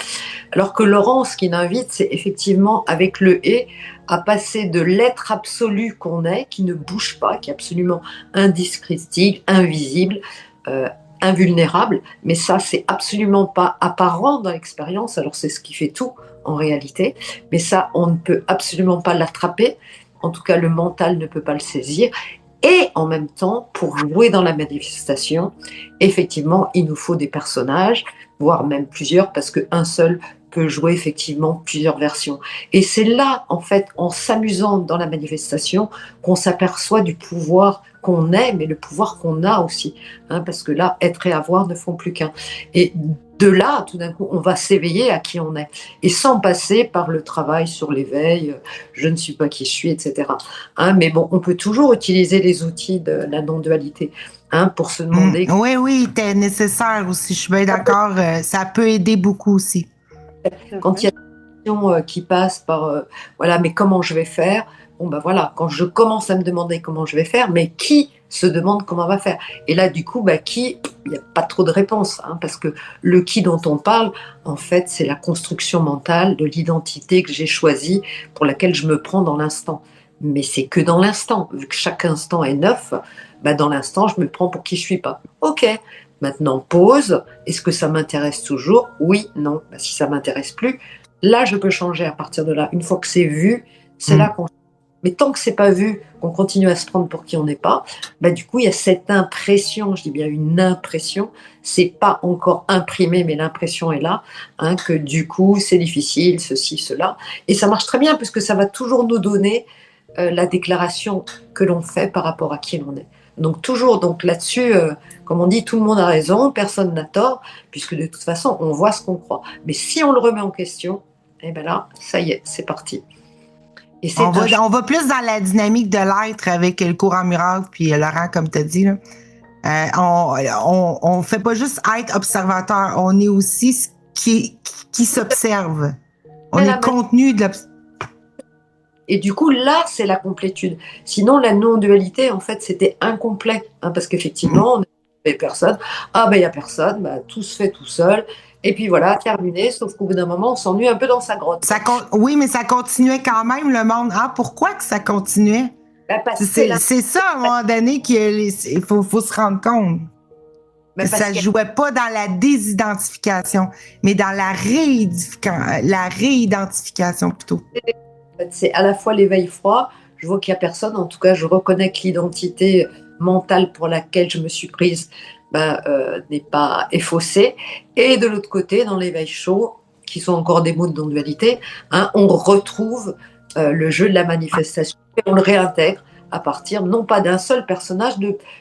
Alors que Laurent, ce qu'il invite, c'est effectivement, avec le « et », à passer de l'être absolu qu'on est, qui ne bouge pas, qui est absolument indescriptible, invisible, invulnérable, mais ça, c'est absolument pas apparent dans l'expérience, alors c'est ce qui fait tout en réalité, mais ça, on ne peut absolument pas l'attraper, en tout cas, le mental ne peut pas le saisir. Et en même temps, pour jouer dans la manifestation, effectivement, il nous faut des personnages, voire même plusieurs, parce qu'un seul peut jouer effectivement plusieurs versions. Et c'est là, en fait, en s'amusant dans la manifestation, qu'on s'aperçoit du pouvoir qu'on est, mais le pouvoir qu'on a aussi. Hein, parce que là, être et avoir ne font plus qu'un. Et de là, tout d'un coup, on va s'éveiller à qui on est. Et sans passer par le travail sur l'éveil, je ne suis pas qui je suis, etc. Hein, mais bon, on peut toujours utiliser les outils de la non-dualité. Hein, pour se demander... Oui, c'est nécessaire aussi, je suis bien d'accord, ça peut aider beaucoup aussi. Quand il y a des questions qui passent par, voilà, mais comment je vais faire? Bon ben voilà, quand je commence à me demander comment je vais faire, mais qui se demande comment on va faire. Et là, du coup, il n'y a pas trop de réponse, hein, parce que le qui dont on parle, en fait, c'est la construction mentale de l'identité que j'ai choisie, pour laquelle je me prends dans l'instant. Mais c'est que dans l'instant, vu que chaque instant est neuf, dans l'instant, je me prends pour qui je suis pas. Ok, maintenant pause. Est-ce que ça m'intéresse toujours? Oui, non. Si ça m'intéresse plus, là, je peux changer à partir de là. Une fois que c'est vu, c'est là qu'on. Mais tant que c'est pas vu, qu'on continue à se prendre pour qui on n'est pas, du coup, il y a cette impression, je dis bien une impression, c'est pas encore imprimé, mais l'impression est là, hein, que du coup, c'est difficile, ceci, cela. Et ça marche très bien, puisque ça va toujours nous donner la déclaration que l'on fait par rapport à qui l'on est. Donc toujours, là-dessus, comme on dit, tout le monde a raison, personne n'a tort, puisque de toute façon, on voit ce qu'on croit. Mais si on le remet en question, là, ça y est, c'est parti. Et on va plus dans la dynamique de l'être avec le courant miracle, puis Laurent, comme tu as dit. Là. On fait pas juste être observateur, on est aussi ce qui s'observe. On est contenu de l'observation. Et du coup, là, c'est la complétude. Sinon, la non-dualité, en fait, c'était incomplet. Hein, parce qu'effectivement, on n'avait personne. Il n'y a personne, tout se fait tout seul. Et puis voilà, terminé. Sauf qu'au bout d'un moment, on s'ennuie un peu dans sa grotte. Oui, mais ça continuait quand même, le monde. Ah, pourquoi que ça continuait? C'est ça, à un moment donné, qu'il faut se rendre compte. Ça ne jouait pas dans la désidentification, mais dans la réidentification plutôt. C'est à la fois l'éveil froid, je vois qu'il n'y a personne, en tout cas je reconnais que l'identité mentale pour laquelle je me suis prise n'est pas effaussée, et de l'autre côté, dans l'éveil chaud, qui sont encore des mots de non-dualité, hein, on retrouve le jeu de la manifestation, et on le réintègre à partir non pas d'un seul personnage,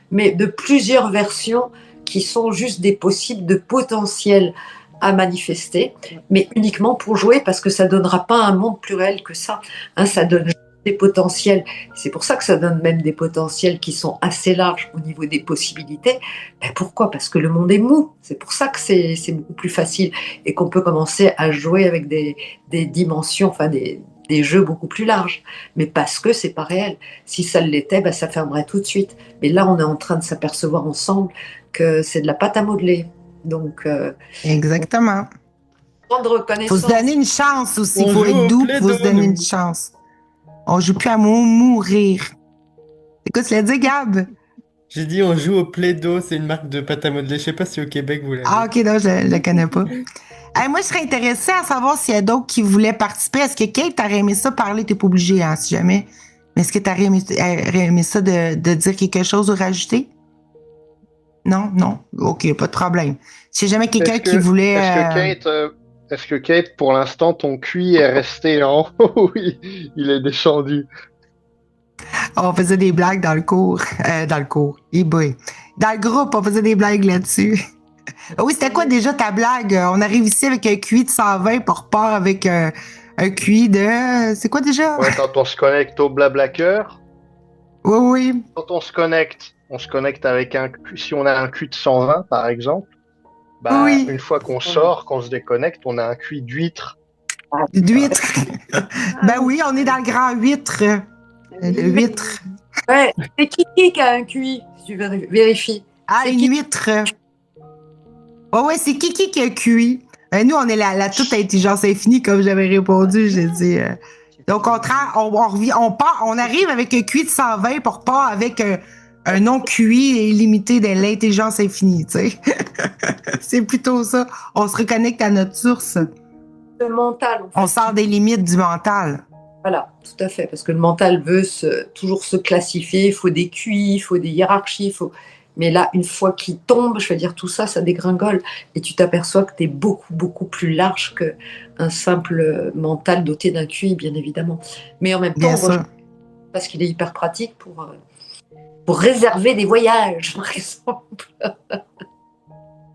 mais de plusieurs versions qui sont juste des possibles de potentiels à manifester, mais uniquement pour jouer, parce que ça donnera pas un monde plus réel que ça. Hein, ça donne des potentiels. C'est pour ça que ça donne même des potentiels qui sont assez larges au niveau des possibilités. Pourquoi? Parce que le monde est mou. C'est pour ça que c'est beaucoup plus facile et qu'on peut commencer à jouer avec des dimensions, enfin des jeux beaucoup plus larges. Mais parce que c'est pas réel. Si ça l'était, ça fermerait tout de suite. Mais là, on est en train de s'apercevoir ensemble que c'est de la pâte à modeler. Donc, exactement. Il faut se donner une chance aussi. Il faut être doux, il faut se donner une chance. On joue plus à mourir. C'est quoi tu l'as dit, Gab? J'ai dit on joue au Play-Doh, c'est une marque de pâte à modeler. Je sais pas si au Québec vous l'avez. Ah ok, non, je le connais pas. Moi, je serais intéressée à savoir s'il y a d'autres qui voulaient participer. Est-ce que Kate, t'aurais aimé ça parler? T'es pas obligé, hein, si jamais. Mais est-ce que t'aurais aimé ça de dire quelque chose ou rajouter? Non? Ok, pas de problème. Si jamais quelqu'un qui voulait... Est-ce que Kate, pour l'instant, ton QI est resté en haut? Oui, il est descendu. On faisait des blagues dans le cours. Dans le cours. Dans le groupe, on faisait des blagues là-dessus. Oui, c'était quoi déjà ta blague? On arrive ici avec un QI de 120 pour repart avec un QI de... C'est quoi déjà? Ouais, quand on se connecte au Blablacar. Oui. Quand on se connecte avec si on a un QI de 120, par exemple. Oui. Une fois qu'on sort, qu'on se déconnecte, on a un QI d'huître. D'huître? Oui, on est dans le grand huître. Le huître. Ouais, c'est qui a un QI, si tu vérifies? Ah, une huître. Ouais, c'est qui a un QI? Nous, on est la toute intelligence infinie, comme j'avais répondu. J'ai dit. Donc, au contraire, on arrive avec un QI de 120 pour part avec un non-QI illimité de l'intelligence infinie, tu sais. C'est plutôt ça. On se reconnecte à notre source. Le mental. En fait. On sort des limites du mental. Voilà, tout à fait. Parce que le mental veut toujours se classifier. Il faut des QI, il faut des hiérarchies. Mais là, une fois qu'il tombe, je veux dire, tout ça, ça dégringole. Et tu t'aperçois que tu es beaucoup, beaucoup plus large qu'un simple mental doté d'un QI, bien évidemment. Mais en même temps, parce qu'il est hyper pratique pour réserver des voyages, par exemple.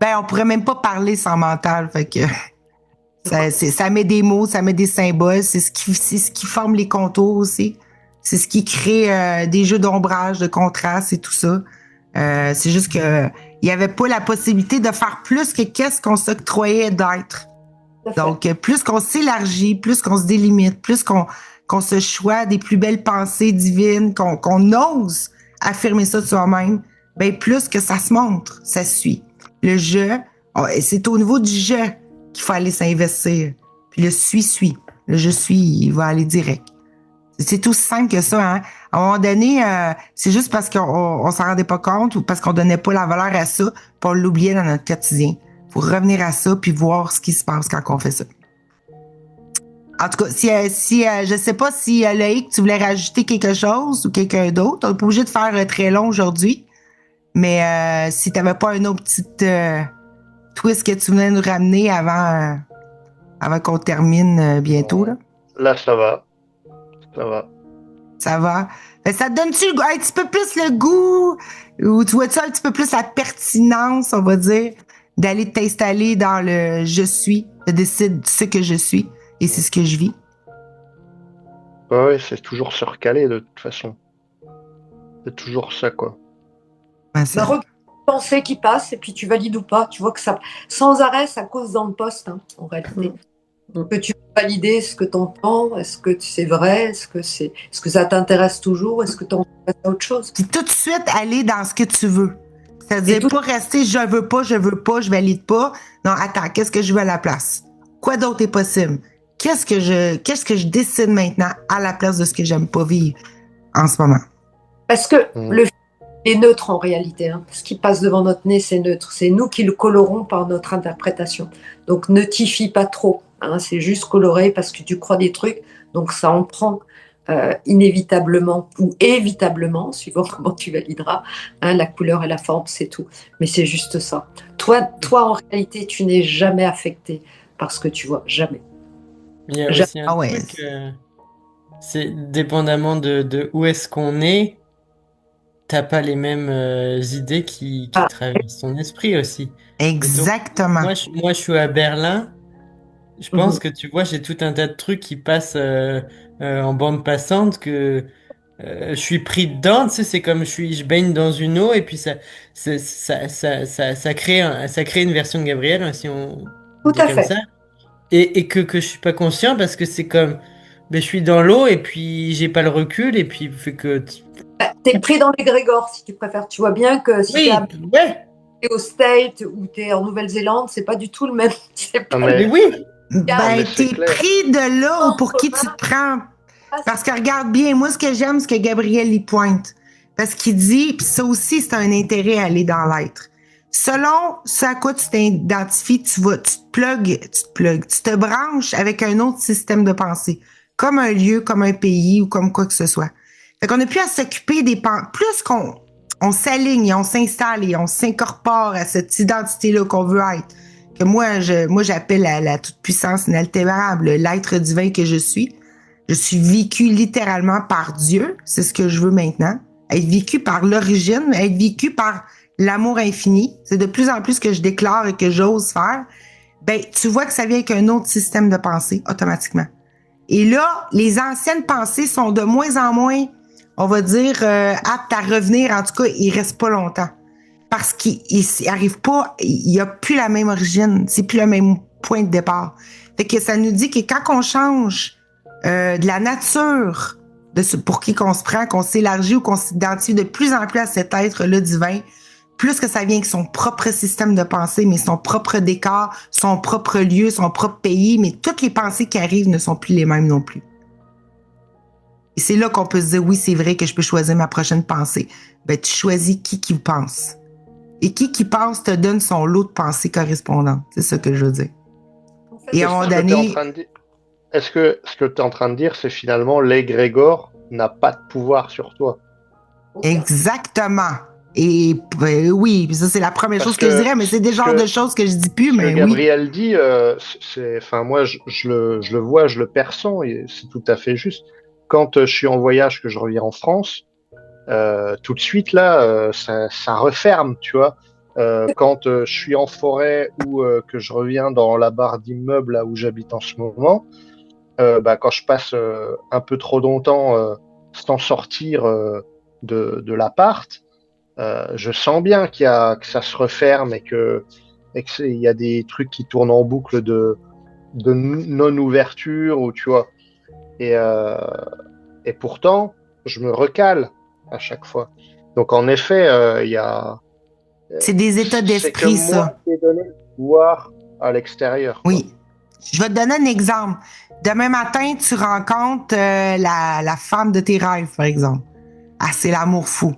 On pourrait même pas parler sans mental, fait que ça met des mots, ça met des symboles, c'est ce qui forme les contours aussi. C'est ce qui crée des jeux d'ombrage, de contraste et tout ça. C'est juste que il y avait pas la possibilité de faire plus que qu'est-ce qu'on s'octroyait d'être. Donc, plus qu'on s'élargit, plus qu'on se délimite, plus qu'on se choisit des plus belles pensées divines, qu'on ose affirmer ça de soi-même, ben plus que ça se montre, ça se suit. Le je, c'est au niveau du je qu'il faut aller s'investir. Puis le suis. Le je suis, il va aller direct. C'est aussi simple que ça. Hein? À un moment donné, c'est juste parce qu'on s'en rendait pas compte ou parce qu'on donnait pas la valeur à ça, puis on l'oubliait dans notre quotidien. Il faut revenir à ça puis voir ce qui se passe quand on fait ça. En tout cas, je sais pas si Loïc, tu voulais rajouter quelque chose ou quelqu'un d'autre. On n'est pas obligé de faire très long aujourd'hui. Mais si tu n'avais pas un autre petit twist que tu voulais nous ramener avant qu'on termine bientôt. Là, ça va. Ça va. Ça va. Ben, ça te donne-tu un petit peu plus le goût ou tu vois-tu un petit peu plus la pertinence, on va dire, d'aller t'installer dans le je suis, je décide ce que je suis et c'est ce que je vis? Ouais, c'est toujours se recaler de toute façon. C'est toujours ça, quoi. Ben, regarde les pensées qui passent et puis tu valides ou pas. Tu vois que ça, sans arrêt, ça cause dans le poste, hein, en réalité. Que tu veux valider ce que tu entends, est-ce que c'est vrai, est-ce que ça t'intéresse toujours, est-ce que tu t'intéresses à autre chose? Puis tout de suite aller dans ce que tu veux. C'est-à-dire pas rester je veux pas, je valide pas. Non, attends, qu'est-ce que je veux à la place? Quoi d'autre est possible? Qu'est-ce que je décide maintenant à la place de ce que j'aime pas vivre en ce moment? Parce que le film est neutre en réalité. Hein. Ce qui passe devant notre nez, c'est neutre. C'est nous qui le colorons par notre interprétation. Donc ne t'y fie pas trop. Hein. C'est juste coloré parce que tu crois des trucs. Donc ça en prend inévitablement ou évitablement, suivant comment tu valideras, hein, la couleur et la forme, c'est tout. Mais c'est juste ça. Toi, en réalité, tu n'es jamais affecté par ce que tu vois. Jamais. Il y a aussi un truc, c'est dépendamment de où est-ce qu'on est, t'as pas les mêmes idées qui traversent ton esprit aussi. Exactement. Donc, moi, je suis à Berlin. Je pense que tu vois, j'ai tout un tas de trucs qui passent en bande passante que je suis pris dedans. Tu sais, c'est comme je baigne dans une eau et puis ça crée une version de Gabriel, hein, si on tout dit à comme fait. ça. Et que je suis pas conscient parce que c'est comme je suis dans l'eau et puis j'ai pas le recul et puis fait que t'es pris dans l'égrégore si tu préfères. Tu vois bien que si t'es au State ou t'es en Nouvelle-Zélande, c'est pas du tout le même. Mais oui. Ben, t'es pris de là pour qui tu te prends. Parce que regarde bien, moi, ce que j'aime, c'est que Gabriel y pointe. Parce qu'il dit, puis ça aussi, c'est un intérêt à aller dans l'être. Selon ce à quoi tu t'identifies, tu te branches avec un autre système de pensée. Comme un lieu, comme un pays ou comme quoi que ce soit. Fait qu'on n'a plus à s'occuper des pensées. Plus qu'on s'aligne et on s'installe et on s'incorpore à cette identité-là qu'on veut être. Que moi, j'appelle la toute-puissance inaltérable, l'être divin que je suis. Je suis vécu littéralement par Dieu. C'est ce que je veux maintenant. Être vécu par l'origine, être vécu par l'amour infini. C'est de plus en plus que je déclare et que j'ose faire. Ben, tu vois que ça vient avec un autre système de pensée, automatiquement. Et là, les anciennes pensées sont de moins en moins, on va dire, aptes à revenir. En tout cas, ils restent pas longtemps. Parce qu'il arrive pas, il n'y a plus la même origine. C'est plus le même point de départ. Fait que ça nous dit que quand on change de la nature pour qui qu'on se prend, qu'on s'élargit ou qu'on s'identifie de plus en plus à cet être-là divin, plus que ça vient avec son propre système de pensée, mais son propre décor, son propre lieu, son propre pays, mais toutes les pensées qui arrivent ne sont plus les mêmes non plus. Et c'est là qu'on peut se dire, oui, c'est vrai que je peux choisir ma prochaine pensée. Ben, tu choisis qui pense. Et qui pense te donne son lot de pensées correspondantes. C'est ça que je veux dire. Et à un moment donné... Est-ce que ce que tu es en train de dire, c'est finalement l'égrégore n'a pas de pouvoir sur toi? Exactement. Et oui, ça c'est la première chose que je dirais, mais c'est des genres de choses que je dis plus, mais oui. Gabriel dit, moi je le vois, je le perçois, et c'est tout à fait juste. Quand je suis en voyage, que je reviens en France, tout de suite là, ça referme, tu vois. Quand je suis en forêt ou que je reviens dans la barre d'immeuble là où j'habite en ce moment, quand je passe un peu trop longtemps sans sortir de l'appart, je sens bien que ça se referme et qu'il y a des trucs qui tournent en boucle de non-ouverture, ou tu vois. Et pourtant, je me recale à chaque fois. Donc en effet, il y a. C'est des états C'est d'esprit, que moi ça. qui ai donné le pouvoir à l'extérieur. Quoi. Oui. Je vais te donner un exemple. Demain matin, tu rencontres la femme de tes rêves, par exemple. Ah, c'est l'amour fou.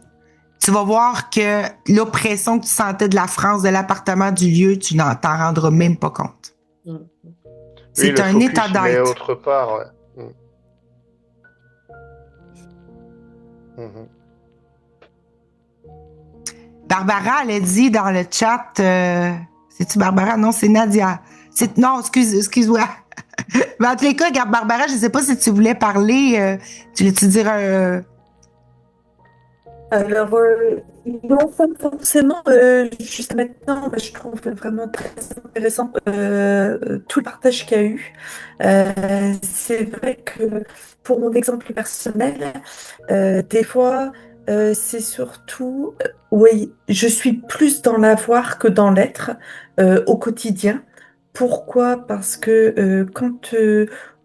Tu vas voir que l'oppression que tu sentais de la France, de l'appartement, du lieu, tu n'en t'en rendras même pas compte. Mm. Oui, C'est le un focus, état il est d'être. autre part. Ouais. Mhm. Barbara, elle a dit dans le chat, c'est-tu Barbara? Non, c'est Nadia. Non, excuse-moi. Mais en tous les cas, regarde, Barbara, je ne sais pas si tu voulais parler. Tu voulais-tu dire Alors, non, pas forcément. Jusqu'à maintenant, je trouve vraiment très intéressant tout le partage qu'il y a eu. C'est vrai que pour mon exemple personnel, des fois, c'est surtout, oui, je suis plus dans l'avoir que dans l'être au quotidien. Pourquoi? Parce que quand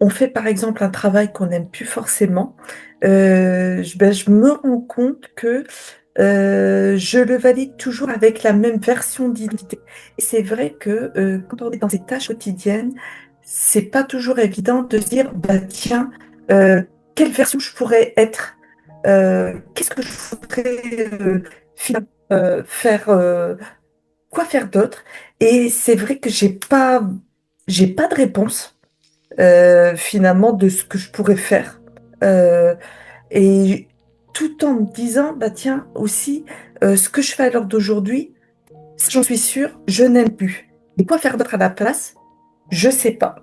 on fait par exemple un travail qu'on n'aime plus forcément, je me rends compte que je le valide toujours avec la même version d'identité. Et c'est vrai que quand on est dans ces tâches quotidiennes, c'est pas toujours évident de se dire, bah tiens, quelle version je pourrais être? Qu'est-ce que je voudrais finalement faire? Quoi faire d'autre? Et c'est vrai que j'ai pas de réponse finalement de ce que je pourrais faire. Euh, et tout en me disant, bah tiens, aussi, ce que je fais à l'heure d'aujourd'hui, j'en suis sûre, je n'aime plus. Et quoi faire d'autre à la place? Je sais pas.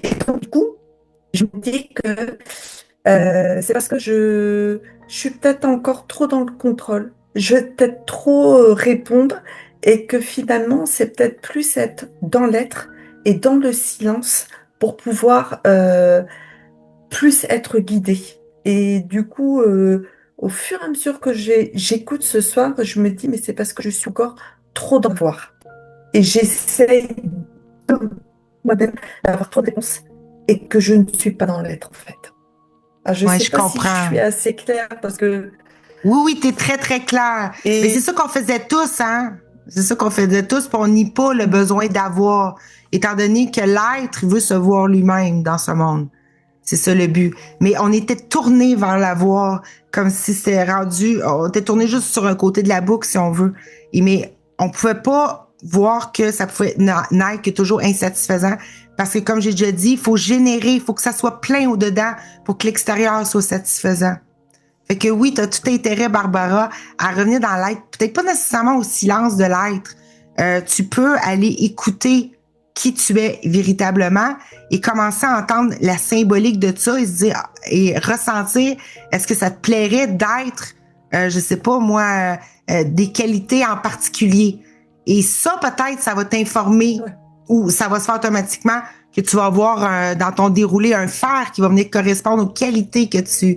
Et donc, du coup, je me dis que c'est parce que je suis peut-être encore trop dans le contrôle. Je vais peut-être trop répondre et que finalement, c'est peut-être plus être dans l'être et dans le silence pour pouvoir plus être guidée. Et du coup, au fur et à mesure que j'écoute ce soir, je me dis, mais c'est parce que je suis encore trop dans le voir. Et j'essaie de moi-même d'avoir trop de réponses et que je ne suis pas dans l'être, en fait. Ah, je ne Ouais, sais je pas si je comprends. suis assez claire parce que... Oui, oui, t'es très, très clair. Mais c'est ça qu'on faisait tous, hein? C'est ça qu'on faisait tous, puis on nie pas le besoin d'avoir, étant donné que l'être, il veut se voir lui-même dans ce monde. C'est ça le but. Mais on était tourné vers l'avoir, comme si c'était rendu, on était tourné juste sur un côté de la boucle, si on veut. Mais on pouvait pas voir que ça pouvait n'être que toujours insatisfaisant. Parce que, comme j'ai déjà dit, il faut générer, il faut que ça soit plein au-dedans pour que l'extérieur soit satisfaisant. Fait que oui, tu as tout intérêt, Barbara, à revenir dans l'être. Peut-être pas nécessairement au silence de l'être. Tu peux aller écouter qui tu es véritablement et commencer à entendre la symbolique de ça et se dire et ressentir est-ce que ça te plairait d'être, je sais pas moi, des qualités en particulier. Et ça, peut-être, ça va t'informer ou ça va se faire automatiquement que tu vas avoir dans ton déroulé un fer qui va venir correspondre aux qualités que tu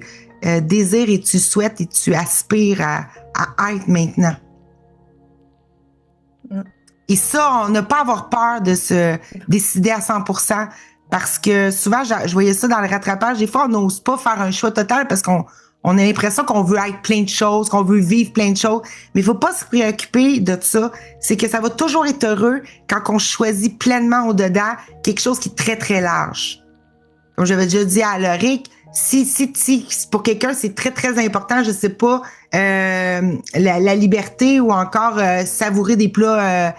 désires et tu souhaites et tu aspires à être maintenant. Et ça, on n'a pas à avoir peur de se décider à 100% parce que souvent, je voyais ça dans le rattrapage. Des fois, on n'ose pas faire un choix total parce qu'on a l'impression qu'on veut être plein de choses, qu'on veut vivre plein de choses. Mais il faut pas se préoccuper de ça. C'est que ça va toujours être heureux quand on choisit pleinement au-dedans quelque chose qui est très, très large. Comme j'avais déjà dit à Loric, si pour quelqu'un c'est très très important, je sais pas, la liberté ou encore savourer des plats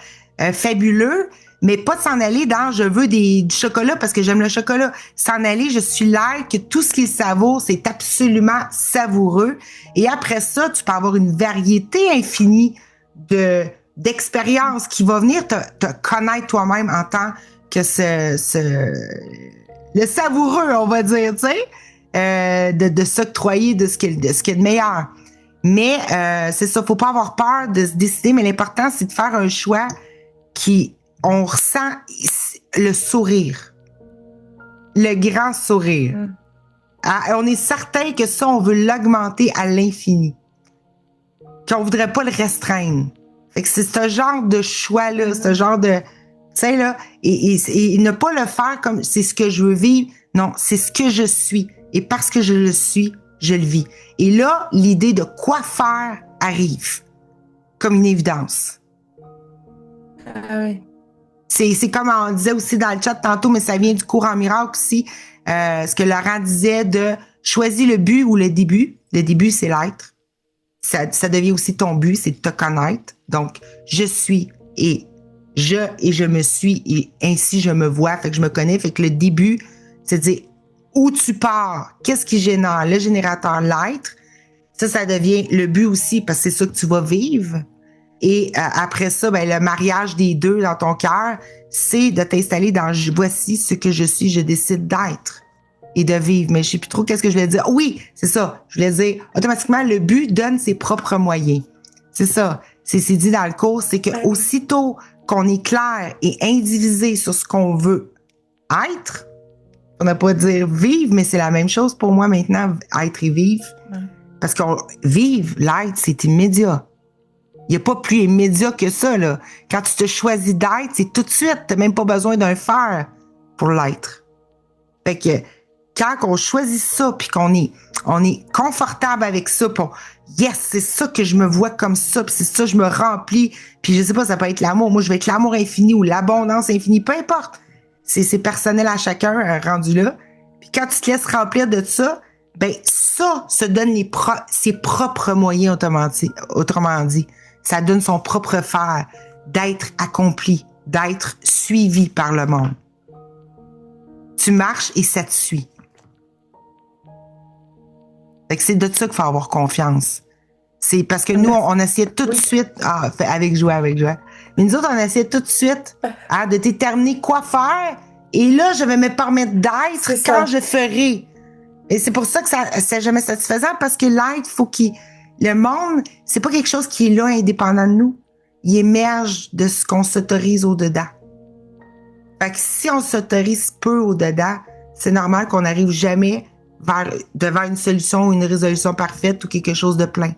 fabuleux, mais pas de s'en aller dans je veux du chocolat parce que j'aime le chocolat. S'en aller, je suis l'air que tout ce qu'il savoure, c'est absolument savoureux. Et après ça, tu peux avoir une variété infinie d'expériences qui va venir te connaître toi-même en tant que le savoureux, on va dire, tu sais, de s'octroyer de ce qui est de meilleur. Mais c'est ça, faut pas avoir peur de se décider, mais l'important, c'est de faire un choix qui, on ressent le sourire, le grand sourire. On est certain que ça, on veut l'augmenter à l'infini, qu'on voudrait pas le restreindre. Fait que c'est ce genre de choix-là, ce genre de... Tu sais, là, et ne pas le faire comme c'est ce que je veux vivre. Non, c'est ce que je suis. Et parce que je le suis, je le vis. Et là, l'idée de quoi faire arrive comme une évidence. Ah oui. C'est comme on disait aussi dans le chat tantôt, mais ça vient du cours en miracle aussi, ce que Laurent disait de choisir le but ou le début. Le début, c'est l'être. Ça devient aussi ton but, c'est de te connaître. Donc, je suis et je me suis et ainsi je me vois, fait que je me connais. Fait que le début, c'est de dire où tu pars, qu'est-ce qui génère le générateur, l'être. Ça devient le but aussi parce que c'est ça que tu vas vivre. Et après ça, ben, le mariage des deux dans ton cœur, c'est de t'installer dans voici ce que je suis, je décide d'être et de vivre. Mais je sais plus trop qu'est-ce que je voulais dire. Oui, c'est ça. Je voulais dire, automatiquement, le but donne ses propres moyens. C'est ça. C'est dit dans le cours, c'est que aussitôt qu'on est clair et indivisé sur ce qu'on veut être, on n'a pas à dire vivre, mais c'est la même chose pour moi maintenant, être et vivre. Parce qu'on vivre, l'être, c'est immédiat. Il n'y a pas plus immédiat que ça, là. Quand tu te choisis d'être, c'est tout de suite. Tu n'as même pas besoin d'un faire pour l'être. Fait que quand on choisit ça, puis qu'on est confortable avec ça, puis yes, c'est ça que je me vois comme ça, puis c'est ça je me remplis. Puis je sais pas, ça peut être l'amour. Moi, je vais être l'amour infini ou l'abondance infinie, peu importe. C'est personnel à chacun, rendu là. Puis quand tu te laisses remplir de ça, ben ça se donne ses propres moyens, autrement dit. Ça donne son propre faire, d'être accompli, d'être suivi par le monde. Tu marches et ça te suit. Fait que c'est de ça qu'il faut avoir confiance. C'est parce que nous, on essayait tout de suite, avec joie. Mais nous autres, on essayait tout de suite de déterminer quoi faire. Et là, je vais me permettre d'être quand je ferai. Et c'est pour ça que c'est jamais satisfaisant parce que l'être, le monde, c'est pas quelque chose qui est là indépendant de nous. Il émerge de ce qu'on s'autorise au-dedans. Fait que si on s'autorise peu au-dedans, c'est normal qu'on n'arrive jamais devant une solution ou une résolution parfaite ou quelque chose de plein.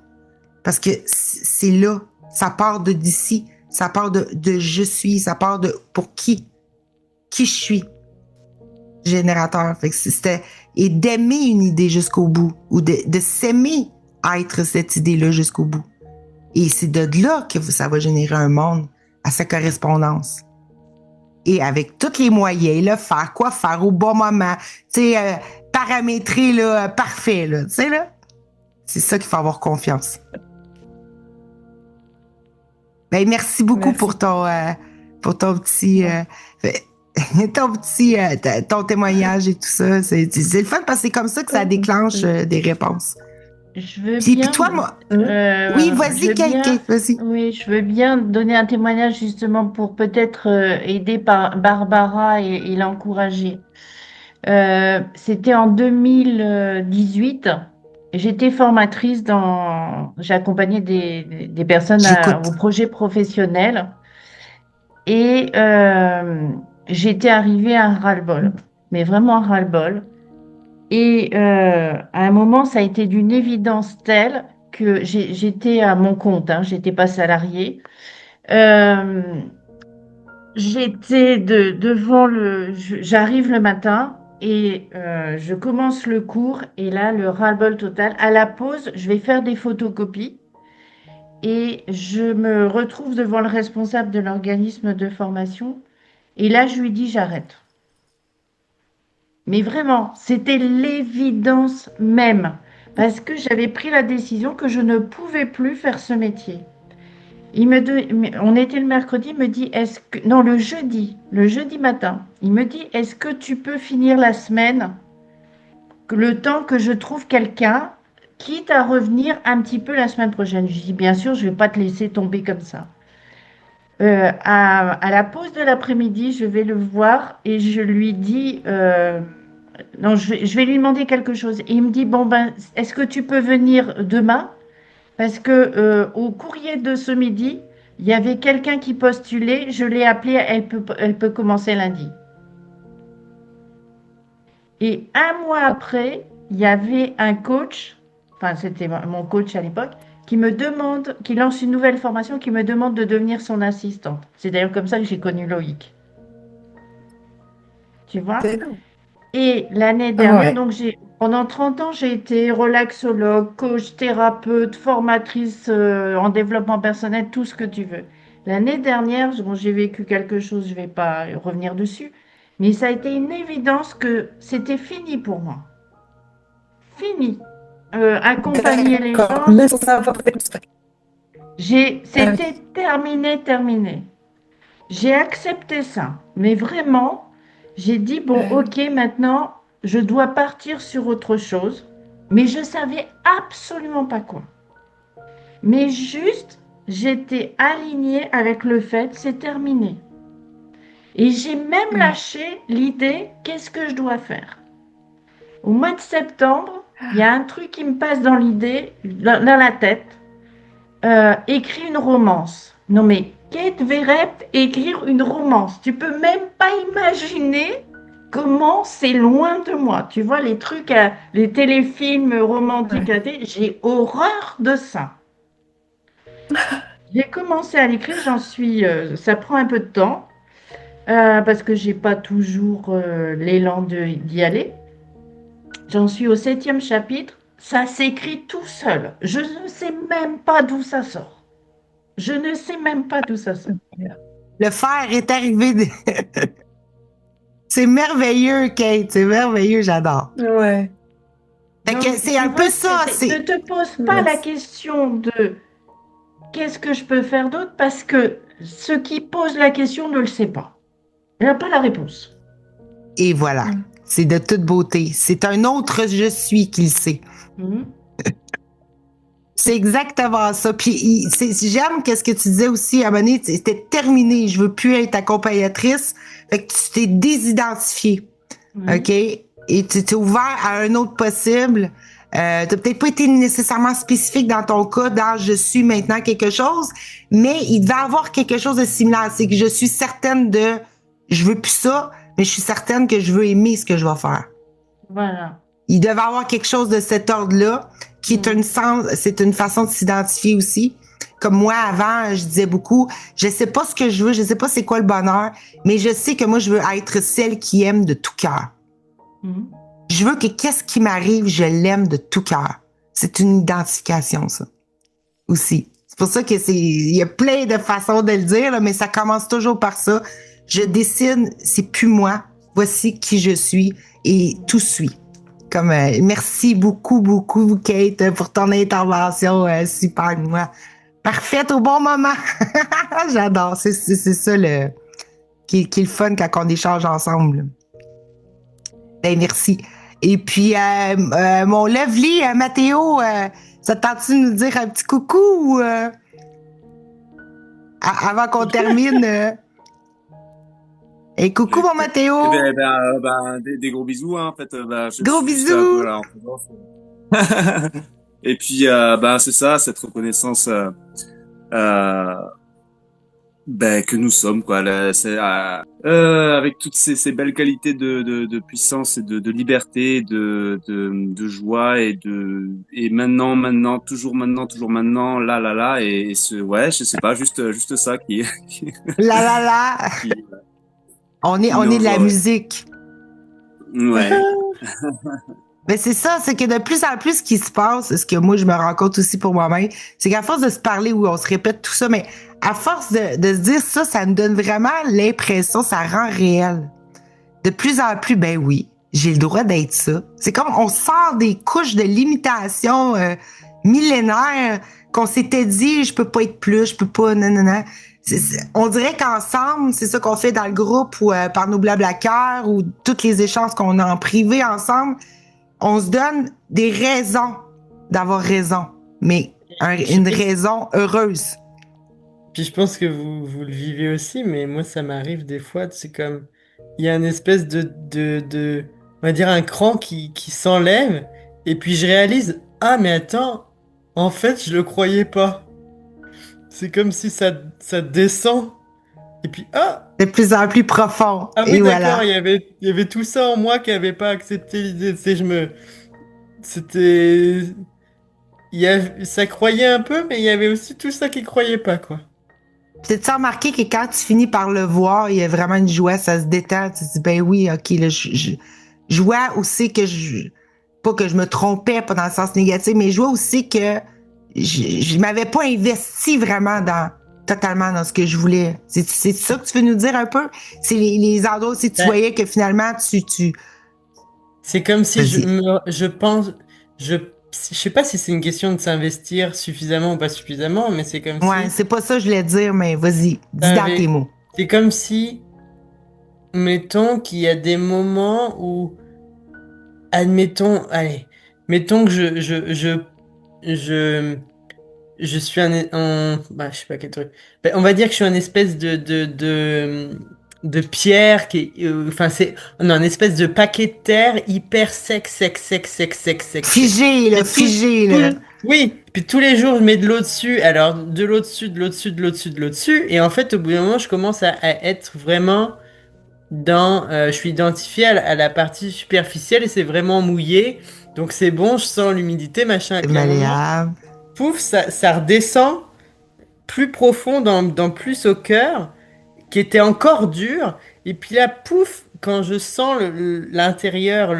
Parce que c'est là, ça part de d'ici, ça part de je suis, ça part de pour qui je suis. Générateur. Fait que et d'aimer une idée jusqu'au bout ou de s'aimer être cette idée-là jusqu'au bout. Et c'est de là que ça va générer un monde à sa correspondance. Et avec tous les moyens, là, faire au bon moment, tu sais, paramétrer, là, parfait, là, tu sais, là. C'est ça qu'il faut avoir confiance. Ben, merci beaucoup pour ton petit, ton témoignage et tout ça. C'est le fun parce que c'est comme ça que ça déclenche des réponses. Je veux Puis bien. toi, moi. Oui, vas-y, Kate, vas-y. Oui, je veux bien donner un témoignage justement pour peut-être aider Barbara et l'encourager. C'était en 2018. J'étais formatrice j'accompagnais des personnes au projet professionnel et j'étais arrivée à un ras-le-bol, mais vraiment un ras-le-bol. Et à un moment, ça a été d'une évidence telle que j'étais à mon compte, hein, j'étais pas salariée. J'étais devant j'arrive le matin et je commence le cours et là, le ras-le-bol total. À la pause, je vais faire des photocopies et je me retrouve devant le responsable de l'organisme de formation et là, je lui dis j'arrête. Mais vraiment, c'était l'évidence même, parce que j'avais pris la décision que je ne pouvais plus faire ce métier. On était le mercredi, il me dit, non, le jeudi matin, il me dit, est-ce que tu peux finir la semaine, le temps que je trouve quelqu'un, quitte à revenir un petit peu la semaine prochaine. Je dis, bien sûr, je ne vais pas te laisser tomber comme ça. À la pause de l'après-midi, je vais le voir et je lui dis, non, je vais lui demander quelque chose. Et il me dit, bon, ben, est-ce que tu peux venir demain? Parce que au courrier de ce midi, il y avait quelqu'un qui postulait, je l'ai appelée, elle peut commencer lundi. Et un mois après, il y avait un coach, enfin c'était mon coach à l'époque, qui lance une nouvelle formation, qui me demande de devenir son assistante. C'est d'ailleurs comme ça que j'ai connu Loïc. Tu vois? Et l'année dernière, donc Pendant 30 ans, j'ai été relaxologue, coach, thérapeute, formatrice en développement personnel, tout ce que tu veux. L'année dernière, bon, j'ai vécu quelque chose, je ne vais pas revenir dessus, mais ça a été une évidence que c'était fini pour moi. Fini. Accompagner les D'accord. gens, Mais sans savoir c'était terminé, terminé. J'ai accepté ça, mais vraiment, j'ai dit, bon, ok, maintenant, je dois partir sur autre chose, mais je savais absolument pas quoi. Mais juste, j'étais alignée avec le fait, c'est terminé. Et j'ai même lâché l'idée, qu'est-ce que je dois faire? Au mois de septembre, il y a un truc qui me passe dans l'idée, dans la tête, écrit une romance. Non mais Kate Verrett écrire une romance. Tu peux même pas imaginer comment c'est loin de moi. Tu vois les trucs, les téléfilms romantiques, j'ai horreur de ça. J'ai commencé à l'écrire, ça prend un peu de temps parce que j'ai pas toujours l'élan d'y aller. J'en suis au 7e chapitre. Ça s'écrit tout seul. Je ne sais même pas d'où ça sort. Je ne sais même pas d'où ça sort. Le fer est arrivé. C'est merveilleux, Kate. C'est merveilleux, j'adore. Ouais. Fait que c'est un peu ça. Ne te pose pas la question de qu'est-ce que je peux faire d'autre parce que ce qui pose la question ne le sait pas. Il n'a pas la réponse. Et voilà. C'est de toute beauté. C'est un autre je suis qui le sait. C'est exactement ça. Puis j'aime qu'est-ce que tu disais aussi à un moment donné, c'était terminé. Je veux plus être accompagnatrice. Fait que tu t'es désidentifiée. OK? Et tu t'es ouvert à un autre possible. T'as peut-être pas été nécessairement spécifique dans ton cas, dans je suis maintenant quelque chose, mais il devait avoir quelque chose de similaire. C'est que je suis certaine de je veux plus ça, mais je suis certaine que je veux aimer ce que je vais faire. Voilà. Il devait avoir quelque chose de cet ordre-là, qui est c'est une façon de s'identifier aussi. Comme moi, avant, je disais beaucoup, je sais pas ce que je veux, je sais pas c'est quoi le bonheur, mais je sais que moi, je veux être celle qui aime de tout cœur. Je veux que qu'est-ce qui m'arrive, je l'aime de tout cœur. C'est une identification, ça. Aussi. C'est pour ça que il y a plein de façons de le dire, là, mais ça commence toujours par ça. Je décide, c'est plus moi. Voici qui je suis et tout suit. Comme merci beaucoup, beaucoup, Kate, pour ton intervention super, moi. Parfaite au bon moment. J'adore. C'est ça qui est le fun quand on échange ensemble. Ben, merci. Et puis, mon lovely Mathéo, ça te tente-tu de nous dire un petit coucou ou, avant qu'on termine? Et coucou, mon Mathéo! Des gros bisous, hein, en fait. Gros bisous! Et puis, c'est ça, cette reconnaissance que nous sommes, quoi. Avec toutes ces belles qualités de puissance et de liberté, de joie et maintenant, toujours maintenant, là, et je sais pas, juste ça qui Là. On est de la musique. Ouais. Mais c'est ça, c'est que de plus en plus, ce qui se passe, ce que moi, je me rends compte aussi pour moi-même, c'est qu'à force de se parler, où on se répète tout ça, mais à force de se dire ça, ça me donne vraiment l'impression, ça rend réel. De plus en plus, ben oui, j'ai le droit d'être ça. C'est comme on sort des couches de limitation millénaires qu'on s'était dit, je peux pas être plus, je peux pas, non. On dirait qu'ensemble, c'est ça qu'on fait dans le groupe ou par nos blabla-cœurs ou tous les échanges qu'on a en privé ensemble, on se donne des raisons d'avoir raison, mais une raison heureuse. Puis je pense que vous le vivez aussi, mais moi ça m'arrive des fois, c'est comme il y a une espèce de on va dire un cran qui s'enlève et puis je réalise ah mais attends, en fait je le croyais pas. C'est comme si ça descend et puis de plus en plus profond. Ah oui, et d'accord, voilà. il y avait tout ça en moi qui avait pas accepté l'idée, tu sais, ça croyait un peu, mais il y avait aussi tout ça qui croyait pas, quoi. Peut-être remarqué que quand tu finis par le voir, il y a vraiment une joie, ça se détend, tu te dis, ben oui, ok, là, je vois aussi que pas que je me trompais, pas dans le sens négatif, mais je vois aussi que je m'avais pas investi vraiment totalement dans ce que je voulais. C'est ça que tu veux nous dire un peu? C'est les endroits où tu voyais que finalement C'est comme si Vas-y. je pense, je sais pas si c'est une question de s'investir suffisamment ou pas suffisamment, mais c'est comme Ouais, si c'est pas ça que je voulais dire, mais vas-y, dis dans tes mots. c'est comme si, mettons qu'il y a des moments où, admettons, allez, mettons que je, je suis bah, je sais pas quel truc. Ben, on va dire que je suis un espèce de pierre enfin, non, un espèce de paquet de terre hyper sec. Figé, là, Et figé, là. oui, puis tous les jours, je mets de l'eau dessus, alors de l'eau dessus, de l'eau dessus, de l'eau dessus, de l'eau dessus, et en fait, au bout d'un moment, je commence à être vraiment je suis identifié à la partie superficielle et c'est vraiment mouillé, donc c'est bon, je sens l'humidité, machin, et C'est puis à un moment, malléable. pouf, ça redescend plus profond, dans plus au cœur, qui était encore dur. Et puis là, pouf, quand je sens l'intérieur,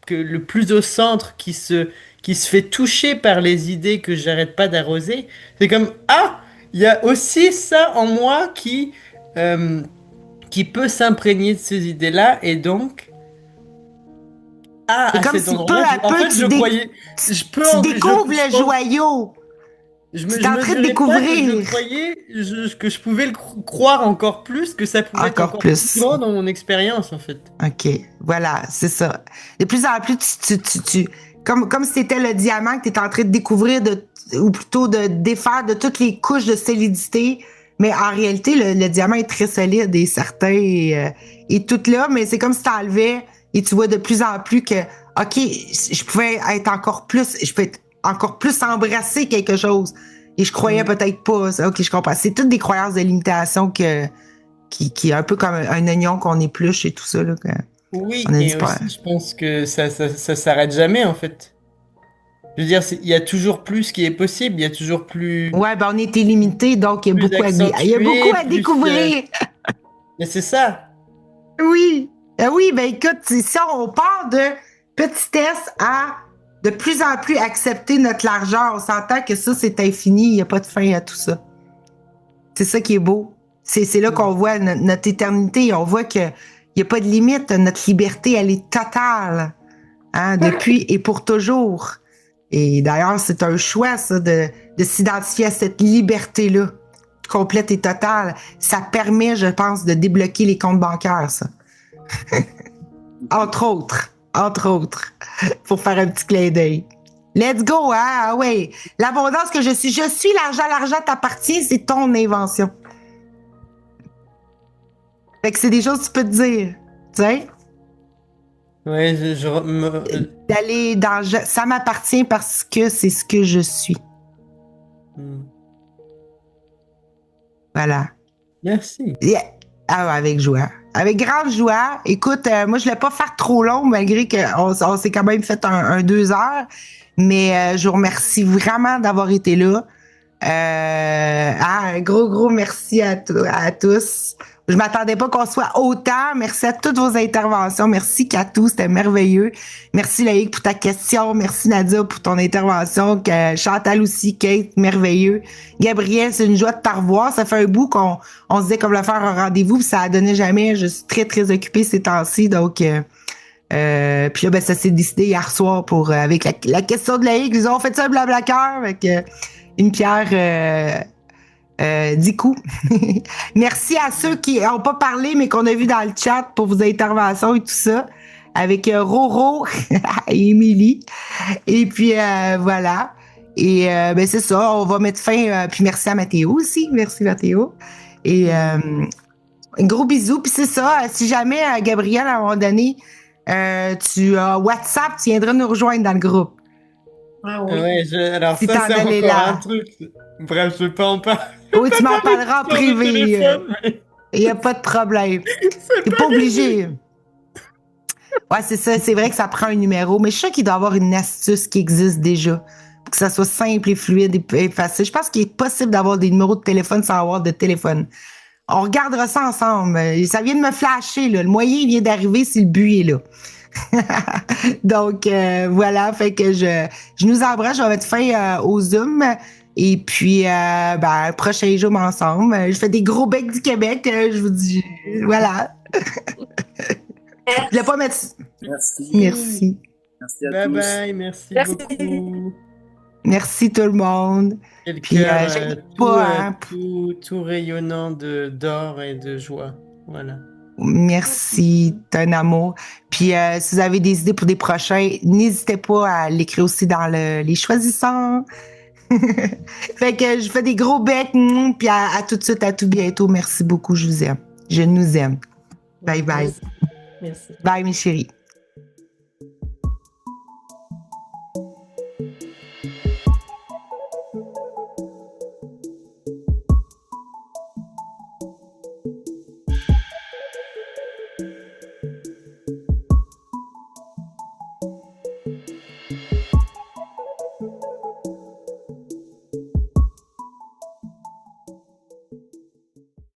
le plus au centre, qui se fait toucher par les idées que j'arrête pas d'arroser, c'est comme, ah, il y a aussi ça en moi qui peut s'imprégner de ces idées-là. Et donc, C'est à comme cet si peu endroit-là, à en peu, fait, je croyais, tu découvres le joyau. je Tu me, es je en train de mesurais pas que je découvrir croyais, que je pouvais croire encore plus, que ça pouvait être encore encore plus plus. grand dans mon expérience, en fait. OK, voilà, c'est ça. De plus en plus, comme si c'était le diamant que tu es en train de découvrir, ou plutôt de défaire de toutes les couches de solidité. Mais en réalité, le diamant est très solide et certain et tout là, mais c'est comme si tu enlevais et tu vois de plus en plus que, OK, je pouvais être encore plus, je peux être encore plus embrasser quelque chose. Et je croyais peut-être pas. OK, je comprends. C'est toutes des croyances de limitation qui est un peu comme un oignon qu'on épluche et tout ça, là. Oui, On a dit et pas. aussi, je pense que ça s'arrête jamais, en fait. Je veux dire, il y a toujours plus qui est possible, il y a toujours Ouais, ben on est illimité, donc plus il y a beaucoup accentué, à découvrir. Mais c'est ça. Oui. Oui, ben écoute, c'est ça, on part de petitesse à de plus en plus accepter notre largeur. On s'entend que ça, c'est infini, il n'y a pas de fin à tout ça. C'est ça qui est beau. C'est là qu'on voit notre éternité. On voit qu'il n'y a pas de limite. Notre liberté, elle est totale. Hein, depuis et pour toujours. Et d'ailleurs, c'est un choix, ça, de s'identifier à cette liberté-là, complète et totale. Ça permet, je pense, de débloquer les comptes bancaires, ça. Entre autres, pour faire un petit clin d'œil. Let's go, hein? Ah ouais. L'abondance que je suis l'argent t'appartient, c'est ton invention. Fait que c'est des choses que tu peux te dire, tu sais? Ouais, D'aller dans ça m'appartient parce que c'est ce que je suis. Voilà. Merci. Yeah. Ah, avec joie. Avec grande joie. Écoute, moi, je ne l'ai pas faire trop long, malgré qu'on s'est quand même fait un 2 heures. Mais je vous remercie vraiment d'avoir été là. Un gros merci à tous. Je m'attendais pas qu'on soit autant. Merci à toutes vos interventions. Merci Katou, c'était merveilleux. Merci Loïc pour ta question. Merci Nadia pour ton intervention. Chantal aussi, Kate, merveilleux. Gabriel, c'est une joie de te revoir. Ça fait un bout qu'on se disait comme le faire un rendez-vous, puis ça a donné jamais. Je suis très occupée ces temps-ci, donc puis là, ben, ça s'est décidé hier soir pour avec la question de Loïc. Ils ont fait ça un blabla-cœur avec une pierre 10 coups. Merci à ceux qui n'ont pas parlé, mais qu'on a vu dans le chat pour vos interventions et tout ça, avec Roro et Émilie. Et puis, voilà. Et ben c'est ça, on va mettre fin. Puis merci à Mathéo aussi. Merci Mathéo. Et un gros bisou. Puis c'est ça, si jamais, Gabriel, à un moment donné, tu as WhatsApp, tu viendras nous rejoindre dans le groupe. Ah oui. Ouais, alors Si ça, t'en c'est allais encore là. un truc. Bref, je vais pas en parler. Oui, tu m'en parleras en Sur le privé. téléphone, mais Il n'y a pas de problème. T'es pas obligé. Ouais, c'est ça. C'est vrai que ça prend un numéro, mais je sais qu'il doit y avoir une astuce qui existe déjà pour que ça soit simple et fluide et facile. Je pense qu'il est possible d'avoir des numéros de téléphone sans avoir de téléphone. On regardera ça ensemble. Ça vient de me flasher, là. Le moyen vient d'arriver si le but est là. Donc, voilà, fait que je nous embrasse, je vais mettre fin au Zoom. Et puis, prochain jour ensemble. Je fais des gros becs du Québec, je vous dis, voilà. Je voulais pas mettre... Merci. Merci. Merci à Bye tous. bye, merci Merci. beaucoup. Merci tout le monde. Quel Puis, cœur, j'hésite tout, pas, hein. tout rayonnant d'or et de joie. Voilà. Merci, t'es un amour. Puis, si vous avez des idées pour des prochains, n'hésitez pas à l'écrire aussi dans les choisissants. Fait que je fais des gros becs, puis à tout de suite, à tout bientôt. Merci beaucoup, je vous aime. Je nous aime. Bye bye. Merci. Bye, mes chéris.